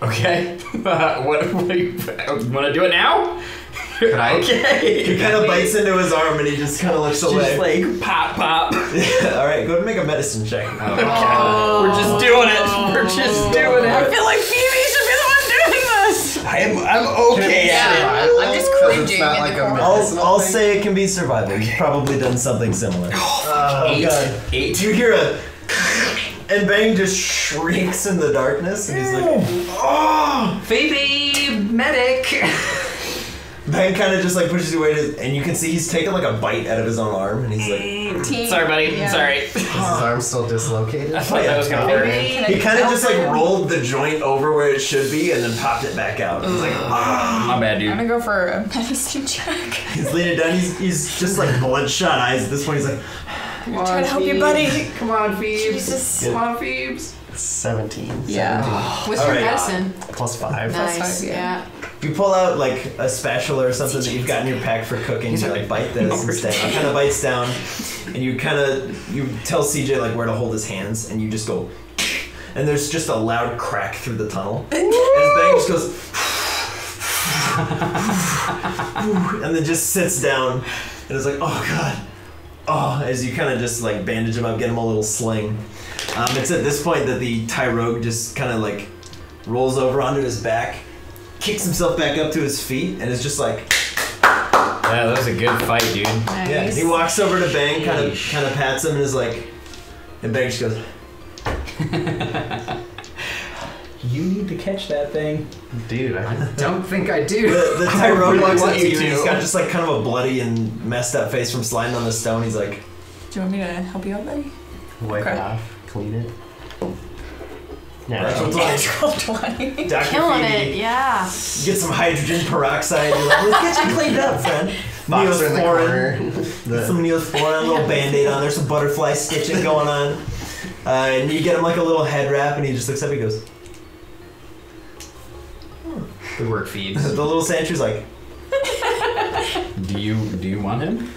Okay. what do you want to do it now? Could I? Okay. he kind of bites into his arm, and he just kind of looks away. Just like pop, pop. All right, go ahead and make a medicine check. We're just doing it. We're just doing I it. feel like Phoebe should be the one doing this. I'm okay at it. I'm just Because cringing it's not in like the a corner. I'll say it can be survival. You've probably done something similar. Oh, 8. God. 8. You hear a, and Bang just shrieks in the darkness, and he's like, oh! Phoebe, medic. Bang kind of just like pushes you away, and you can see he's taking like a bite out of his own arm, and he's like, Sorry, buddy. Yeah. Sorry. Is his arm still dislocated? I thought that was gonna hurt. he kind of just like rolled the joint over where it should be, and then popped it back out. He's like, My bad, I'm dude. gonna go for a medicine check. he's leaning down. He's just like bloodshot eyes at this point. He's like, I'm trying to help you, buddy. Come on, Phoebes. Jesus. Come on, Phoebes. 17. Yeah. What's All your right. medicine? Plus 5. Nice. five, Yeah. you pull out like a spatula or something that you've got in your pack for cooking. You like bite this instead. He kind of bites down, and you tell CJ like where to hold his hands, and you just go. and there's just a loud crack through the tunnel. And his bang just goes, and then just sits down, and it's like, oh god, oh, as you kind of just like bandage him up, get him a little sling. It's at this point that the Tyrogue just kind of like rolls over onto his back, kicks himself back up to his feet, and is just like, Yeah, that was a good fight, dude. Nice. yeah. He walks over to Bang, kind of pats him, and is like, and Bang just goes, You need to catch that thing. Dude, I Don't think I do. the Tyrogue walks up to you, you and he's to. got just like kind of a bloody and messed up face from sliding on the stone. He's like, Do you want me to help you out, buddy? wipe Okay. it off, clean it. Natural Yeah. 20. 20. Dr. Killing Phoebe, it, yeah. get some hydrogen peroxide. You're like, let's get you cleaned up, friend. Boxer in the corner. Get some Neosporin, a little Band-Aid on there, some butterfly stitching going on. And you get him like a little head wrap, and he just looks up and he goes, Good work, Phoebes. the little Sandshrews like, Do you want him?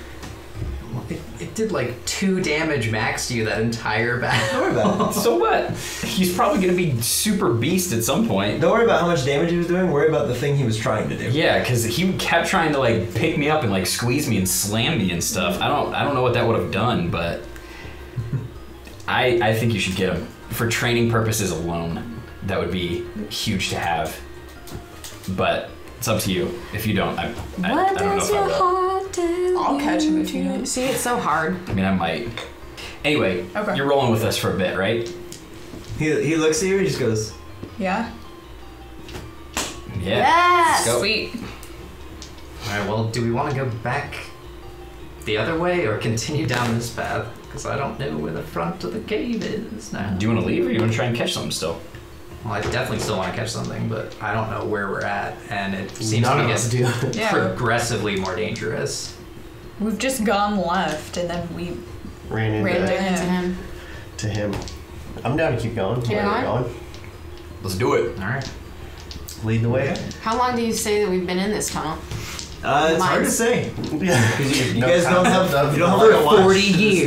It did like 2 damage max to you that entire battle. don't worry about it. So what? He's probably gonna be super beast at some point. Don't worry about how much damage he was doing, worry about the thing he was trying to do. Yeah, because he kept trying to like pick me up and like squeeze me and slam me and stuff. I don't know what that would have done, but I think you should get him for training purposes alone. That would be huge to have. But it's up to you. If you don't, I don't know if I will. I'll catch him if you do. See, it's so hard. I mean, I might. Anyway, Okay. you're rolling with us for a bit, right? He looks at you and he just goes, Yeah? Yeah. Yes! Go. Sweet. Alright, well, do we want to go back the other way or continue down this path? Because I don't know where the front of the cave is now. Do you want to leave or you want to try and catch something still? Well, I definitely still want to catch something, but I don't know where we're at, and it seems None to of be us getting do. Yeah. progressively more dangerous. We've just gone left and then we Ran Ran into into him. to him. I'm down to keep going. Keep Where are we going? going? Let's do it. Alright. Lead the way. How long do you say that we've been in this tunnel? it's hard to Mines. say. Yeah. You guys don't have concept of- you don't have like a watch. 40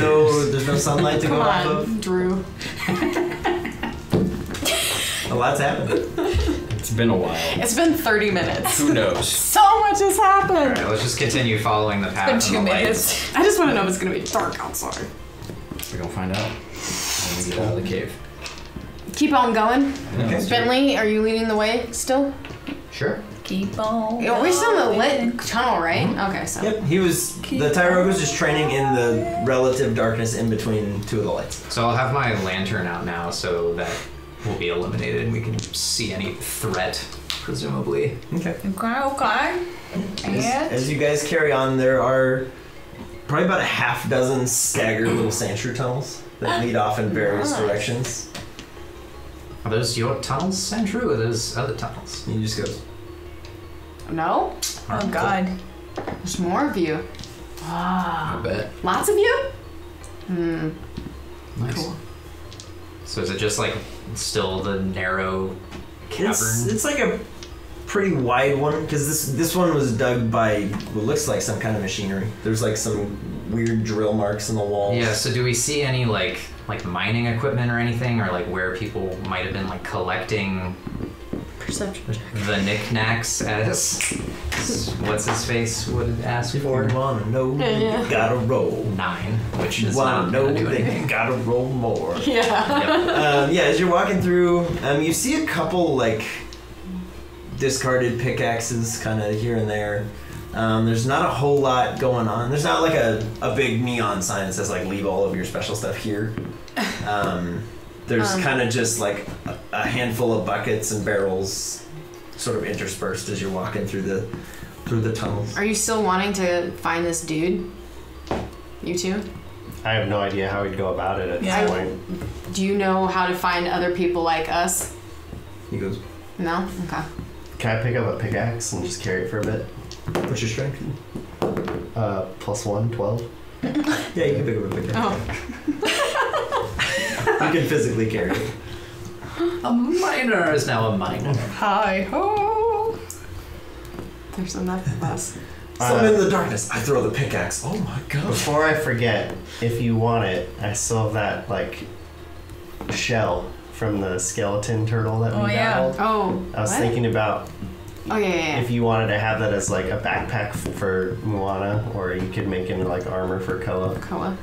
There's no sunlight to Come go off on, of. Drew. A lot's happened. It's been a while. It's been 30 minutes. Who knows? So much has happened. Alright, let's just continue following the path. been and 2 the lights. minutes. I just want to know if it's going to be dark outside. We're gonna find out when we get out of the cave. Keep on going. Okay. Bentley, are you leading the way still? Sure. keep on. Yeah, we're still in the going. lit tunnel, right? Okay, so. Yep, the Tyrogue was just training in the relative darkness in between two of the lights. So I'll have my lantern out now so that will be eliminated and we can see any threat, presumably. Okay. Okay. As you guys carry on, there are probably about a half dozen staggered little sandshrew tunnels that lead off in various Nice. directions. Are those your tunnels, Andrew, or those other tunnels? And he just goes, No? Oh God. There's more of you. I bet. Lots of you? Hmm. Nice. Cool. So is it just like still the narrow cavern? it's like a pretty wide one, because this one was dug by what looks like some kind of machinery. There's like some weird drill marks in the walls. Yeah, so do we see any like mining equipment or anything, or like where people might have been like collecting Perception. the knickknacks, as what's his face would ask If for? you wanna know, Yeah. you gotta roll. 9, which You is wanna not know, gonna do then anything. you gotta roll more. Yeah. Yeah, as you're walking through, you see a couple like discarded pickaxes kind of here and there. There's not a whole lot going on. There's not like a big neon sign that says like leave all of your special stuff here. There's kind of just like a handful of buckets and barrels sort of interspersed as you're walking through the tunnels. Are you still wanting to find this dude? You two? I have no idea how we'd go about it at Yeah. this point. Do you know how to find other people like us? He goes, No? Okay. Can I pick up a pickaxe and just carry it for a bit? what's your strength? +1, 12. Yeah, you can pick up a pickaxe. Oh. You can physically carry it. A miner is now a miner. Hi ho. There's enough of us. So I'm in the darkness. I throw the pickaxe. Oh my god. Before I forget, if you want it, I still have that like shell from the skeleton turtle that we battled. Oh, I was what? thinking about Oh yeah. if you wanted to have that as like a backpack for Moana, or you could make into like armor for Koa. Koa.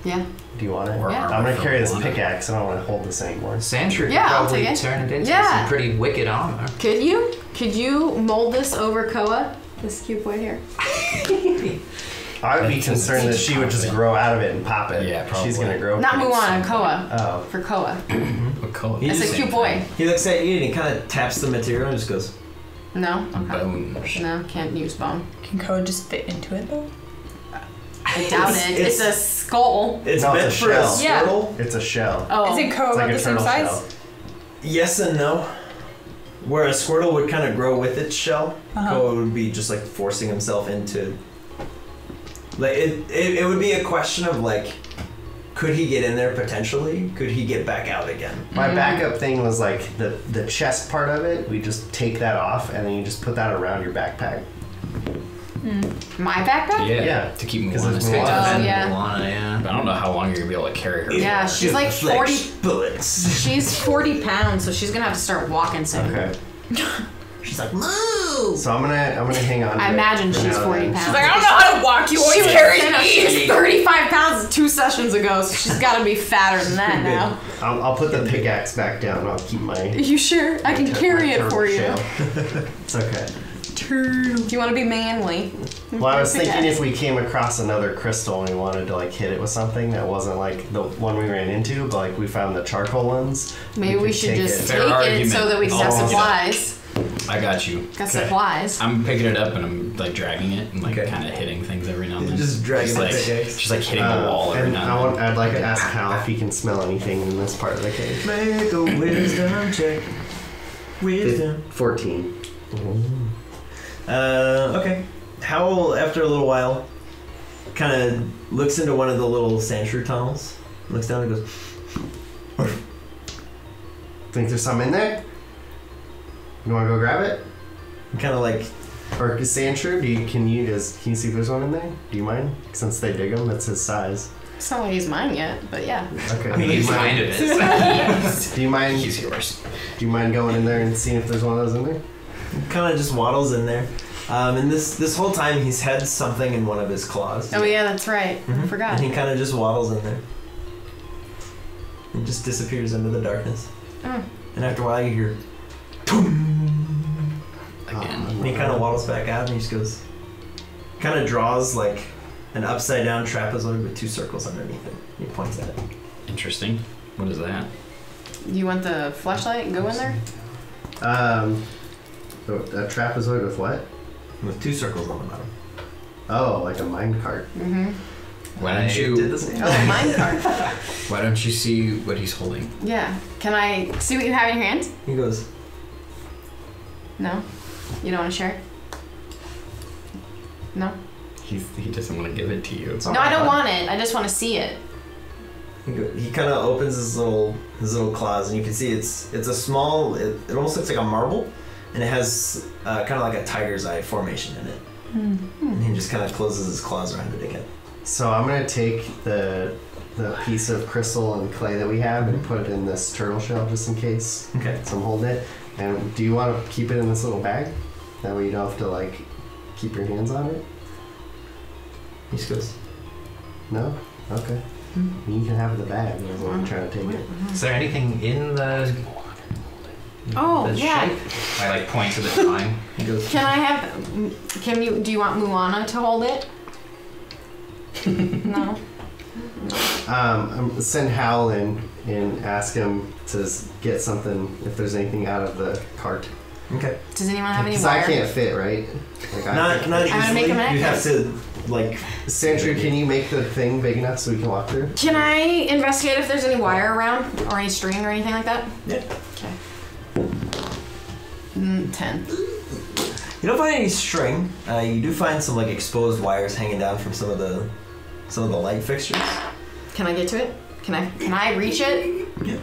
Yeah. Do you want it? Or Yeah. armor I'm gonna for carry this Moana. pickaxe. I don't want to hold this anymore. Sandshrew could Yeah, I'll probably take it. turn it into Yeah. some pretty wicked armor. Could you? Could you mold this over Koa? This cute boy here. I would be concerned that she would just grow out of it and pop it. Yeah, She's probably. gonna grow. Not pretty Moana, soon. Koa. Oh. For Koa. What color? He That's just- a cute boy. He looks at you and he kind of taps the material and just goes, No? Okay. Bones. No, can't use bone. Can Koa just fit into it though? I doubt it. It's a skull. it's No, meant it's a for a shell. Yeah. turtle. It's a shell. Oh. Is it Koa It's about like a the same turtle size? shell. Yes and no. Where a Squirtle would kind of grow with its shell, Koa would be just like forcing himself into. Like it would be a question of like, could he get in there potentially? Could he get back out again? My backup thing was like the chest part of it. We just take that off and then you just put that around your backpack. My backpack? Yeah. Yeah. To keep 'Cause Moana it's safe. Moana. Oh, yeah. Moana, yeah. But I don't know how long you're gonna be able to carry her. Yeah, she's like 40. bullets. She's 40 pounds, so she's gonna have to start walking soon. Okay. She's like, move. So I'm gonna hang on. To I it imagine for she's now 40 then. pounds. She's like, I don't know how to walk. You always carry She was me. 35 pounds 2 sessions ago, so she's gotta be fatter than that now. I'll put the pickaxe back down. I'll keep my. You sure? I can carry it for you. It's okay. Do you want to be manly? Well, I was thinking if we came across another crystal and we wanted to like hit it with something that wasn't like the one we ran into, but like we found the charcoal ones. Maybe we could should take just it. take Fair it argument. so that we can have Oh. supplies. I got you. Got supplies. I'm picking it up and I'm like dragging it and like Okay. kind of hitting things every now and then. Just dragging like, the pickaxe. just like hitting the wall every And now and then. I'd like to ask Hal if he can smell anything in this part of the cave. Make a wisdom check. Wisdom. 14. Okay. Howl, after a little while, kind of looks into one of the little sandshrew tunnels, looks down and goes, Think there's some in there? You want to go grab it? kind of like, Or Sandshrew, can you see if there's one in there? Do you mind? Since they dig them, that's his size. It's not like he's mine yet, but yeah. Okay. I mean, do, he's you kind mind, of is. do you mind? He's yours. Do you mind going in there and seeing if there's one of those in there? kind of just waddles in there. And this whole time he's had something in one of his claws. Oh yeah, that's right. I forgot. And he kind of just waddles in there. He just disappears into the darkness. Oh. And after a while you hear, Again. and he kind of waddles back out and he just goes, kind of draws like an upside down trapezoid with 2 circles underneath it. He points at it. Interesting. What is that? You want the flashlight? Go in there. A trapezoid with what? With 2 circles on the bottom. Oh, like a mine cart. Why don't Did you? the same. Oh, mine card. Why don't you see what he's holding? Yeah. Can I see what you have in your hands? He goes, No. You don't want to share? No. He doesn't want to give it to you. No, I don't want it. I just want to see it. he kind of opens his little claws and you can see it's a small, it almost looks like a marble, and it has kind of like a tiger's eye formation in it. And he just kind of closes his claws around it again. So I'm gonna take the piece of crystal and clay that we have and put it in this turtle shell just in case. Okay. So I'm holding it. And do you want to keep it in this little bag? That way you don't have to like keep your hands on it. He just goes, No? Okay. You can have the bag. That's what I'm trying to take it. Is there anything in the Oh, the yeah. shape? I like point to the drawing. he goes, Can I have? Do you want Moana to hold it? No. Send Hal in and ask him to get something if there's anything out of the cart. okay. Does anyone have any Because I wire? can't fit, right? Like Not I'm gonna easily. make him an You have necklace. to like. Sandshrew, can you make the thing big enough so we can walk through? Can I investigate if there's any wire around or any string or anything like that? Yeah. Okay. 10. You don't find any string. You do find some like exposed wires hanging down from some of the light fixtures. Can I get to it? Can I reach it? Yeah.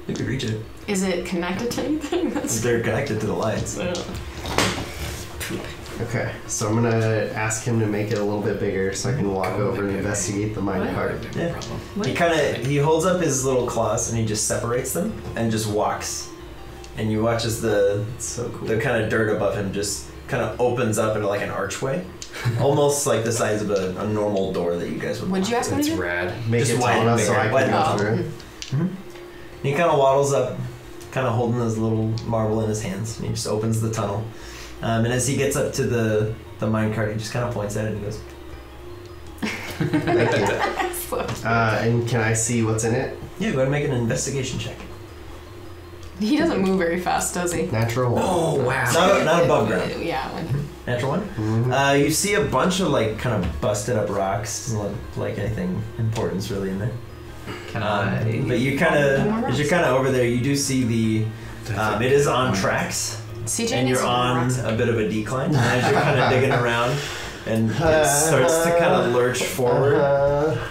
You could reach it. Is it connected to anything? That's They're connected to the lights. Okay, so I'm gonna ask him to make it a little bit bigger so I can walk over and investigate the mine cart. Yeah. He holds up his little claws and he just separates them and just walks. And you watch as It's so cool. the kind of dirt above him just kind of opens up into like an archway, almost like the size of a normal door that you guys would. Would you ask me That's to do? rad. Make just it widen tall enough so bigger. I can Widen go up. through. And he kind of waddles up, kind of holding his little marble in his hands, and he just opens the tunnel. And as he gets up to the minecart, he just kind of points at it and goes, Thank you. And can I see what's in it? "Yeah, go ahead and make an investigation check." He doesn't move very fast, does he? Natural one. Oh wow. Not above ground. Yeah. Natural one. Mhm. You see a bunch of like kind of busted up rocks. Doesn't look like anything importance really in there. Can I? But you kind of, as you're kind of over there, you do see the. It is on tracks, CJ and needs you're to on rocks. a bit of a decline. And as you're kind of digging around, and it starts to kind of lurch forward,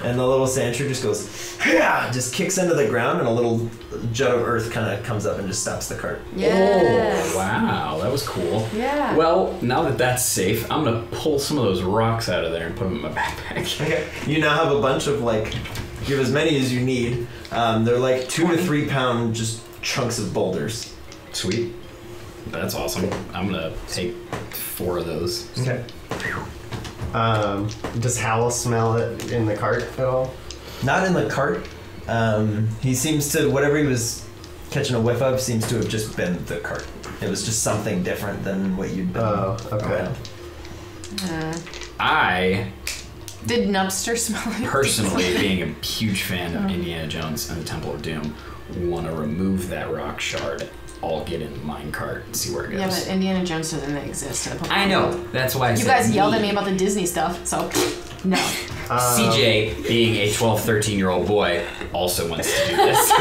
and the little sandshrew just goes, yeah, just kicks into the ground, and a little jet of earth kind of comes up and just stops the cart. Yes. Oh, wow, that was cool. Yeah. Well, now that that's safe, I'm gonna pull some of those rocks out of there and put them in my backpack. Okay. You now have a bunch of like, you have as many as you need. They're like 2 to 3 pound just chunks of boulders. Sweet. That's awesome. I'm gonna take 4 of those. Okay. Does Howell smell it in the cart at all? Not in the cart. He seems to, whatever he was catching a whiff of seems to have just been the cart. It was just something different than what you'd been Oh, okay. around. I, Did Nubster smell it? personally, being a huge fan of Indiana Jones and the Temple of Doom, want to remove that rock shard. I'll get in the minecart and see where it goes. Yeah, but Indiana Jones doesn't exist. I know. That's why I You said guys yelled at me about the Disney stuff, so no. CJ, being a 12, 13-year-old boy, also wants to do this.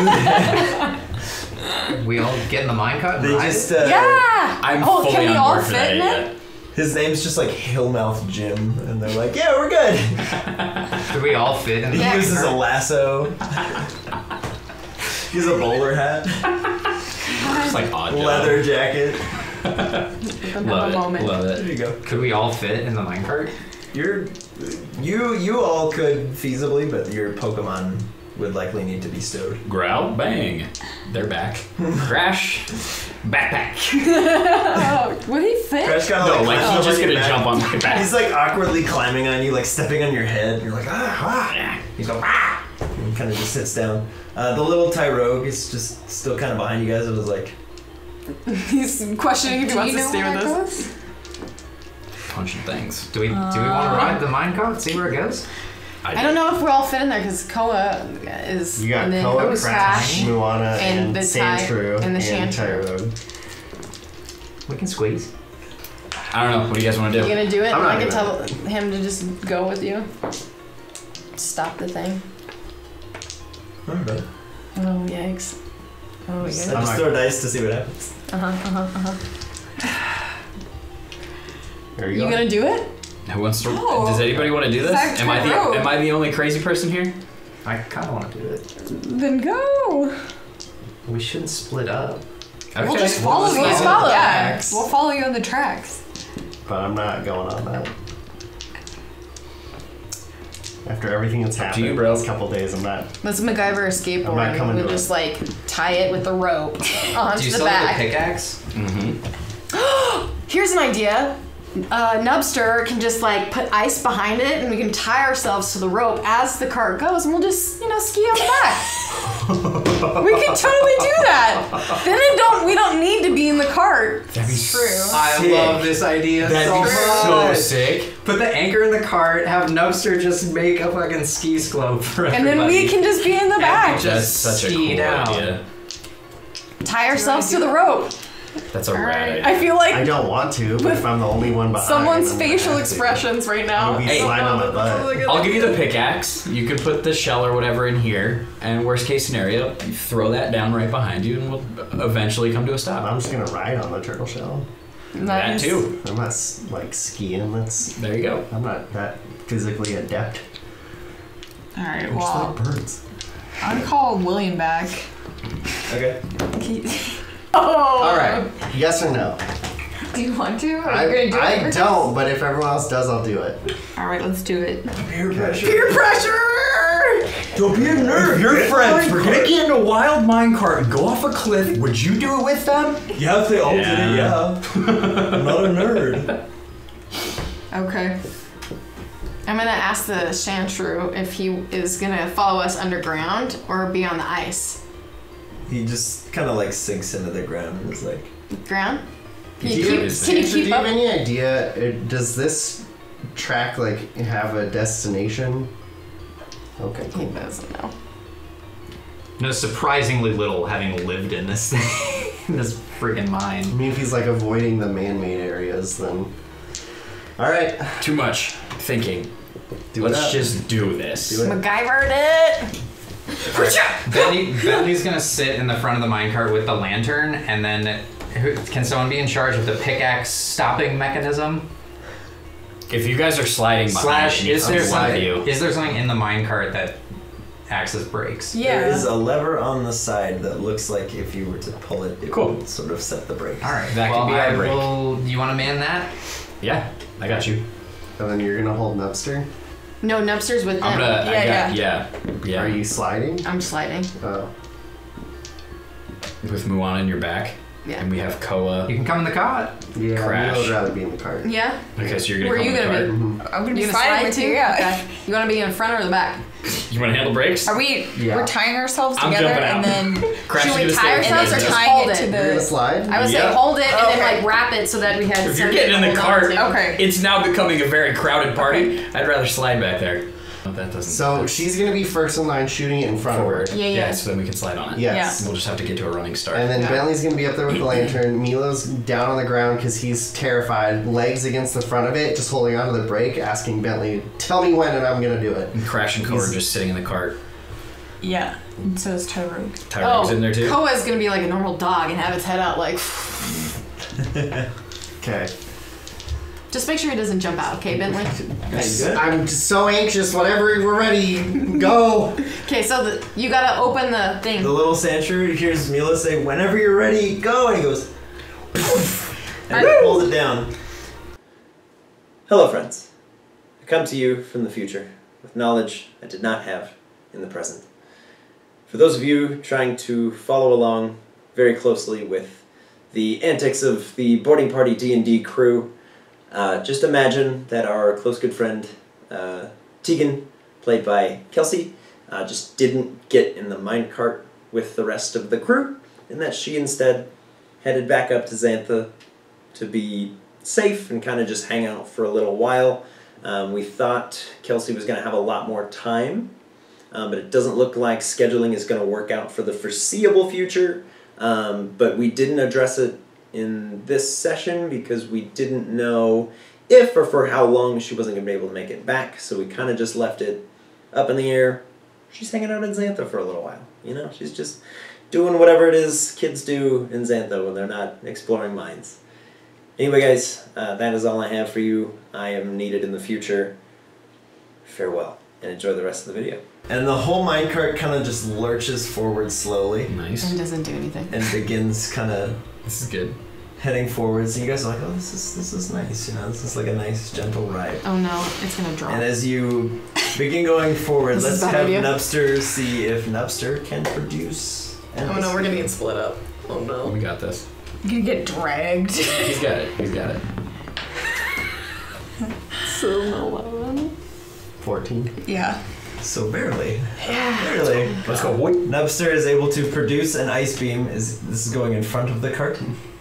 We all get in the minecart and They ride just, it? Yeah. I'm Oh, fully can we on all board for that fit in idea. his name's just like Hillmouth Jim, and they're like, yeah, we're good. Do we all fit in the He Yeah. uses a lasso. He has a bowler hat, It's like odd job. leather jacket. Love it. moment. Love There it. you go. Could we all fit in the minecart? You all could feasibly, but your Pokemon would likely need to be stowed. Growl, bang. They're back. Crash, backpack. Oh, would he fit? Crash got No, like he's just your gonna back. jump on my back. He's like awkwardly climbing on you, like stepping on your head. And you're like, ah. He's like, ah. And kind of just sits down. The little Tyrogue is just still kind of behind you guys. It was like, He's questioning if he wants to stay with us. Punching things. Do we want to ride the minecart? See where it goes? I don't know if we all fit in there because Koa is. You got and then Koa, Koa's Crash, Moana, and and the Sandshrew, and the and Sandshrew. Tyrogue. We can squeeze. I don't know. What do you guys want to You do? gonna do it? I'm And not I can doing tell him to just go with you. Stop the thing. alright. Oh yikes! Oh I yikes! just throw dice to see what happens. There you You go. gonna do it? Who wants to? Oh. Does anybody want to do this? Zach Am I Tyrogue. the Am I the only crazy person here? I kind of want to do it. Then go. We shouldn't split up. We'll just follow you. Let's follow. Yeah, we'll follow you on the tracks. But I'm not going on that. After everything that's Up to happened you, in bro. the last couple of days, I'm not. Let's MacGyver a skateboard. I'm not coming We'll to just it. like tie it with the rope onto Do you the still back. have the pickaxe? Mm-hmm. Here's an idea. Nubster can just like put ice behind it, and we can tie ourselves to the rope as the cart goes, and we'll just ski on the back. We can totally do that. Then we don't need to be in the cart. That'd be True. I sick. love this idea That'd so be much. so sick. Put the anchor in the cart, have Nubster just make a fucking ski slope for And everybody. then we can just be in the back. That's Just such a ski cool down. idea. Tie ourselves to the rope. That's a rad Alright. idea. I feel I like don't want to, but if I'm the only one behind, someone's I'm gonna facial have to. expressions right now. I'll be Hey. sliding on my butt. I'll give you the pickaxe. You can put the shell or whatever in here, and worst case scenario, you throw that down right behind you, and we'll eventually come to a stop. I'm just gonna ride on the turtle shell. That Nice. too. I'm not like skiing. There you go. I'm not that physically adept. All right. I'm just Well, like birds. I'm gonna call William back. Okay. Oh. All right. Yes or no? Do you want to? Or are you gonna do it? I don't, but if everyone else does, I'll do it. All right, let's do it. Peer pressure. Peer pressure! Don't be a nerd. Your friends, we're gonna get in a wild minecart and go off a cliff. Would you do it with them? Yeah, if they all did it, yeah. I'm not a nerd. Okay. I'm gonna ask the Shantru if he is gonna follow us underground or be on the ice. He just kind of like sinks into the ground and is like... Ground? Can Do you you keep have up? any idea, does this track like have a destination? Okay, He cool. doesn't know. No, surprisingly little, having lived in this thing, in this friggin' I mine. mean, if he's like avoiding the man-made areas, then... Alright, Too much thinking. do it Let's up. just do this. Do it. MacGyvered it! Bentley's gonna sit in the front of the minecart with the lantern, and then can someone be in charge of the pickaxe stopping mechanism? If you guys are sliding behind, Slash, it needs is to there be one of something? you. Is there something in the minecart that acts as brakes? There is a lever on the side that looks like if you were to pull it, it Cool. would sort of set the brakes. All right. That well, could be our I break. will. You want to man that? Yeah, I got you. And then you're gonna hold Nubster? No, Nubster's with I'm them. gonna. Yeah. Are you sliding? I'm sliding. Oh. With Muana in your back. Yeah. And we have Koa. You can come in the cot. Yeah, Crash. I would rather be in the cart. Yeah? Okay, so you're gonna Where are come you in the gonna cart. Mhm. I'm gonna be You gonna sliding slide with too? you, yeah. Okay. You wanna be in front or the back? You wanna handle brakes? Are we? Yeah. We're tying ourselves I'm together jumping out. and then Crash Should is we gonna tie stay with ourselves you or guys. just tying hold it it? to You're gonna the. slide? I would say Yeah. hold it and then Okay. like wrap it so that we had If you're something getting in to the hold on cart, to. Okay. it's now becoming a very crowded party. I'd rather slide back there. Oh, that doesn't. So that's she's gonna be first in line shooting it in front forward. of her. Yeah. So then we can slide on it. Yes. We'll just have to get to a running start. And then Yeah. Bentley's gonna be up there with the lantern. Milo's down on the ground because he's terrified, legs against the front of it, just holding onto the brake, asking Bentley, "Tell me when, and I'm gonna do it." And Crash and Koa are He's- just sitting in the cart. Yeah. And so is Tyrogue. Tyrogue's in there too. Koa's gonna be like a normal dog and have its head out like. Okay. Just make sure he doesn't jump out, okay, Bentley? I'm just so anxious. Whenever we're ready, go. Okay, so you gotta open the thing. The little Sandshrew hears Mila say, "Whenever you're ready, go," and he goes, and he pulls it down. Hello, friends. I come to you from the future with knowledge I did not have in the present. For those of you trying to follow along very closely with the antics of the boarding party D&D crew, just imagine that our close good friend Tegan, played by Kelsey, just didn't get in the minecart with the rest of the crew, and that she instead headed back up to Xantha to be safe and kind of just hang out for a little while. We thought Kelsey was going to have a lot more time, but it doesn't look like scheduling is going to work out for the foreseeable future, but we didn't address it in this session because we didn't know if or for how long she wasn't going to be able to make it back, so we kind of just left it up in the air. She's hanging out in Xantha for a little while, you know? She's just doing whatever it is kids do in Xantha when they're not exploring mines. Anyway, guys, that is all I have for you. I am needed in the future. Farewell, and enjoy the rest of the video. And the whole minecart kind of just lurches forward slowly Nice. And doesn't do anything. and begins kind of This is good. heading forwards. And you guys are like, "Oh, this is nice. You know, this is like a nice gentle ride." Oh no, it's gonna drop. And as you begin going forward, This is let's a bad have idea. Nubster see if Nubster can produce an Oh no, ice we're gonna cream. get split up. Oh no. We got this. I'm gonna get dragged. He's got it. He's got it. So 11. 14. Yeah. So barely. Barely. Let's go. Boy. Nubster is able to produce an ice beam. This is going in front of the cart?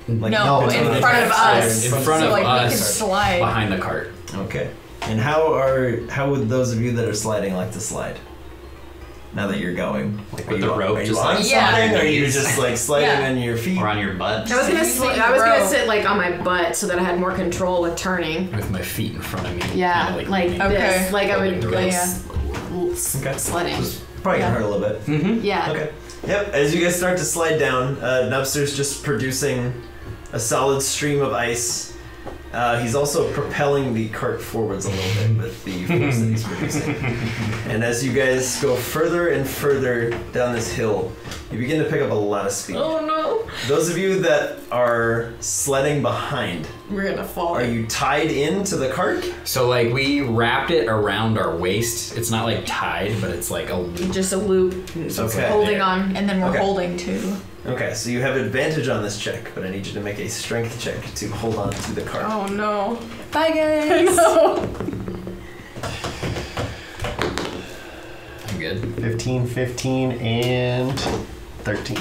Like, No, it's in on the front of cart. us. In front so of like we can us. slide. Behind the cart. Okay. And how would those of you that are sliding like to slide? Now that you're going, like, With the rope, are you just on like sliding, or are you knees. just like sliding Yeah. on your feet? Or on your butt. I was gonna Using I was the gonna rope. sit like on my butt so that I had more control with turning. With my feet in front of me. Yeah, Kinda like leaning. Okay. this. Like I would Yeah. like Okay. sledding. Probably gonna Yeah. hurt a little bit. Mm-hmm. Yeah. Okay. Yep. As you guys start to slide down, Nubster's just producing a solid stream of ice. He's also propelling the cart forwards a little bit with the force that he's producing. And as you guys go further and further down this hill, You begin to pick up a lot of speed. Oh no. Those of you that are sledding behind, We're gonna fall. are you tied into the cart? So like we wrapped it around our waist. It's not like tied, but it's like a Just a loop. Okay. Holding on. And then we're Okay. holding too. Okay, so you have advantage on this check, but I need you to make a strength check to hold on to the cart. Oh no. Bye guys. I'm good. 15, 15, and 13.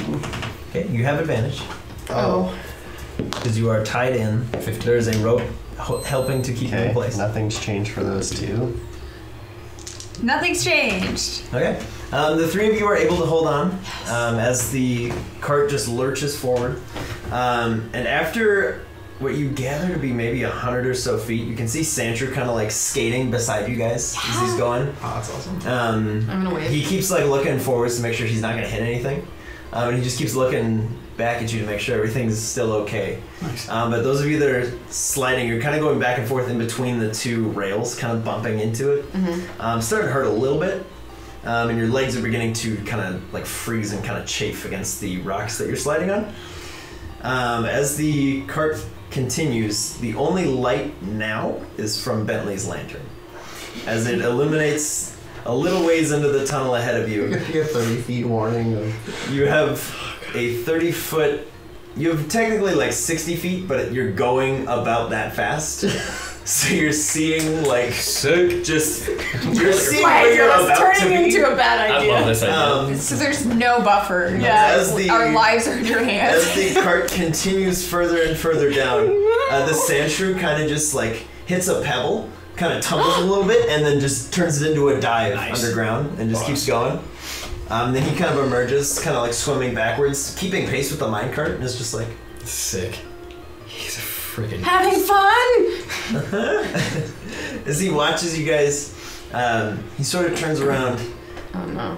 Okay, you have advantage Oh. because you are tied in. There is a rope helping to keep you Okay. in place. Nothing's changed for those two. Nothing's changed. Okay. The three of you are able to hold on as the cart just lurches forward. And after what you gather to be maybe 100 or so feet, you can see Sandra kind of like skating beside you guys as he's going. Oh, that's awesome. I'm gonna wait. He keeps like looking forwards to make sure he's not going to hit anything. And he just keeps looking back at you to make sure everything's still okay. Nice. But those of you that are sliding, you're kind of going back and forth in between the two rails, kind of bumping into it. Starting to hurt a little bit. And your legs are beginning to kind of like freeze and kind of chafe against the rocks that you're sliding on. As the cart continues, the only light now is from Bentley's lantern. As it illuminates a little ways into the tunnel ahead of you. You get 30 feet warning of... You have a 30-foot... You have technically like 60 feet, but you're going about that fast. So you're seeing like... Sick. Just... You're seeing My where you're God, about it's to turning be. into a bad I idea. love this idea. So there's no buffer. As the- Our lives are in your hands. As the cart continues further and further down, the sand shrew kind of just like hits a pebble, kind of tumbles a little bit, and then just turns it into a dive underground and just keeps going. Then he kind of emerges, kind of like swimming backwards, keeping pace with the minecart, and is just like... Sick. He's a freaking... Having fun! As he watches you guys, he sort of turns around. Oh no.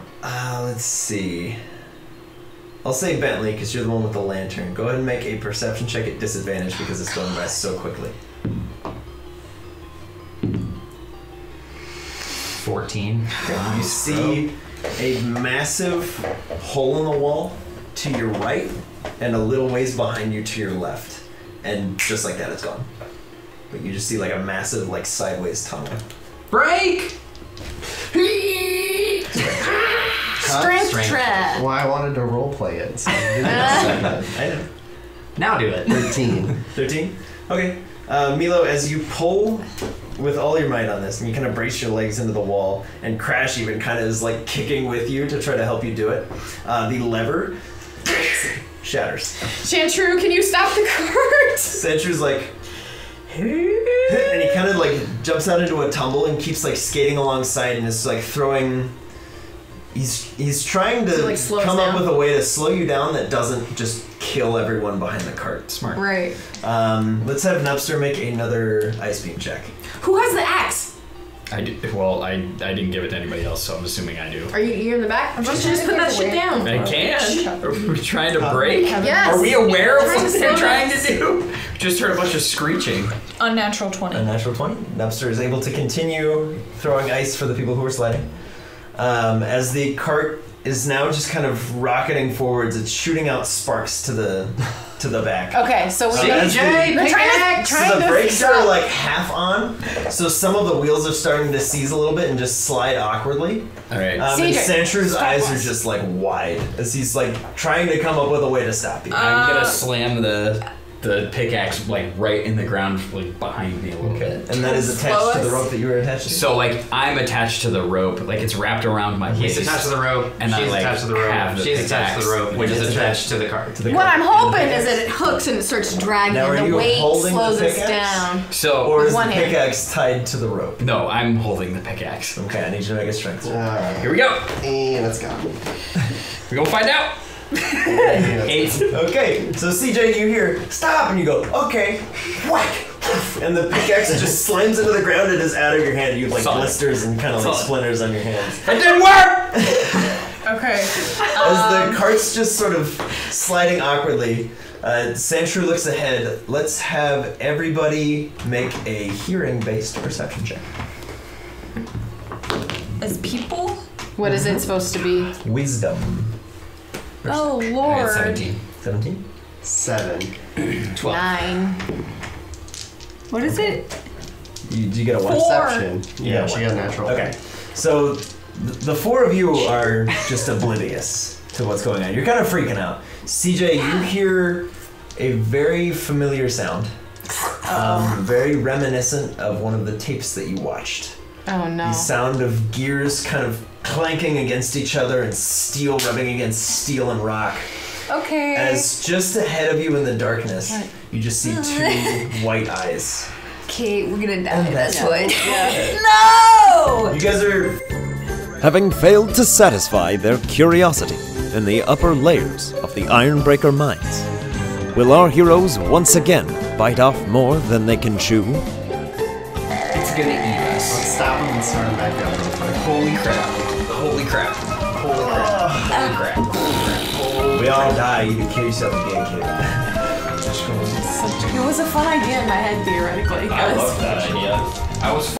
Let's see. I'll say Bentley, because you're the one with the lantern. Go ahead and make a perception check at disadvantage because it's going by so quickly. 14. You see a massive hole in the wall to your right and a little ways behind you to your left. And just like that, it's gone. But you just see like a massive like sideways tunnel. Break! Strength Strength. trap. Well, I wanted to roleplay it, so I did that. I know. Now do it. 13. 13? Okay. Milo, as you pull with all your might on this and you kind of brace your legs into the wall and Crash even kind of is like kicking with you to try to help you do it, the lever shatters. Chantru, can you stop the cart? Sentry's like, and he kind of like jumps out into a tumble and keeps like skating alongside and is like throwing. He's trying to So, like, slow us come up down? with a way to slow you down that doesn't just kill everyone behind the cart. Smart. Right. Let's have Nubster make another ice beam check. Who has the axe? I didn't give it to anybody else, so I'm assuming I do. Are you in the back? Why don't you just put that shit down? I can. Are we trying to break? Yes. Are we aware of Trying what to they're slow trying us. to do? Just heard a bunch of screeching. Unnatural 20. A natural 20. Nubster is able to continue throwing ice for the people who are sliding. As the cart is now just kind of rocketing forwards, it's shooting out sparks to the back. Okay, so we as the- We're trying So the to brakes are like half on, so some of the wheels are starting to seize a little bit and just slide awkwardly. All right. And CJ, Santru's stop eyes us. are just like wide as he's like trying to come up with a way to stop you. I'm gonna slam the pickaxe like right in the ground, like behind me a little bit. And that is attached Slow to the us. rope that you were attached to. So like I'm attached to the rope, like it's wrapped around my He's waist. attached to the rope. And I, she's like, attached to the have rope. the She's attached to the rope, which It is is attached to the cart. to the What cart. I'm hoping is that it hooks and it starts dragging Now, are and the you weight holding the slows us pickaxe? down. So Or is the one hand. pickaxe tied to the rope? no, I'm holding the pickaxe. Okay, I need you to make a strength check. Alright. Here we go. And it's gone. We're gonna find out. And it's 8. Okay, so CJ, you hear stop, and you go okay, whack, and the pickaxe just slams into the ground and is out of your hand. You have like Solid. blisters and kind of like Solid. splinters on your hands. It didn't work. Okay. As the cart's just sort of sliding awkwardly, Sandshrew looks ahead. Let's have everybody make a hearing-based perception check. As people? What is it supposed to be? Wisdom. Oh I got Lord. 17. 17? 7. 12. 9. What is it? You get a 1? Perception. Yeah, Yeah, she got a natural. Okay. So the four of you are just oblivious to what's going on. You're kind of freaking out. CJ, you hear a very familiar sound. Very reminiscent of one of the tapes that you watched. Oh no. The sound of gears kind of clanking against each other and steel rubbing against steel and rock. Okay. As just ahead of you in the darkness, What? you just see 2 white eyes. Okay, we're gonna die. that's what. No! You guys are Having failed to satisfy their curiosity in the upper layers of the Ironbreaker Mines, will our heroes once again bite off more than they can chew? It's gonna eat Let's us. stop him and start him back up real quick. Holy crap. Holy crap. Holy crap. Holy crap. Holy crap. we all die. You can kill yourself again, kid. It was a fun idea in my head theoretically. I love that idea. I was